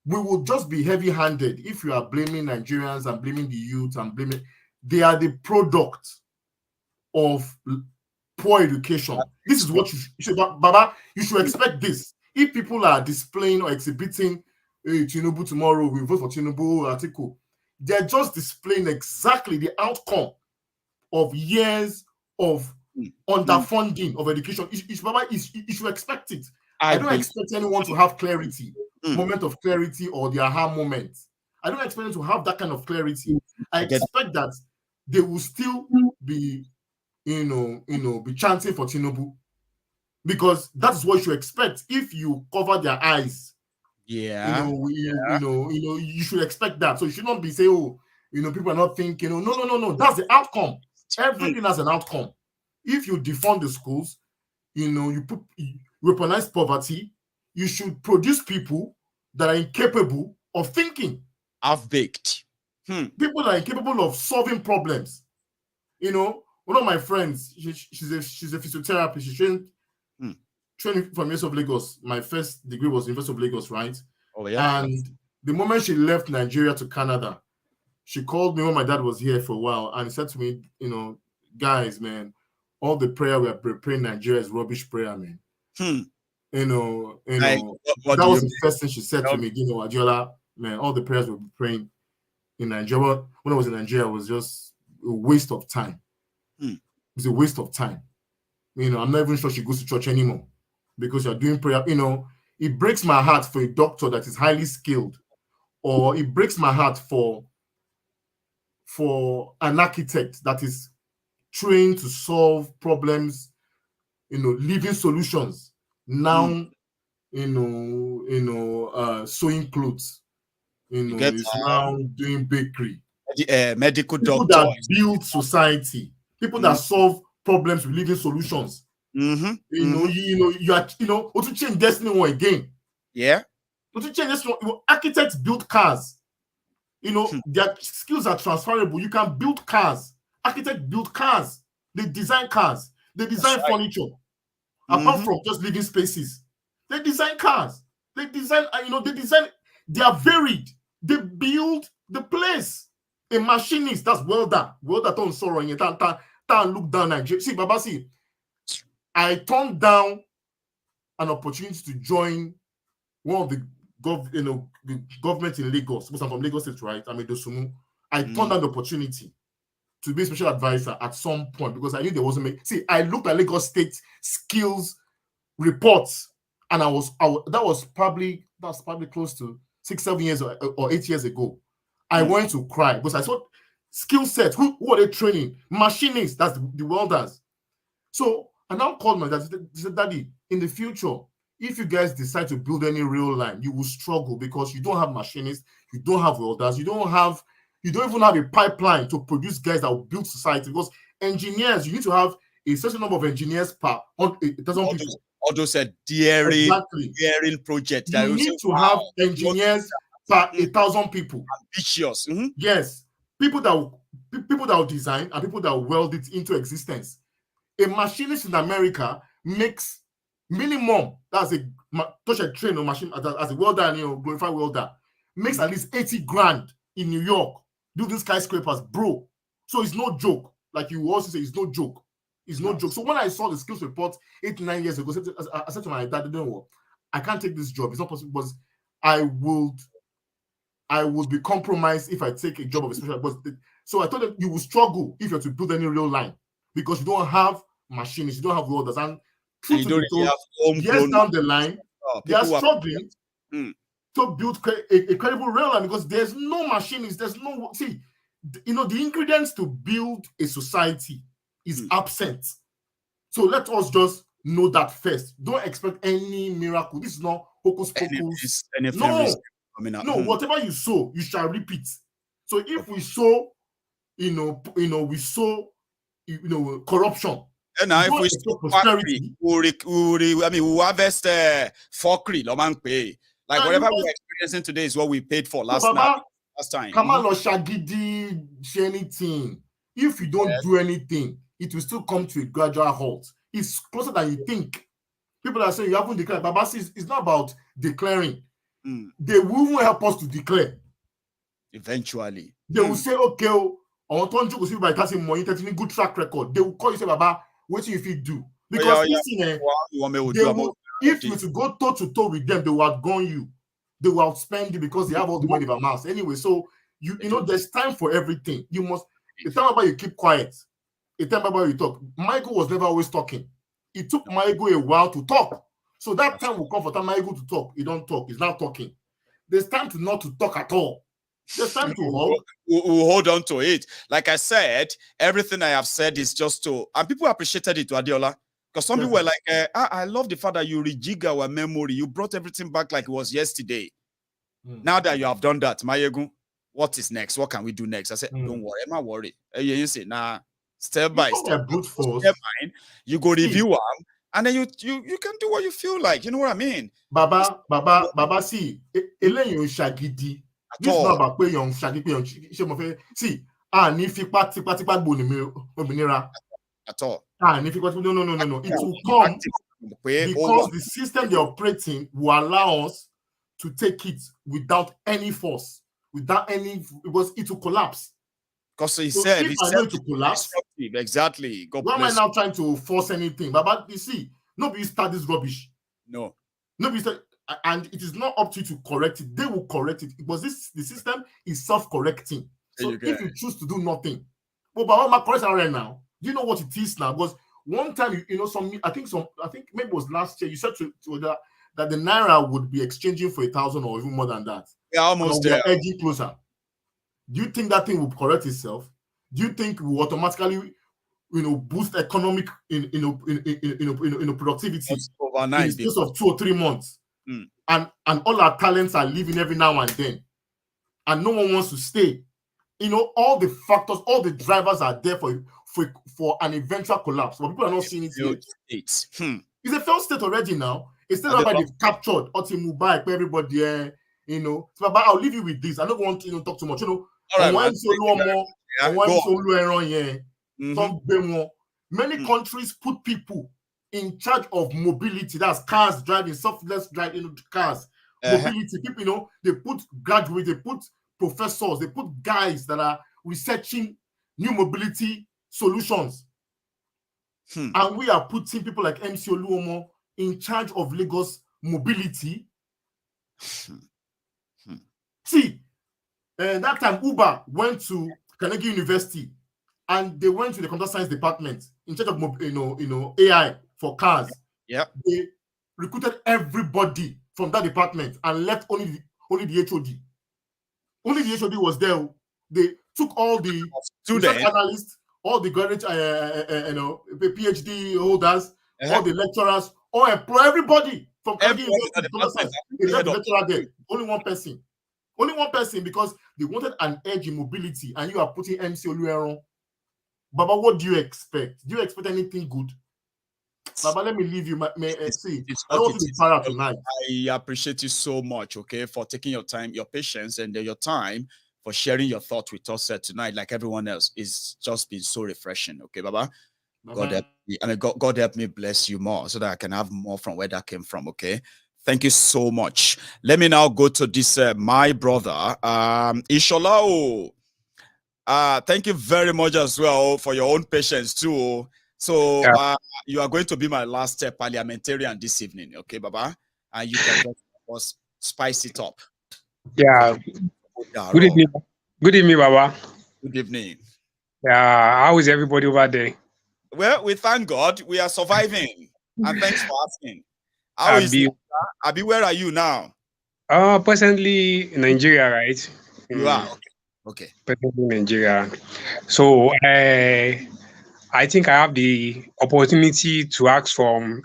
we will just be heavy-handed if you are blaming Nigerians and blaming the youth and blaming. They are the product of poor education. This is what you should, Baba, you should expect this. If people are displaying or exhibiting Tinubu tomorrow, we vote for Tinubu, Atiku, they're just displaying exactly the outcome of years of underfunding of education. Baba, you should expect it. I don't expect anyone to have clarity, moment of clarity or the aha moment. I don't expect them to have that kind of clarity. I expect that they will still be, be chanting for Tinubu, because that's what you expect if you cover their eyes. Yeah. You should expect that. So you should not be saying, oh, people are not thinking. No. That's the outcome. Everything has an outcome. If you defund the schools, you weaponize poverty, you should produce people that are incapable of thinking. Half-baked. People that are incapable of solving problems. One of my friends, she's a physiotherapist. She trained from University of Lagos. My first degree was University of Lagos, right? Oh, yeah. And the moment she left Nigeria to Canada, she called me when my dad was here for a while, and he said to me, guys, man, all the prayer we are praying in Nigeria is rubbish prayer, man. That was the first thing she said to me. Adiola, man, all the prayers we're praying in Nigeria, when I was in Nigeria, was just a waste of time. It was a waste of time. I'm not even sure she goes to church anymore because you're doing prayer. It breaks my heart for a doctor that is highly skilled, or it breaks my heart for an architect that is trained to solve problems, living solutions. Now, sewing clothes, is now doing bakery. Medical people doctor. that build society, people that solve problems with living solutions. You are, to change destiny one again. Yeah. To change destiny, architects build cars. Their skills are transferable. You can build cars. Architects build cars. They design cars. They design furniture. Apart from just living spaces, they design cars. They design, they are varied. They build the place. A machinist, that's welder don't sorrow in look down Nigeria. See, Baba, I turned down an opportunity to join one of the government in Lagos, because I'm from Lagos State, right? I'm in Dosumu. I turned down the opportunity to be a special advisor at some point because I knew there wasn't. I looked at Lagos State skills reports, and that was probably close to 6-7 years or 8 years ago. I wanted to cry because I saw skill sets. Who are they training? Machinists, that's the welders. So I now called my dad. He said, Daddy, in the future, if you guys decide to build any rail line, you will struggle because you don't have machinists, you don't have welders, you don't even have a pipeline to produce guys that will build society. Because engineers, you need to have a certain number of engineers per 1,000 people. Ondo said daring project. You need to have engineers per 1,000 people. Ambitious. Yes. People that will design and people that will weld it into existence. A machinist in America makes minimum, that's a touch a train or machine as a welder and glorified welder, makes at least 80 grand in New York. Do these skyscrapers, bro. So it's no joke. Like you also say, it's no joke. It's no joke. So when I saw the skills report 8-9 years ago, I said to my dad, I can't take this job. It's not possible because I would be compromised if I take a job of a special. So I told them you will struggle if you have to build any real line because you don't have machinists, you don't have welders, and you don't really have years down the line, they are struggling to build a credible rail line because there's no machinists, there's no you know, the ingredients to build a society is absent. So let us just know that first. Don't expect any miracle. This is not hocus pocus. No, whatever you sow, you shall reap it. So if we sow, we sow, corruption. And now, if we sow prosperity, we'll harvest fuckery. Like whatever we're experiencing today is what we paid for last time. Kamalo Shagidi, anything. If you don't do anything, it will still come to a gradual halt. It's closer than you think. People are saying you haven't declared. Baba says it's not about declaring. They will even help us to declare. Eventually. They will say, okay, on Tonju will see by passing money, taking good track record. They will call you, say, Baba, what do you do? Because if you to go toe to toe with them, they will outgun you. They will outspend you because they have all the money of mass. Anyway, so you know there's time for everything. You must the time about you keep quiet. The time about you talk. Michael was never always talking. It took Michael a while to talk. So that time will come for time Michael to talk. He don't talk. He's not talking. There's time to not to talk at all. There's time to hold. We'll hold on to it. Like I said, everything I have said is just to, and people appreciated it to Adiola. Because some people were like, I love the fact that you rejig our memory. You brought everything back like it was yesterday. Now that you have done that, Maiyegun, what is next? What can we do next? I said, don't worry, I'm not worried. You say, nah, step by step. You go review them, and then you can do what you feel like. You know what I mean? Baba, see, Elaine Shagidi. This is not about pay young Shagidi. See, at all. No. It will come because the system they're operating will allow us to take it without any force, because it will collapse. Because he said to collapse. Exactly. Why am I now trying to force anything? But you see, nobody start this rubbish. No. Nobody start, and it is not up to you to correct it. They will correct it because the system is self-correcting. So if you choose to do nothing, but what my question right now, you know what it is now? Because one time, I think maybe it was last year, you said to that the Naira would be exchanging for 1,000 or even more than that. Yeah, almost there. Edging closer. Do you think that thing will correct itself? Do you think it will automatically, boost economic productivity overnight in the space of 2 or 3 months? And all our talents are leaving every now and then, and no one wants to stay. All the factors, all the drivers are there for an eventual collapse, but people are not seeing it yet. It's a failed state already now. It's still about they've captured Otimubai, everybody. So Baba, I'll leave you with this. I don't want to talk too much. Many countries put people in charge of mobility. That's cars driving, selfless driving cars. Mobility. People, they put graduates, they put professors, they put guys that are researching new mobility solutions. And we are putting people like MC Oluomo in charge of Lagos mobility. See, that time Uber went to Carnegie University and they went to the computer science department in charge of AI for cars. Yeah, they recruited everybody from that department and left only the HOD. Only the HOD was there. They took all the research analysts, all the graduate, PhD holders, all the lecturers, all employ everybody from Carnegie University. They left the lecturer there. Only one person. Only one person, because they wanted an edge in mobility, and you are putting MC Olueron. Baba, what do you expect? Do you expect anything good? Baba, let me leave you. See, I don't want to be para tonight. I appreciate you so much, okay, for taking your time, your patience, and your time for sharing your thoughts with us tonight. Like everyone else, it's just been so refreshing, okay, Baba. God help me. God help me bless you more so that I can have more from where that came from, okay? Thank you so much. Let me now go to this, my brother, Ishola. Thank you very much as well for your own patience too. So you are going to be my last parliamentarian this evening, okay, Baba? And you can just spice it up. Yeah. Good evening. Good evening, Baba. Good evening. Yeah. How is everybody over there? Well, we thank God we are surviving. And thanks for asking. How is it? Abi, where are you now? Presently in Nigeria, right? You are. Okay. Okay. President in Nigeria. So I think I have the opportunity to ask from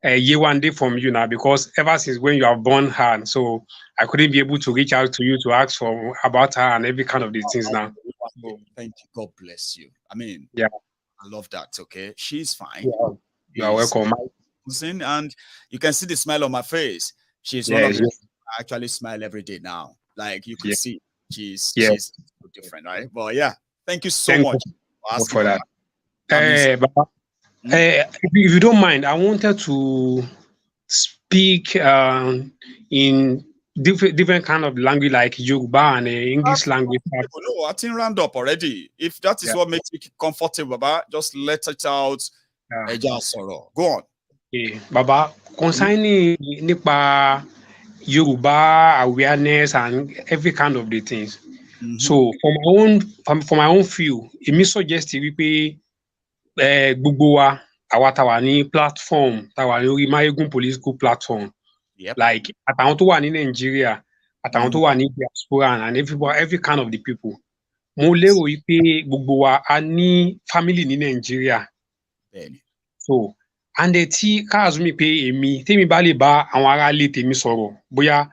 Yewande from you now, because ever since when you have born her, so I couldn't be able to reach out to you to ask about her and every kind of these things now. So, thank you. God bless you. I mean, yeah, I love that. Okay, she's fine. Yeah. You are welcome. And you can see the smile on my face. She's one of the I actually smile every day now. Like you could see, she's different, right? But yeah, thank you so much for asking for that. If you don't mind, I wanted to speak in different kind of language, like Yoruba and English language. No, I think round up already. If that is what makes you comfortable, Baba, just let it out. Go on. Baba, concerning nipa Yoruba awareness and every kind of the things. So for my own view, it suggest wípé gbogbo wa àwa tá wà ní platform, tá wà lórí Maiyegun political platform, like àtàwọn tó wà ní Nigeria, àtàwọn tó wà ní diaspora, and every kind of the people. Mo lérò wípé gbogbo wa a ní family ní Nigeria. So and tí káàzú mi pé tèmi bá lè bá àwọn ará ilé tèmi sọ̀rọ̀, bóyá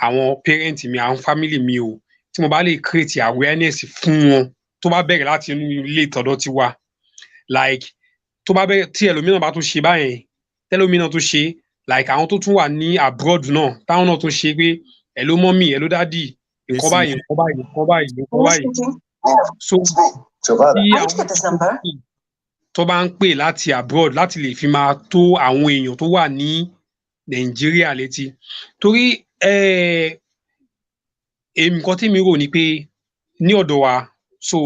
àwọn parent mi, àwọn family mi o, tí mo bá lè create awareness fún wọn tó bá bẹ̀rẹ̀ láti inú ilé tọ̀dọ̀ ti wa, like tó bá bẹ̀rẹ̀ tí ẹlòmíràn bá tún ṣe báyẹn, tẹ́lòmíràn tún ṣe, like àwọn tó tún wà ní abroad náà, táwọn náà tún ṣe pé hello mommy, hello daddy, nǹkan báyìí, nǹkan báyìí, nǹkan báyìí, nǹkan báyìí. So tí àwọn tó bá ń pè láti abroad láti lè fi máa tó àwọn èèyàn tó wà ní Nàìjíríà létí, torí nǹkan tí mi rò ní pé ní ọ̀dọ̀ wa, so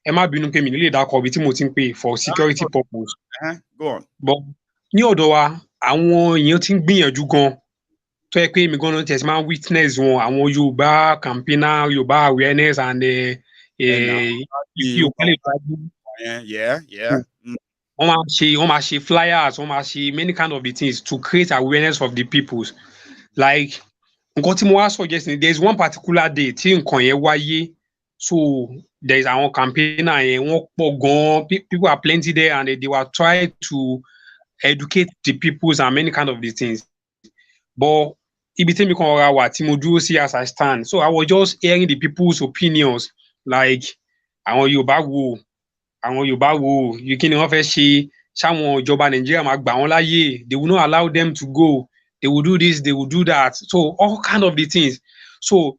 ẹ má bínú pé mi nílé dákọ̀ ibi tí mo ti ń pè for security purpose. Go on. But ní ọ̀dọ̀ wa àwọn èèyàn ti ń gbìyànjú gan tó yẹ pé mi gan tẹ̀sí máa ń witness wọn, àwọn Yorùbá campaigner, Yorùbá awareness and wọ́n máa ṣe flyers, wọ́n máa ṣe many kind of the things to create awareness of the peoples. Like nǹkan tí mo wá suggest ni there is one particular day tí nǹkan yẹn wáyé, so there is àwọn campaigner yẹn wọ́n pọ̀ gan, people are plenty there, and they were trying to educate the peoples and many kind of the things. But ibi tí mi kan ọ̀rọ̀ wà tí mo dúró sí as I stand, so I was just hearing the people's opinions, like àwọn Yorùbá wo kí ni wọ́n fẹ́ ṣe, ṣáwọn ìjọba Nàìjíríà máa gbà wọ́n láyè, they will not allow them to go, they will do this, they will do that, so all kind of the things. So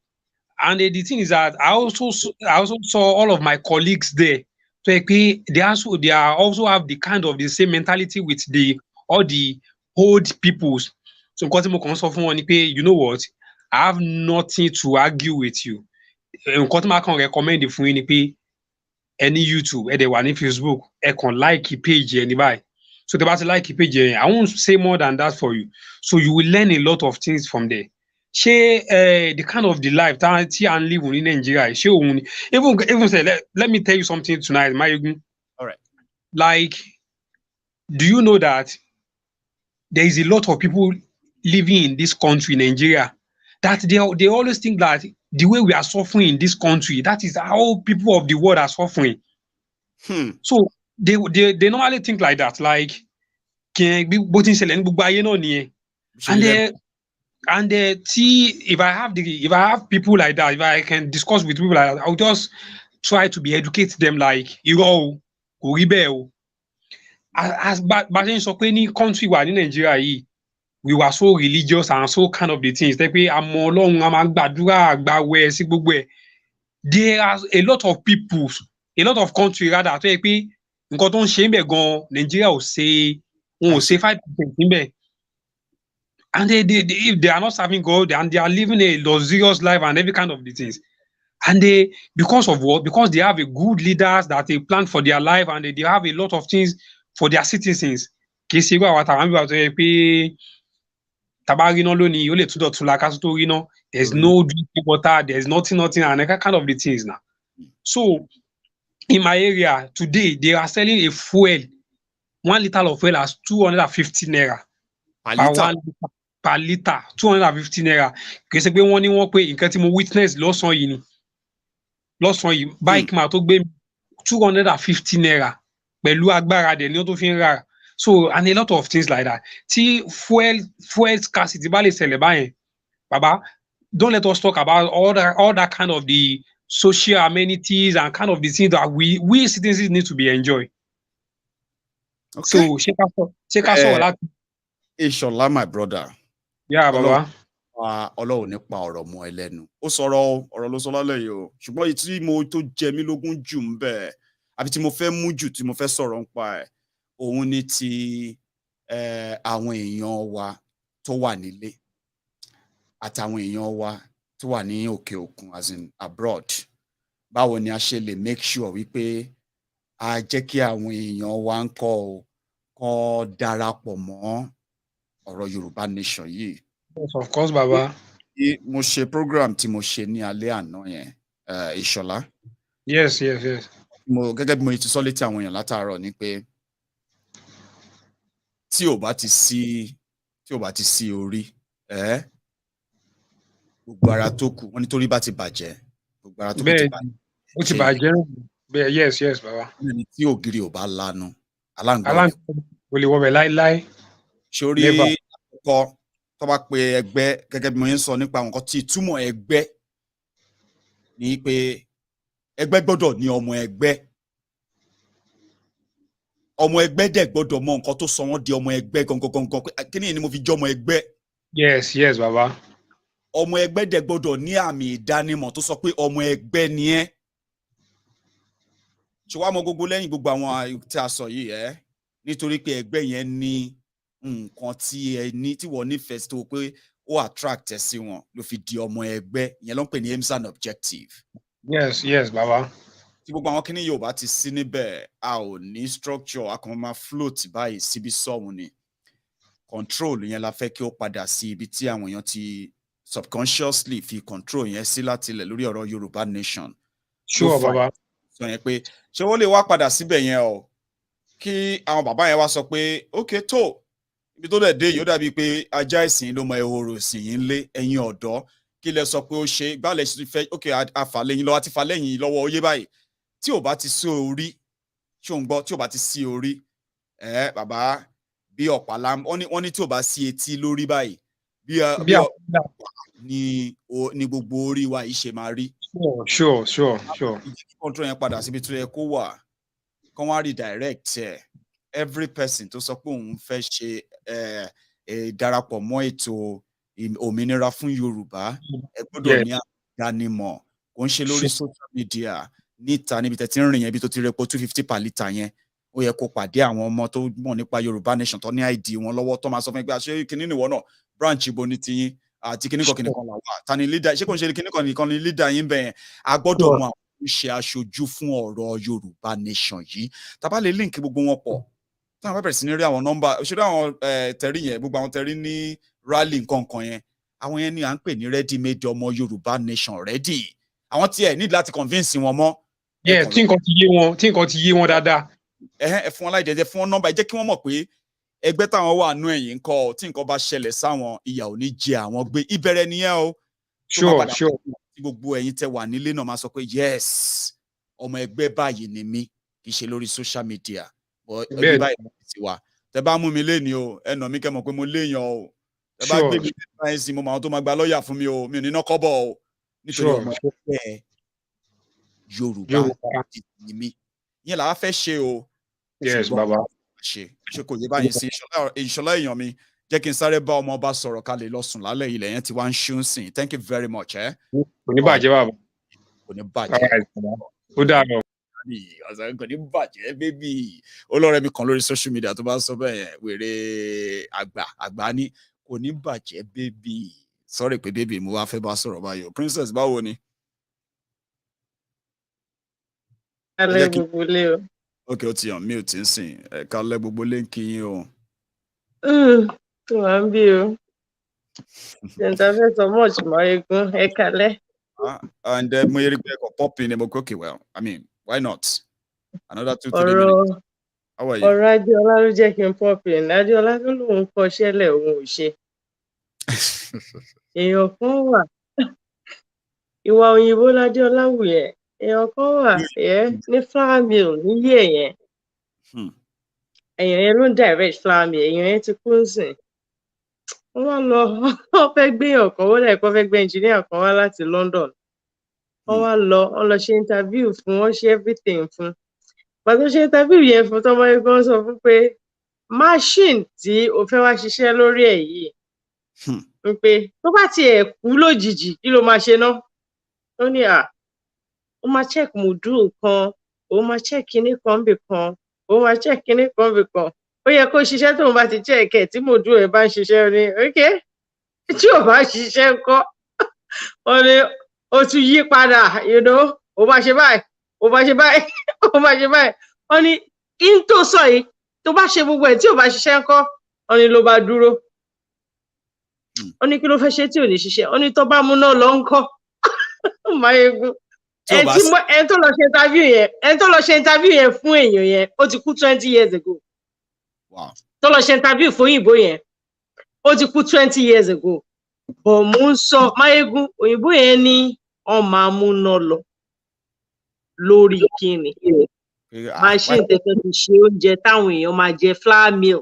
and the thing is that I also saw all of my colleagues there, so they also have the kind of the same mentality with all the old peoples. So nǹkan tí mo kàn sọ fún wọn ni pé, you know what, I have nothing to argue with you. Nǹkan tí mo kàn recommend fún yín ni pé any YouTube, ẹ dẹ̀ wà ní Facebook, ẹ kàn like page ẹni báyìí. So tẹ́ bá ti like page yẹn, I won't say more than that for you. So you will learn a lot of things from there. Ṣé the kind of the life tí à ń live in Nigeria, ṣé òun ni, even say let me tell you something tonight, Maiyegun. All right. Like, do you know that there is a lot of people living in this country, Nigeria, that they always think that the way we are suffering in this country, that is how people of the world are suffering. So they normally think like that, like and if I have people like that, if I can discuss with people like that, I'll just try to educate them, like as country in Nigeria, we were so religious and so kind of the things. There are a lot of people, a lot of countries rather, Nigeria will say 5% in there. And if they are not serving God and they are living a luxurious life and every kind of the things. And because of what? Because they have a good leaders that they plan for their life, and they have a lot of things for their citizens. There's no drinking water, there's nothing, and that kind of the things now. So in my area today, they are selling a fuel. 1 liter of fuel as 250 naira. Per liter, 250 naira. Because one pay in witness loss on you. lọ́sàn yìí bike man tó gbé 250 naira pẹ̀lú agbára dẹ̀ ni ó tó fi ń rà. So and a lot of things like that. Tí fuel scarcity bá lè ṣẹlẹ̀ báyẹn, Baba, don't let us talk about all that kind of the social amenities and kind of the things that we citizens need to be enjoying. Okay. So check out all that. Ishola, my brother. Yeah, Baba. Ọlọ́run nípa ọ̀rọ̀ mọ́ ẹlẹ́nu. Ó sọ̀rọ̀ ọ̀rọ̀ ló sọ lálẹ́ yìí o. Ṣùgbọ́n tí mo tó jẹ mí lógún jù ń bẹ̀, àbí tí mo fẹ́ mú jù tí mo fẹ́ sọ̀rọ̀ nípa ẹ̀, òun ni ti àwọn èèyàn wa tó wà nílé àtàwọn èèyàn wa tó wà ní òkè òkun as in abroad. Báwo ni a ṣe lè make sure wípé a jẹ́ kí àwọn èèyàn wa ń kọ́ darapọ̀ mọ́ ọ̀rọ̀ Yorùbá nation yìí. Yes, of course, Baba. Mo ṣe program tí mo ṣe ní alẹ́ àná yẹn, Ìṣọ̀lá. Yes. Gẹ́gẹ́ bí mo ti sọ létí àwọn èèyàn látàárọ̀ ni pé tí ò bá ti sí orí, gbogbo ara tó kù, wọ́n nítorí bá ti bàjẹ́, gbogbo ara tó kù ti bàjẹ́. Ó ti bàjẹ́. Bẹ́ẹ̀, yes, Baba. Ẹni tí ògiri ò bá lanu, aláǹgbá ò lè wọbẹ̀ láíláí. Sórí àkọ́kọ́ tó bá pe ẹgbẹ́, gẹ́gẹ́ bí mo ń sọ nípa nǹkan tí ìtumọ̀ ẹgbẹ́ ni pé ẹgbẹ́ gbọ́dọ̀ ní ọmọ ẹgbẹ́. Ọmọ ẹgbẹ́ dẹ̀ gbọ́dọ̀ mọ nǹkan tó sọ wọ́n di ọmọ ẹgbẹ́ gangan. Kí ni mo fi jẹ́ ọmọ ẹgbẹ́? Yes, Baba. Ọmọ ẹgbẹ́ dẹ̀ gbọ́dọ̀ ní àmì ìdánimọ̀ tó sọ pé ọmọ ẹgbẹ́ ni ẹ́. Ṣé wàá mọ gbogbo lẹ́yìn gbogbo àwọn tí a sọ yìí nítorí pé ẹgbẹ́ yẹn ní nǹkan tí ẹ ní tí wọ́n nífẹ̀ẹ́ sí tó pé ó attract ẹ sí wọn ló fi di ọmọ ẹgbẹ́. Ìyẹn ló ń pè ní aims and objective. Yes, Baba. Tí gbogbo àwọn kíní Yorùbá ti sí níbẹ̀, a ò ní structure, a kàn máa float báyìí síbi sọ́hun ni. Control yẹn la fẹ́ kí ó padà sí ibi tí àwọn èèyàn ti subconsciously fi control yẹn sí láti ilẹ̀ lórí ọ̀rọ̀ Yorùbá nation. Sure, Baba. Sọ yẹn pé ṣé wọ́n lè wá padà síbẹ̀ yẹn o kí àwọn bàbá yẹn wá sọ pé okay tó ibi tó dẹ̀ dé yìí ó dàbí pé ajá ìsìn ló mọ ehoro sì yín lé ẹ̀yin ọ̀dọ́ kí lẹ sọ pé ó ṣe gbálẹ̀ sí fẹ́ okay àfàlẹ́yìn lọ́wọ́ àti fàlẹ́yìn lọ́wọ́ oyé báyìí tí ò bá ti sí orí ṣé ò ń gbọ́ tí ò bá ti sí orí bàbá bí ọ̀pàlà wọ́n ní tí ò bá sí etí lórí báyìí bí ni gbogbo orí wa yìí ṣe máa rí. Sure. Control yẹn padà síbi tó yẹ kó wà kán wá redirect every person tó sọ pé òun fẹ́ ṣe darapọ̀ mọ́ ètò òmìnira fún Yorùbá ẹ gbọ́dọ̀ ní àdánimọ̀ kò ń ṣe lórí social media níta níbi tẹ́ ti ń rìn yẹn bí tó ti rẹpo 250 per litre yẹn ó yẹ kó pàdé àwọn ọmọ tó mọ̀ nípa Yorùbá nation tó ní ID wọn lọ́wọ́ tó máa sọ fún ẹgbẹ́ àṣẹ kìíní nìwọ náà branch ibo ní tiyín àti kìíní kan làwà ta ni leader ṣé kò ń ṣe kìíní kan nìkan ni leader yín bẹ́ẹ̀ a gbọ́dọ̀ mọ àwọn tó ṣe aṣojú fún ọ̀rọ̀ Yorùbá nation yìí tá bá lè link gbogbo wọn pọ̀ táwọn bá bẹ̀rẹ̀ sí ní rí àwọn nọ́mbà ṣé àwọn tẹ̀rí yẹn gbogbo àwọn tẹ̀rí ní rally nǹkan yẹn àwọn yẹn ni à ń pè ní ready made ọmọ Yorùbá nation ready àwọn tí ẹ need láti convince wọn mọ́. Tí nǹkan ti yé wọn dáadáa. Ẹ fún wọn láì jẹjẹ fún wọn nọ́mbà ẹ jẹ́ kí wọ́n mọ̀ pé ẹgbẹ́ táwọn wà nú ẹ̀yìn ńkọ́ tí nǹkan bá ṣẹlẹ̀ sáwọn ìyà ò ní jẹ àwọn gbé ìbẹ̀rẹ̀ nìyẹn o. Sure. Tí gbogbo ẹ̀yin tẹ́ wà nílé náà máa sọ pé yes ọmọ ẹgbẹ́ báyìí ni mí kì í ṣe lórí social media ẹgbẹ́ báyìí ni ti wà tẹ́ bá mú mi léni o ẹ nà mí kẹ́ mọ̀ pé mo léèyàn o tẹ́ bá gbé mi báyìí sí mo máa tó máa gba lọ́ọ̀yà fún mi o mi ò ní ná kọ́bọ̀ o nítorí ọmọ ẹgbẹ́ Yorùbá ni mí yẹn làá fẹ́ ṣe o. Yes, Baba. Ṣe kò yé báyìí sí Ìṣọ̀lá èèyàn mi jẹ́ kí n sáré bá ọmọ ọba sọ̀rọ̀ ká lè lọ sùn lálẹ́ ilẹ̀ yẹn ti wá ń ṣún sìn thank you very much. Kò ní bàjẹ́ bàbá. Kò ní bàjẹ́. Ó dàbọ̀. Kò ní bàjẹ́ bébì olóore mi kan lórí social media tó bá sọ bẹ́ẹ̀ wèrè àgbà ní kò ní bàjẹ́ bébì sorry pé bébì mo wá fẹ́ bá sọ̀rọ̀ báyọ̀ princess báwo ni. Alẹ́ gbogbo lé o. Ok, ó ti hàn mí ò tí ń sìn ẹ̀ka lẹ́ gbogbo lé ń kí yín o. Wà ń bí o. Ṣèǹtà fẹ́ sọ much Maiyegun ẹ̀ka lẹ́. And mo yẹ pé ẹ̀kọ́ pop in ẹ̀ mo kọ́ okay well I mean why not another 2-3 minutes. How are you? Ọ̀rọ̀ Adéọlá ló jẹ́ kí n pop in Adéọlá tó lóun kọ ṣẹlẹ̀ òun ò ṣe. Èèyàn kan wà ìwà òyìnbó l'Adéọlá wù yẹn èèyàn kan wà ní flour mill nílé yẹn èèyàn yẹn ló ń direct flour mill èèyàn yẹn ti kú nsìn wọ́n lọ wọ́n fẹ́ gbé èèyàn kan wọ́n lẹ́ẹ̀kan fẹ́ gbé engineer kan wá láti London wọ́n lọ ṣe interview fún wọ́n ṣe everything fún pàtó ṣe interview yẹn fún tọ́mọ ẹgbẹ́ sọ fún pé machine tí o fẹ́ wá ṣiṣẹ́ lórí ẹ̀ yìí ń pé tó bá tiẹ̀ kú lójijì kí ló máa ṣe ná ó ní ó máa check module kan ó máa check kinní kan bì kan ó máa check kinní kan bì kan ó yẹ kó ṣiṣẹ́ tóun bá ti check ẹ̀ tí module ẹ̀ bá ń ṣiṣẹ́ ní ok tí ò bá ṣiṣẹ́ ńkọ́ ó ní ó tún yí padà ó máa ṣe báyìí ó máa ṣe báyìí ó máa ṣe báyìí ó ní kí n tó sọ yìí tó bá ṣe gbogbo ẹ̀ tí ò bá ṣiṣẹ́ ńkọ́ ó ní ló bá dúró ó ní kí ló fẹ́ ṣe tí ò ní ṣiṣẹ́ ó ní tó bá múná lọ ńkọ́ Maiyegun ẹni tó lọ ṣe interview yẹn fún èèyàn yẹn ó ti kú 20 years ago tó lọ ṣe interview fún òyìnbó yẹn ó ti kú 20 years ago bọ̀ mò ń sọ Maiyegun òyìnbó yẹn ní ọmọ amúná lọ lórí kíni machine tẹ̀tẹ̀ fi ṣe oúnjẹ táwọn èèyàn máa jẹ flour mill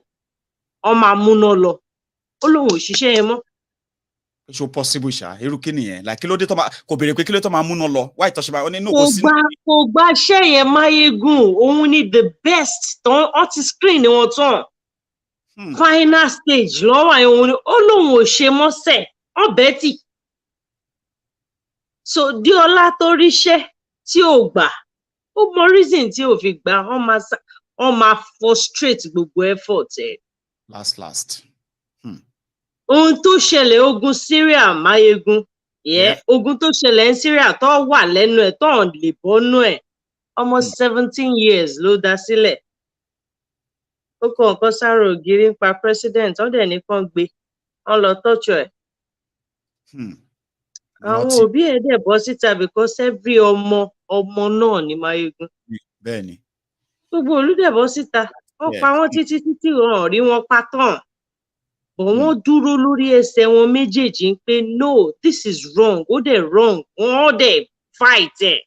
ọmọ amúná lọ ó lóun ò ṣiṣẹ́ yẹn mọ́. ṣó possible ṣá irú kí nìyẹn like kí ló dé tó máa kò béèrè pé kí ló tó máa múná lọ why tó ṣe máa ní kò sí. kò gba ṣẹ́ yẹn Maiyegun òun ni the best tán ó ti screen ni wọ́n tán final stage lọ́wọ́ àyẹ̀wò òun ni ó lóun ò ṣe mọ́sẹ̀ ọ̀bẹ tì so Díọlá tó ríṣẹ́ tí ò gbà ó mọ reason tí ò fi gbà wọ́n máa frustrate gbogbo effort ẹ̀. last. ohun tó ṣẹlẹ̀ ogun Syria Maiyegun ogun tó ṣẹlẹ̀ ní Syria tó wà lẹ́nu ẹ̀ tó hàn lè bọ́nú ẹ̀ almost 17 years ló dá sílẹ̀ ó kọ nǹkan sára ògiri nípa president wọ́n dẹ̀ nìkan gbé wọ́n lọ tọ́jú ẹ̀ àwọn òbí ẹ̀ dẹ̀ bọ́ síta because every ọmọ náà ni Maiyegun bẹ́ẹ̀ni gbogbo olùdẹ̀bọ́ síta wọ́n pa wọ́n títí wọn rí wọn pa tán but wọ́n dúró lórí ẹsẹ̀ wọn méjèèjì ń pé no this is wrong ó dẹ̀ wrong wọ́n dẹ̀ fight ẹ̀.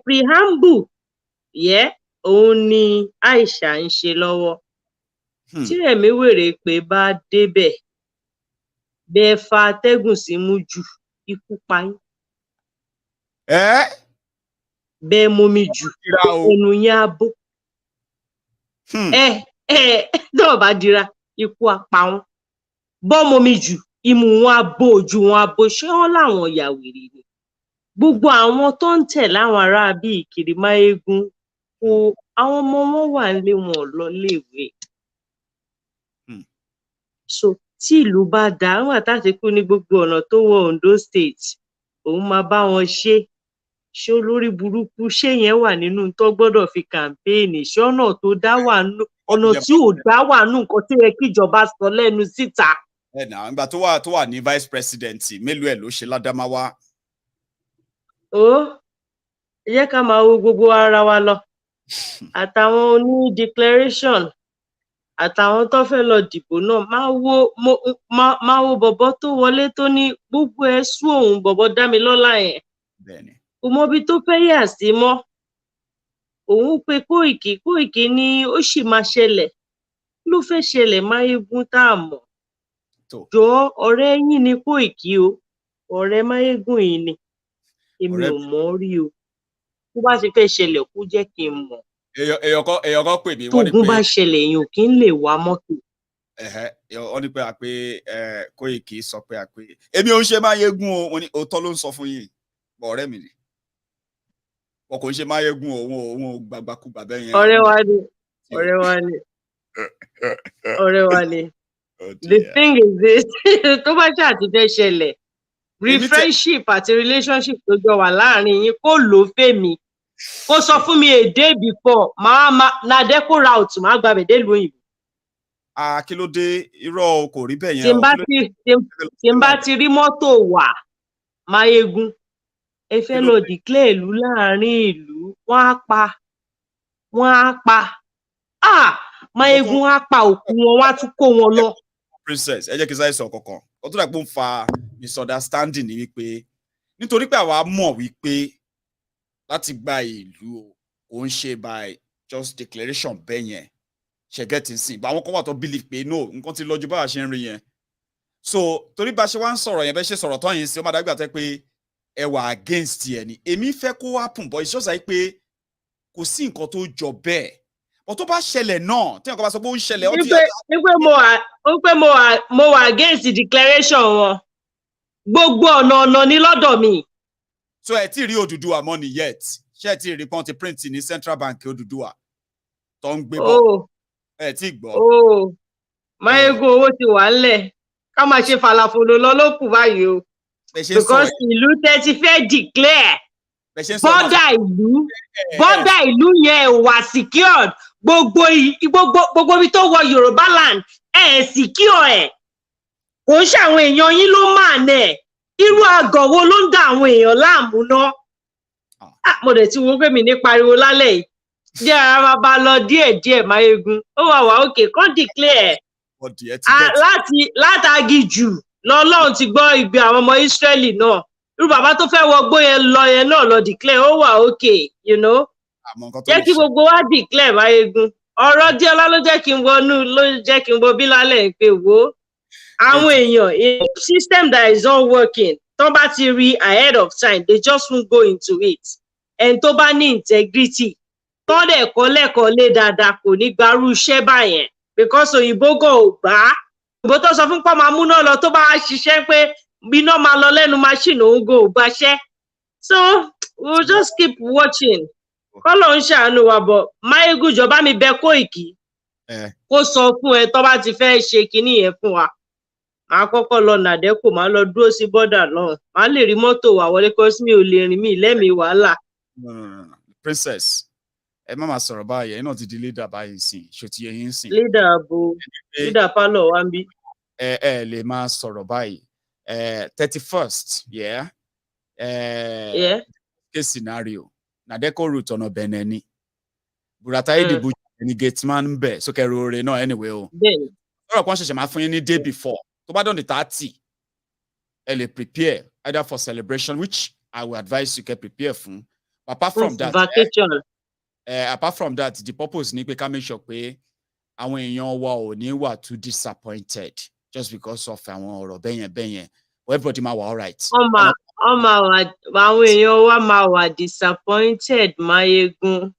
Preamble òun ni Aisha ń ṣe lọ́wọ́ tí ẹ̀mí wèrè pé bá débẹ̀ bẹ́ẹ̀ fa atẹ́gùn sí mú ju ikú pa yín. Bẹ́ẹ̀ momi jù ẹnu yẹn á bó. Náà bá dira ikú apá wọn bọ́ momi jù imú wọn á bó ojú wọn á bó ṣé wọn láwọn ya wèrè ni. Gbogbo àwọn tó ń tẹ̀ láwọn ará bíi kiri Maiyegun kò àwọn ọmọ wọn wà nílé wọn lọ léèwé. So tí ìlú bá dá nígbà t'Atiku ní gbogbo ọ̀nà tó wọ Ondo state òun máa bá wọn ṣe olórí burúkú ṣé yẹn wà nínú tó gbọ́dọ̀ fi kàmpéènì ṣé ọ̀nà tó dá wà nù ọ̀nà tí ò dá wà nù nǹkan tí yẹ kí ìjọba sọ lẹ́nu síta. Ìgbà tó wà ní vice president mélòó ẹ̀ ló ṣe l'Adamawa. Ẹ jẹ́ ká máa wo gbogbo ara wa lọ àtàwọn oní declaration àtàwọn tó fẹ́ lọ dìbò náà máa wo bọ̀bọ̀ tó wọlé tó ní gbogbo ẹ̀ sún òun bọ̀bọ̀ Dámilọ́lá yẹn kò mọbi tó fẹ́ yà sí mọ́ òun pe Kóìkì ní ó sì máa ṣẹlẹ̀ ló fẹ́ ṣẹlẹ̀ Maiyegun tá a mọ̀ jọ ọ̀rẹ́ yín ni Kóìkì o ọ̀rẹ́ Maiyegun yìí ni èmi ò mọ̀ rí o tó bá ti fẹ́ ṣẹlẹ̀ kó jẹ́ kí n mọ̀. èèyàn kan pè mí wọ́n ní pé tógun bá ṣẹlẹ̀ èèyàn kì í lè wa mọ́tò. wọ́n ní pé Kóìkì sọ pé èmi ò ń ṣe Maiyegun o wọ́n ní òótọ́ ló ń sọ fún yín bọ̀ ọ̀rẹ́ mi ni wọn kò ń ṣe Maiyegun òun gbàgbàkúgbà bẹ́ẹ̀ yẹn. ọ̀rẹ́ wa ni the thing is this tó bá ṣáà ti fẹ́ ṣẹlẹ̀ friendship àti relationship tó jọ wà láàrin yín kó lò ó fèmí kó sọ fún mi a day before na deco route máa gba bẹ̀dẹ̀ lu òyìnbó. kí ló dé irọ́ kò rí bẹ́ẹ̀ yẹn. tí n bá ti rí mọ́tò wà Maiyegun ẹ fẹ́ lọ declare ìlú láàrin ìlú wọ́n á pa Maiyegun á pa òkú wọn wá tún kó wọn lọ. Princess ẹ jẹ́ kí n sáré sọ kankan ó tó dà pé ó ń fa misunderstanding ni wípé nítorí pé àwa mọ̀ wípé láti gba ìlú ò ń ṣe by just declaration bẹ́ẹ̀ yẹn ṣe get in sin àwọn kan wà tó believe pé no nǹkan ti lọ ju báwa ṣe ń rí yẹn so torí bá ṣe wá ń sọ̀rọ̀ yẹn bẹ́ẹ̀ ṣe sọ̀rọ̀ tán yẹn sí ó máa dàgbà tẹ́ pé ẹ wà against ẹ ni èmi fẹ́ kó happen but it's just like pé kò sí nǹkan tó jọ bẹ́ẹ̀ but tó bá ṣẹlẹ̀ náà tí nǹkan bá sọ pé ó ń ṣẹlẹ̀ ó ti mo wà against the declaration wọn gbogbo ọ̀nà ní lọ́dọ̀ mi. so ẹ tí rí Odùduwà money yet ṣé ẹ tí rí pọ́n ti print ní Central Bank Odùduwà tó ń gbé bọ̀ ẹ tí gbọ́. Maiyegun owó ti wà ńlẹ̀ ká máa ṣe falafolo lọ ló kù báyìí o because ìlú tẹ́ ti fẹ́ declare bọ́dà ìlú yẹn wà secured gbogbo ibi tó wọ Yorùbá land secure ẹ̀ kò ń ṣàwọn èèyàn yín ló máa nẹ̀ irú àgọ̀ wo ló ń dá àwọn èèyàn láàmú ná mo dẹ̀ ti wo pé mi ní pariwo lálẹ́ yìí díẹ̀ ara máa bá lọ díẹ̀ Maiyegun ó wà òkè kàn declare látàgì jù lọ́lọ́run ti gbọ́ igbe àwọn ọmọ Ísírẹ́lì náà irú bàbá tó fẹ́ wọgbó yẹn náà lọ declare ó wà òkè jẹ́ kí gbogbo wa declare Maiyegun ọ̀rọ̀ díẹ̀lá ló jẹ́ kí n wọ bí lálẹ́ pé wo àwọn èèyàn system that is not working tó bá ti rí ahead of time they just won't go into it ẹni tó bá ní integrity tó dẹ̀ kọ́ lẹ́kọ̀ọ́ lé dáadáa kò ní gbarú iṣẹ́ báyẹn because òyìnbó gan ò gbà á òyìnbó tó sọ fún pọ́ máa múná lọ tó bá ṣiṣẹ́ pé iná máa lọ lẹ́nu machine òun gan ò gbaṣẹ́ so we'll just keep watching kọ́lọ̀ ń ṣàánú wa bọ̀ Maiyegun jọba mi bẹ Koiki kó sọ fún ẹ tó bá ti fẹ́ ṣe kinní yẹn fún wa màá kọ́kọ́ lọ nàdẹ́kò màá lọ dúró sí bọ́dà náà màá lè rí mọ́tò wà wọlé kọ́sí mi ò lè rìn mí lẹ́mìí wàhálà. Princess ẹ má máa sọ̀rọ̀ báyìí ẹ náà ti di leader báyìí sìn ṣòtì ẹ̀yìn sìn. leader pálọ̀ wa ń bí. ẹ lè máa sọ̀rọ̀ báyìí 31st case scenario nàdẹ́kò route ọ̀nà bẹ̀nẹ̀ ni burata ìdìbò ní gateman ń bẹ̀ sókè rore náà anyway o. lọ́rọ̀ kan ṣẹ̀ṣẹ̀ máa fún yín ní day before tó bá dọ̀nì 30 ẹ lè prepare either for celebration which I will advise you get prepare fún. Apart from that, apart from that, the purpose ni pé ká make sure pé àwọn èèyàn wa ò ní wà too disappointed just because of àwọn ọ̀rọ̀ bẹ́yẹn everybody máa wà all right. àwọn èèyàn wa máa wà disappointed Maiyegun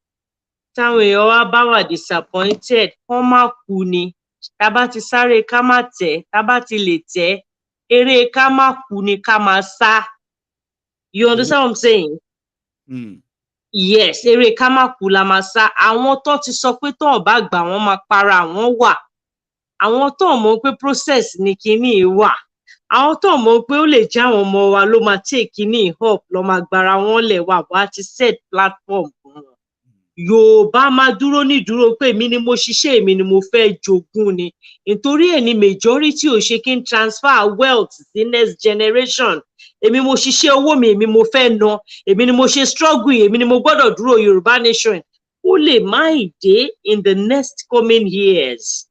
táwọn èèyàn wa bá wà disappointed wọ́n má kú ni tá bá ti sáré ká má tẹ̀ tá bá ti lè tẹ̀ eré ká má kú ni ká má sá. You understand what I'm saying? Yes, eré ká má kú la máa sá. Àwọn tó ti sọ pé tó bá gbà wọ́n máa para àwọn wà. Àwọn tó mọ̀ pé process ni kíní wà. Àwọn tó mọ̀ pé ó lè jẹ́ àwọn ọmọ wa ló máa take kíní up lọ máa gbára wọn lẹ̀ wà wá ti set platform fún wọn. Yorùbá máa dúró ní dúró pé èmi ni mo ṣiṣẹ́ èmi ni mo fẹ́ jogún ni. Nítorí ẹ̀ ni majority ò ṣe kí n transfer wealth sí next generation. Èmi mo ṣiṣẹ́ owó mi èmi mo fẹ́ ná èmi ni mo ṣe struggle èmi ni mo gbọ́dọ̀ dúró Yorùbá nation ó lè má dé in the next coming years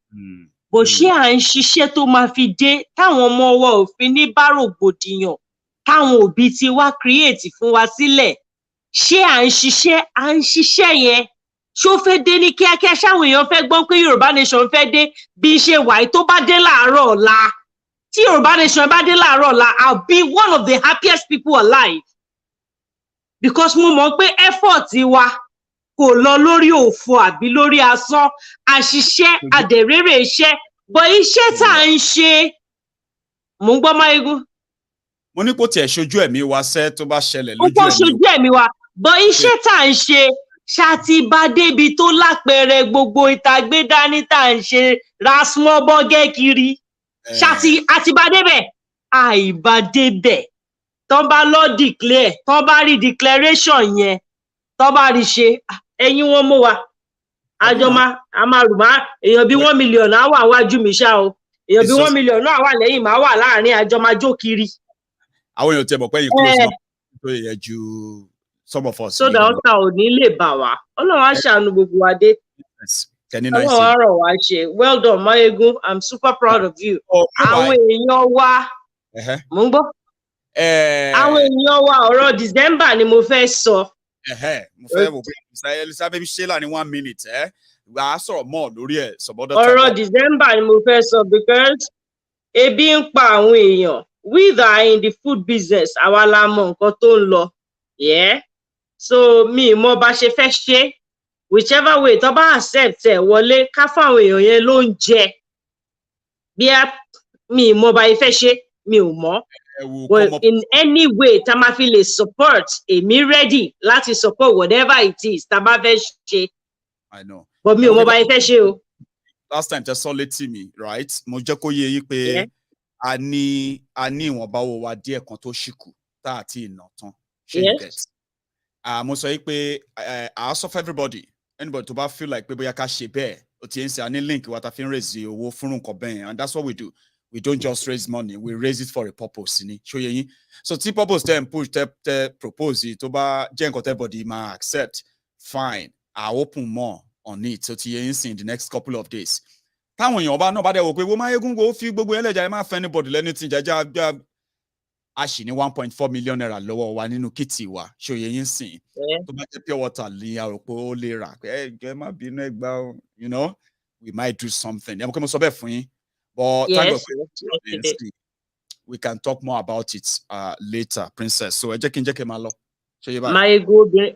bó ṣe à ń ṣiṣẹ́ tó máa fi dé táwọn ọmọ wa ò fi ní bá rògbòdìyàn táwọn òbí ti wá create fún wa sílẹ̀ ṣé à ń ṣiṣẹ́ yẹn ṣó fẹ́ dé ní kíákíá ṣáwọn èèyàn fẹ́ gbọ́n pé Yorùbá nation fẹ́ dé bí ṣe wà tó bá dé láàárọ̀ ọ̀la. Tí Yorùbá nation bá dé láàárọ̀ ọ̀la, I'll be one of the happiest people alive. Because mo mọ̀ pé effort wa kò lọ lórí òfò àbí lórí asán, àṣìṣe àdèrèrè iṣẹ́, but iṣẹ́ tá à ń ṣe. Mo ń gbọ́ Maiyegun. Mo ní kò tiẹ̀ ṣojú ẹ̀mí wa sẹ́ tó bá ṣẹlẹ̀ lójú ẹ̀mí. Ó kọ́ ṣojú ẹ̀mí wa, but iṣẹ́ tá à ń ṣe ṣáàtì bá débi tó lápẹẹrẹ gbogbo ìtàgbé dání tá à ń ṣe rasmọ́ bọ́gẹ́ kiri. Ṣáàtì àtibádébẹ̀ àìbádébẹ̀ tó bá lọ declare tó bá rí declaration yẹn tó bá rí ṣe ẹ̀yin wọn mú wa àjọmá àmàrùmá èèyàn bí 1 million á wà wájú mi ṣá o èèyàn bí 1 million náà wà lẹ́yìn máa wà láàrin àjọmá jó kiri. Àwọn èèyàn tẹ́ mọ̀ pé yín close náà tó yẹ ju some of us. So that ọ̀tá ò ní lè bà wá Ọlọ́run á ṣàánú gbogbo wa dé. Well done, Maiyegun. I'm super proud of you. Àwọn èèyàn wa. Mo ń gbọ́. Àwọn èèyàn wa ọ̀rọ̀ December ni mo fẹ́ sọ. Mo fẹ́ wò pé Elizabeth Sheila ní 1 minute. Wà á sọ̀rọ̀ mọ́ lórí ẹ̀ some other time. Ọ̀rọ̀ December ni mo fẹ́ sọ because ebi ń pa àwọn èèyàn. We that are in the food business, àwa la mọ nǹkan tó ń lọ. Yeah. So mi mọ bá ṣe fẹ́ ṣe. Whichever way tó bá accept ẹ̀ wọlé ká fáwọn èèyàn yẹn ló ń jẹ. Bí mi mọ bá ṣe fẹ́ ṣe, mi ò mọ̀. Well, in any way, tá máa fi lè support, èmi ready láti support whatever it is tá bá fẹ́ ṣe. I know. But mi ò mọ bá ṣe fẹ́ ṣe o. Last time just saw létí mi, right? Mo jẹ́ kó yé yín pé a ní ìwọ̀nba owó wa díẹ̀ kan tó ṣìkù tá àti ìná tán. Yes. Mo sọ yí pé I sọ for everybody. Anybody tó bá feel like pé bóyá ká ṣe bẹ́ẹ̀, ó ti ń ṣe a ní link wa tá fi ń raise owó fún nǹkan bẹ́ẹ̀, and that's what we do. We don't just raise money, we raise it for a purpose. So tí purpose then push propose it, tó bá jẹ́ nǹkan everybody ma accept, fine. I'll open more on it. So tí in the next couple of days. Táwọn èèyàn bá náà bá dẹ̀ wò pé wọ́n Maiyegun go fi gbogbo ẹlẹ́jà ẹ máa fẹ́ anybody lẹ́nìtì jẹ́jẹ́ a ṣì ní 1.4 million naira lọ́wọ́ wa nínú kìtì wa. Ṣòye yín sìn. Tó bá jẹ́ pure water ní àròpọ̀ ó lè rà pé ẹ má bínú ẹ gbà, you know, we might do something. Ẹ mọ̀ pé mo sọ bẹ́ẹ̀ fún yín. But yes, we can talk more about it later, Princess. So, Maiyegun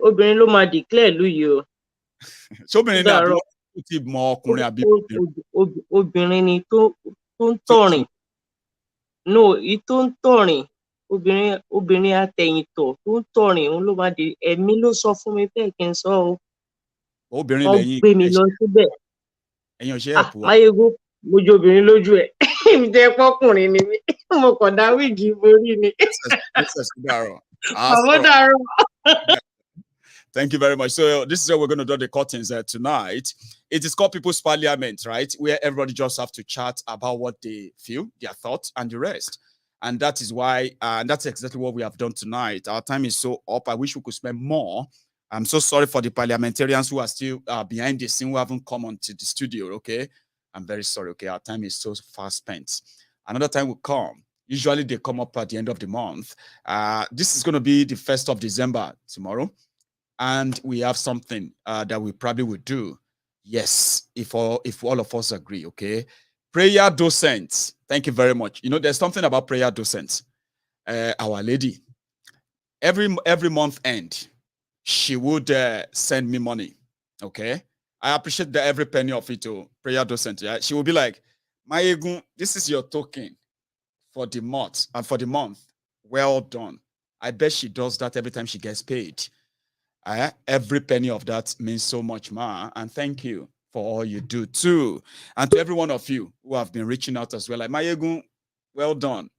obìnrin ló máa declare ìlú yìí o. Obìnrin ni àbí wọ́n ti mọ ọkùnrin àbí obìnrin ni tó ń tọ̀rìn. No, tó ń tọ̀rìn. Obìnrin àtẹ̀yìntọ̀ tó ń tọ̀rìn òun ló máa di ẹ̀mí ló sọ fún mi bẹ́ẹ̀ kí n sọ o. Obìnrin lẹ́yìn. Wọ́n gbé mi lọ síbẹ̀. Ẹ̀yin ò ṣe ẹ̀pù wa. Maiyegun mojú obìnrin lójú ẹ̀. Jẹ́ pọ́kùnrin ni mí. Mo kàn dá wíìgì borí ni. Thank you very much. So this is where we're going to draw the curtains tonight. It is called People's Parliament, right? Where everybody just have to chat about what they feel, their thoughts, and the rest. And that is why, and that's exactly what we have done tonight. Our time is so up. I wish we could spend more. I'm so sorry for the parliamentarians who are still behind the scene, who haven't come onto the studio, okay? I'm very sorry, okay? Our time is so fast spent. Another time will come. Usually they come up at the end of the month. This is going to be the 1st of December tomorrow. And we have something that we probably will do. Yes, if all of us agree, okay? Prayer docents. Thank you very much. You know, there's something about prayer docents. Our lady, every month end, she would send me money, okay? I appreciate that every penny of it to prayer docent. Yeah? She will be like, Maiyegun, this is your token for the month. And for the month, well done. I bet she does that every time she gets paid. Every penny of that means so much, ma. And thank you for all you do too. And to every one of you who have been reaching out as well, like Maiyegun, well done.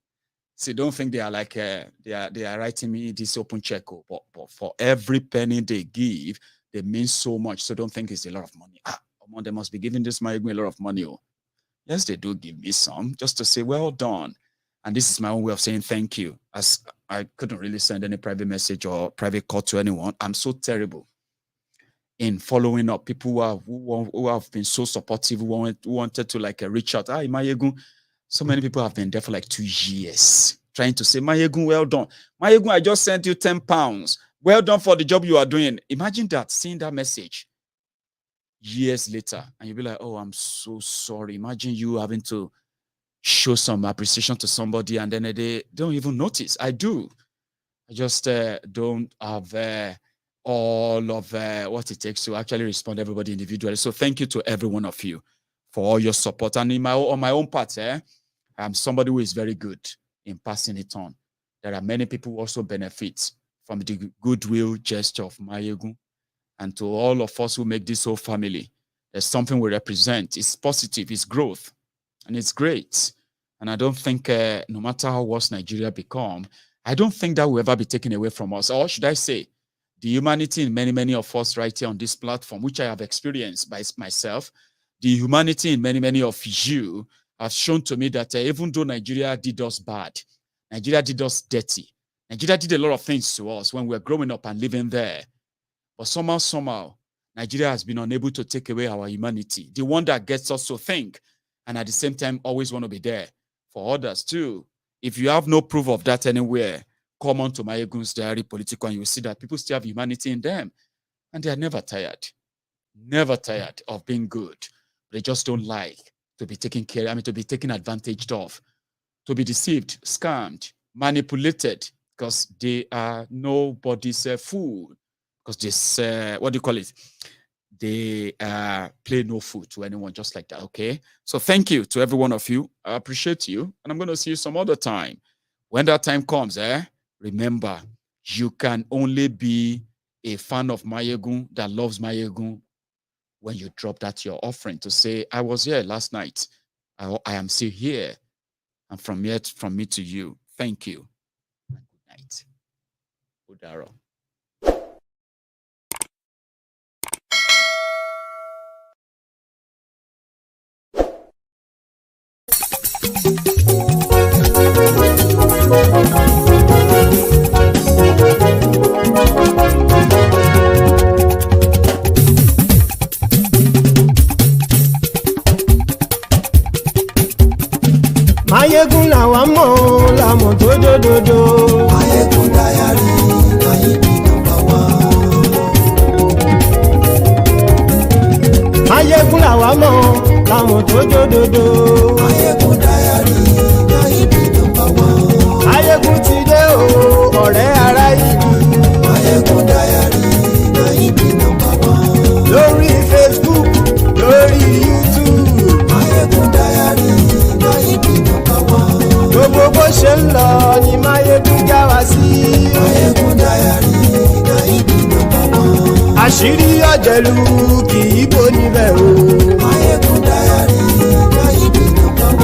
See, don't think they are like they are writing me this open check, but for every penny they give, they mean so much. So don't think it's a lot of money. They must be giving this Maiyegun a lot of money. Oh. Yes, they do give me some, just to say well done. And this is my own way of saying thank you, as I couldn't really send any private message or private call to anyone. I'm so terrible in following up people who have been so supportive, who wanted to like reach out. Maiyegun, so many people have been there for like 2 years trying to say, Maiyegun, well done. Maiyegun, I just sent you £10. Well done for the job you are doing. Imagine that, seeing that message years later, and you'll be like, oh, I'm so sorry. Imagine you having to show some appreciation to somebody and then they don't even notice. I do. I just don't have all of what it takes to actually respond to everybody individually. So thank you to every one of you for all your support. And on my own part, I'm somebody who is very good in passing it on. There are many people who also benefit from the goodwill gesture of Maiyegun. And to all of us who make this whole family, there's something we represent. It's positive, it's growth, and it's great. And I don't think, no matter how worse Nigeria become, I don't think that will ever be taken away from us. Or should I say, the humanity in many, many of us right here on this platform, which I have experienced by myself, the humanity in many, many of you have shown to me that even though Nigeria did us bad, Nigeria did us dirty, Nigeria did a lot of things to us when we were growing up and living there. But somehow, Nigeria has been unable to take away our humanity, the one that gets us to think, and at the same time, always want to be there for others too. If you have no proof of that anywhere, come on to Maiyegun's diary, Politico, and you will see that people still have humanity in them. And they are never tired of being good. They just don't like to be taken care of, to be taken advantage of, to be deceived, scammed, manipulated, because they are nobody's fool. Because this, what do you call it? They play no fool to anyone, just like that, okay? So thank you to every one of you. I appreciate you, and I'm going to see you some other time. When that time comes, remember, you can only be a fan of Maiyegun that loves Maiyegun when you drop that your offering to say, I was here last night. I am still here. And from me to you, thank you. And good night. Udaro. Maiyegun làwa mọ̀ làmọ̀ tó dòdòdò. Maiyegun diary Nayibi #1. Maiyegun làwa mọ̀ làmọ̀ tó dòdòdò. Maiyegun diary Nayibi #1. Maiyegun ti dé o ọ̀rẹ́ ará ìlú. Maiyegun diary Nayibi #1. Lórí Facebook, lórí YouTube. Maiyegun diary Nayibi #1. Gbogbo bó ṣe ń lọ ni Maiyegun já wa sí. Maiyegun diary Nayibi #1. Àṣírí ọ̀jẹ̀lú kì í bò níbẹ̀ o. Maiyegun diary Nayibi #1.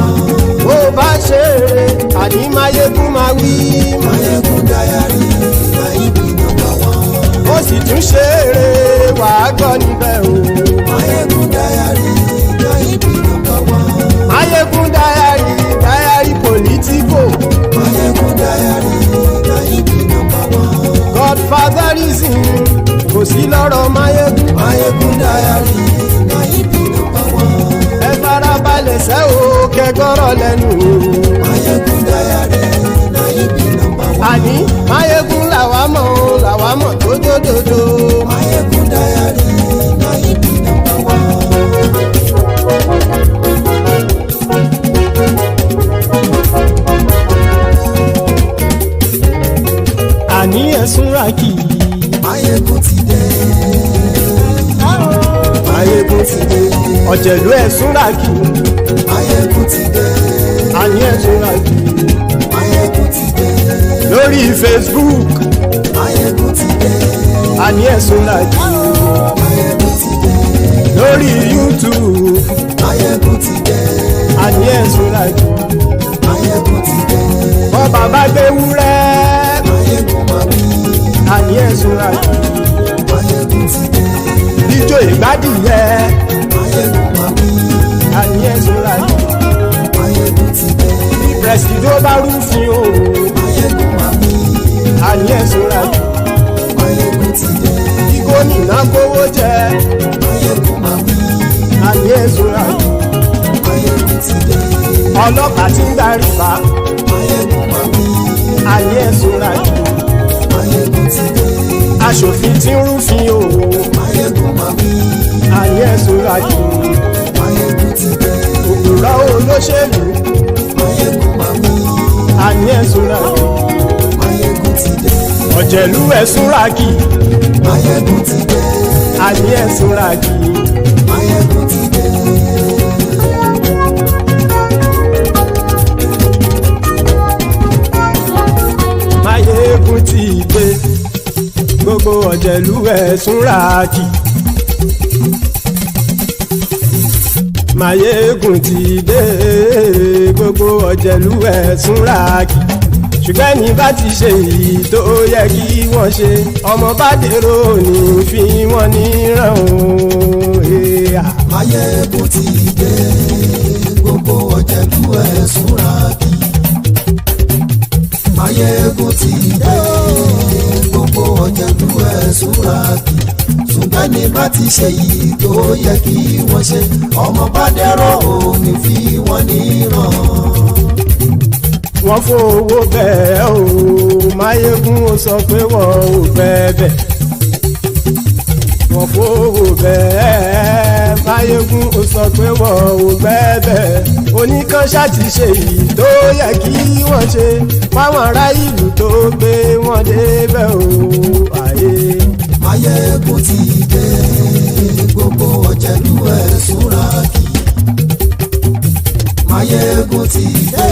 Bó bá ṣe eré àní Maiyegun máa wí. Maiyegun diary Nayibi #1. Ó sì tún ṣe eré wàá gbọ́ níbẹ̀ o. Maiyegun diary Nayibi #1. Maiyegun diary Politico. Maiyegun diary Nayibi #1. Godfatherism kò sí lọ́rọ̀ Maiyegun. Maiyegun diary Nayibi #1. Ẹ farabalẹ̀ sẹ́ o kẹgọ́rọ̀ lẹ́nu o. Maiyegun diary Nayibi #1. Àní Maiyegun làwa mọ̀ tó dòdòdò. Maiyegun diary Nayibi #1. Àní ẹ̀sùn ràkì. Maiyegun ti dé. Maiyegun ti dé. Ọ̀jẹ̀lú ẹ̀sùn ràkì. Maiyegun ti dé. Àní ẹ̀sùn ràkì. Maiyegun ti dé. Lórí Facebook. Maiyegun ti dé. Àní ẹ̀sùn ràkì. Maiyegun ti dé. Lórí YouTube. Maiyegun ti dé. Àní ẹ̀sùn ràkì. Maiyegun ti dé. Bọ́ bàbá gbé wúrẹ́. Maiyegun máa wí. Àní ẹ̀sùn ràkì. Maiyegun ti dé. Ijó ìgbádìyẹ. Maiyegun máa wí. Àní ẹ̀sùn ràkì. Maiyegun ti dé. Bí pẹ̀sìdó bá rúfin o. Maiyegun máa wí. Àní ẹ̀sùn ràkì. Maiyegun ti dé. Bí gómìnà kówó jẹ. Maiyegun máa wí. Àní ẹ̀sùn ràkì. Maiyegun ti dé. Ọlọ́pàá ti ń darí bá. Maiyegun máa wí. Àní ẹ̀sùn ràkì. Maiyegun ti dé. Aṣòfin tí ń rúfin o. Maiyegun máa wí. Àní ẹ̀sùn ràkì. Maiyegun ti dé. Òpùrọ́ olóṣèlú. Maiyegun máa wí. Àní ẹ̀sùn ràkì. Maiyegun ti dé. Ọ̀jẹ̀lú ẹ̀sùn ràkì. Maiyegun ti dé. Àní ẹ̀sùn ràkì. Maiyegun ti dé. Maiyegun ti dé. Gbogbo ọ̀jẹ̀lú ẹ̀sùn ràkì. Maiyegun ti dé. Gbogbo ọ̀jẹ̀lú ẹ̀sùn ràkì. Ṣùgbọ́n ní bá ti ṣe èyí tó yẹ kí wọ́n ṣe, ọmọ bá dèrò ní fi wọ́n níran o. Maiyegun ti dé. Gbogbo ọ̀jẹ̀lú ẹ̀sùn ràkì. Maiyegun ti dé. Gbogbo ọ̀jẹ̀lú ẹ̀sùn ràkì. Ṣùgbọ́n ní bá ti ṣe yìí tó yẹ kí wọ́n ṣe, ọmọ bá dẹ́rọ̀ ò ní fi wọ́n níran. wọ́n fowó bẹ́ẹ̀ o Maiyegun ó sọ pé wọ́n ò bẹ́ẹ̀ wọ́n fowó bẹ́ẹ̀ Maiyegun ó sọ pé wọ́n ò bẹ́ẹ̀ oníkanṣá ti ṣe èyí tó yẹ kí wọ́n ṣe fáwọn ará ìlú tó gbé wọn débẹ̀ o àyè. Maiyegun ti dé gbogbo ọ̀jẹ̀lú ẹ̀ súnra kì í. Maiyegun ti dé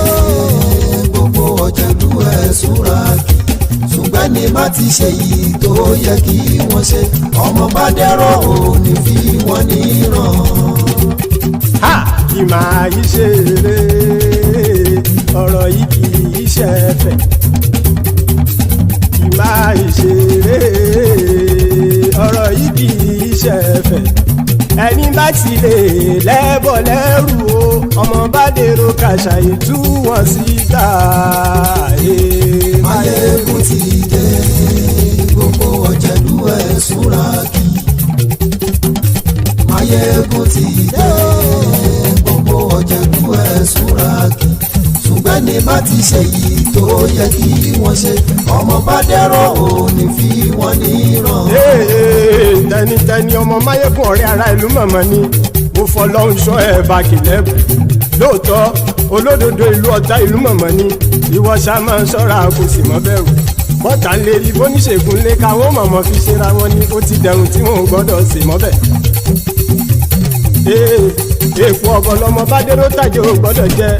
gbogbo ọ̀jẹ̀lú ẹ̀ súnra kì í. Ṣùgbọ́n ní má ti ṣe yìí tó yẹ kí wọ́n ṣe ọmọ bá dẹ́rọ̀ ò ní fi wọ́n níran. Kì máa yí ṣe eré ọ̀rọ̀ yìí kì í ṣe ẹ̀fẹ̀. Kì máa yí ṣe eré ọ̀rọ̀ yìí kì í ṣe ẹ̀fẹ̀. Ẹni bá ti lè lẹ́bọ̀ lẹ́rù o ọmọ bá dèrò kàṣà ìtú wọn síta. Maiyegun ti dé gbogbo ọ̀jẹ̀lú ẹ̀ súnra kì í. Maiyegun ti dé gbogbo ọ̀jẹ̀lú ẹ̀ súnra kì í. Ṣùgbọ́n ní bá ti ṣe yìí tó yẹ kí wọ́n ṣe ọmọ bá dẹ́rọ̀ ò ní fi wọ́n níran. Tẹnitẹni ọmọ Maiyegun ọ̀rẹ́ ara ìlú mọ̀mọ́ ni mo fọlọ́run ṣọ́ ẹ̀ bá kìlẹ́bù lóòótọ́ olódodo ìlú ọ̀tá ìlú mọ̀mọ́ ni ìwọ ṣá máa ń ṣọ́ra kò sì mọ́ bẹ̀rù bọ́tà ń lè rí bóníṣègùn lé káwọn mọ̀mọ́ fi ṣera wọn ni ó ti dẹrùn tí wọn ò gbọ́dọ̀ sè mọ́bẹ̀. èèpo ọ̀bọ̀lọmọ bá dérò tàjẹ́ ò gbọ́dọ̀ jẹ́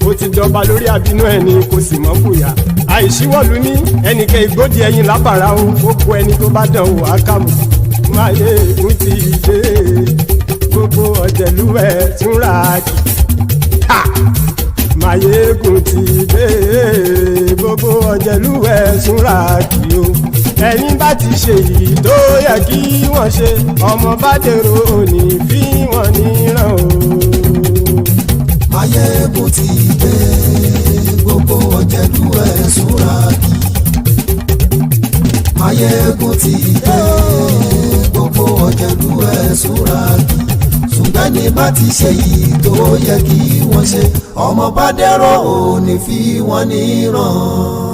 ó ti dọba lórí abínú ẹni kò sì mọ́ fòyà àìsíwọ́lu ní ẹnìkẹ́ ìgbódì ẹyin lábàrá o ó kó ẹni tó bá dán o àkàmù. Maiyegun ti dé gbogbo ọ̀jẹ̀lú ẹ̀ túnra kì. Maiyegun ti dé gbogbo ọ̀jẹ̀lú ẹ̀ túnra kì o. Ẹni bá ti ṣe yìí tó yẹ kí wọ́n ṣe ọmọ bá dèrò òní fi wọ́n níran o. Maiyegun ti dé gbogbo ọ̀jẹ̀lú ẹ̀ túnra kì. Maiyegun ti dé gbogbo ọ̀jẹ̀lú ẹ̀ súnra kì í. Ṣùgbọ́n ní bá ti ṣe yìí tó yẹ kí wọ́n ṣe ọmọ bá dẹ́rọ̀ ò ní fi wọ́n níran.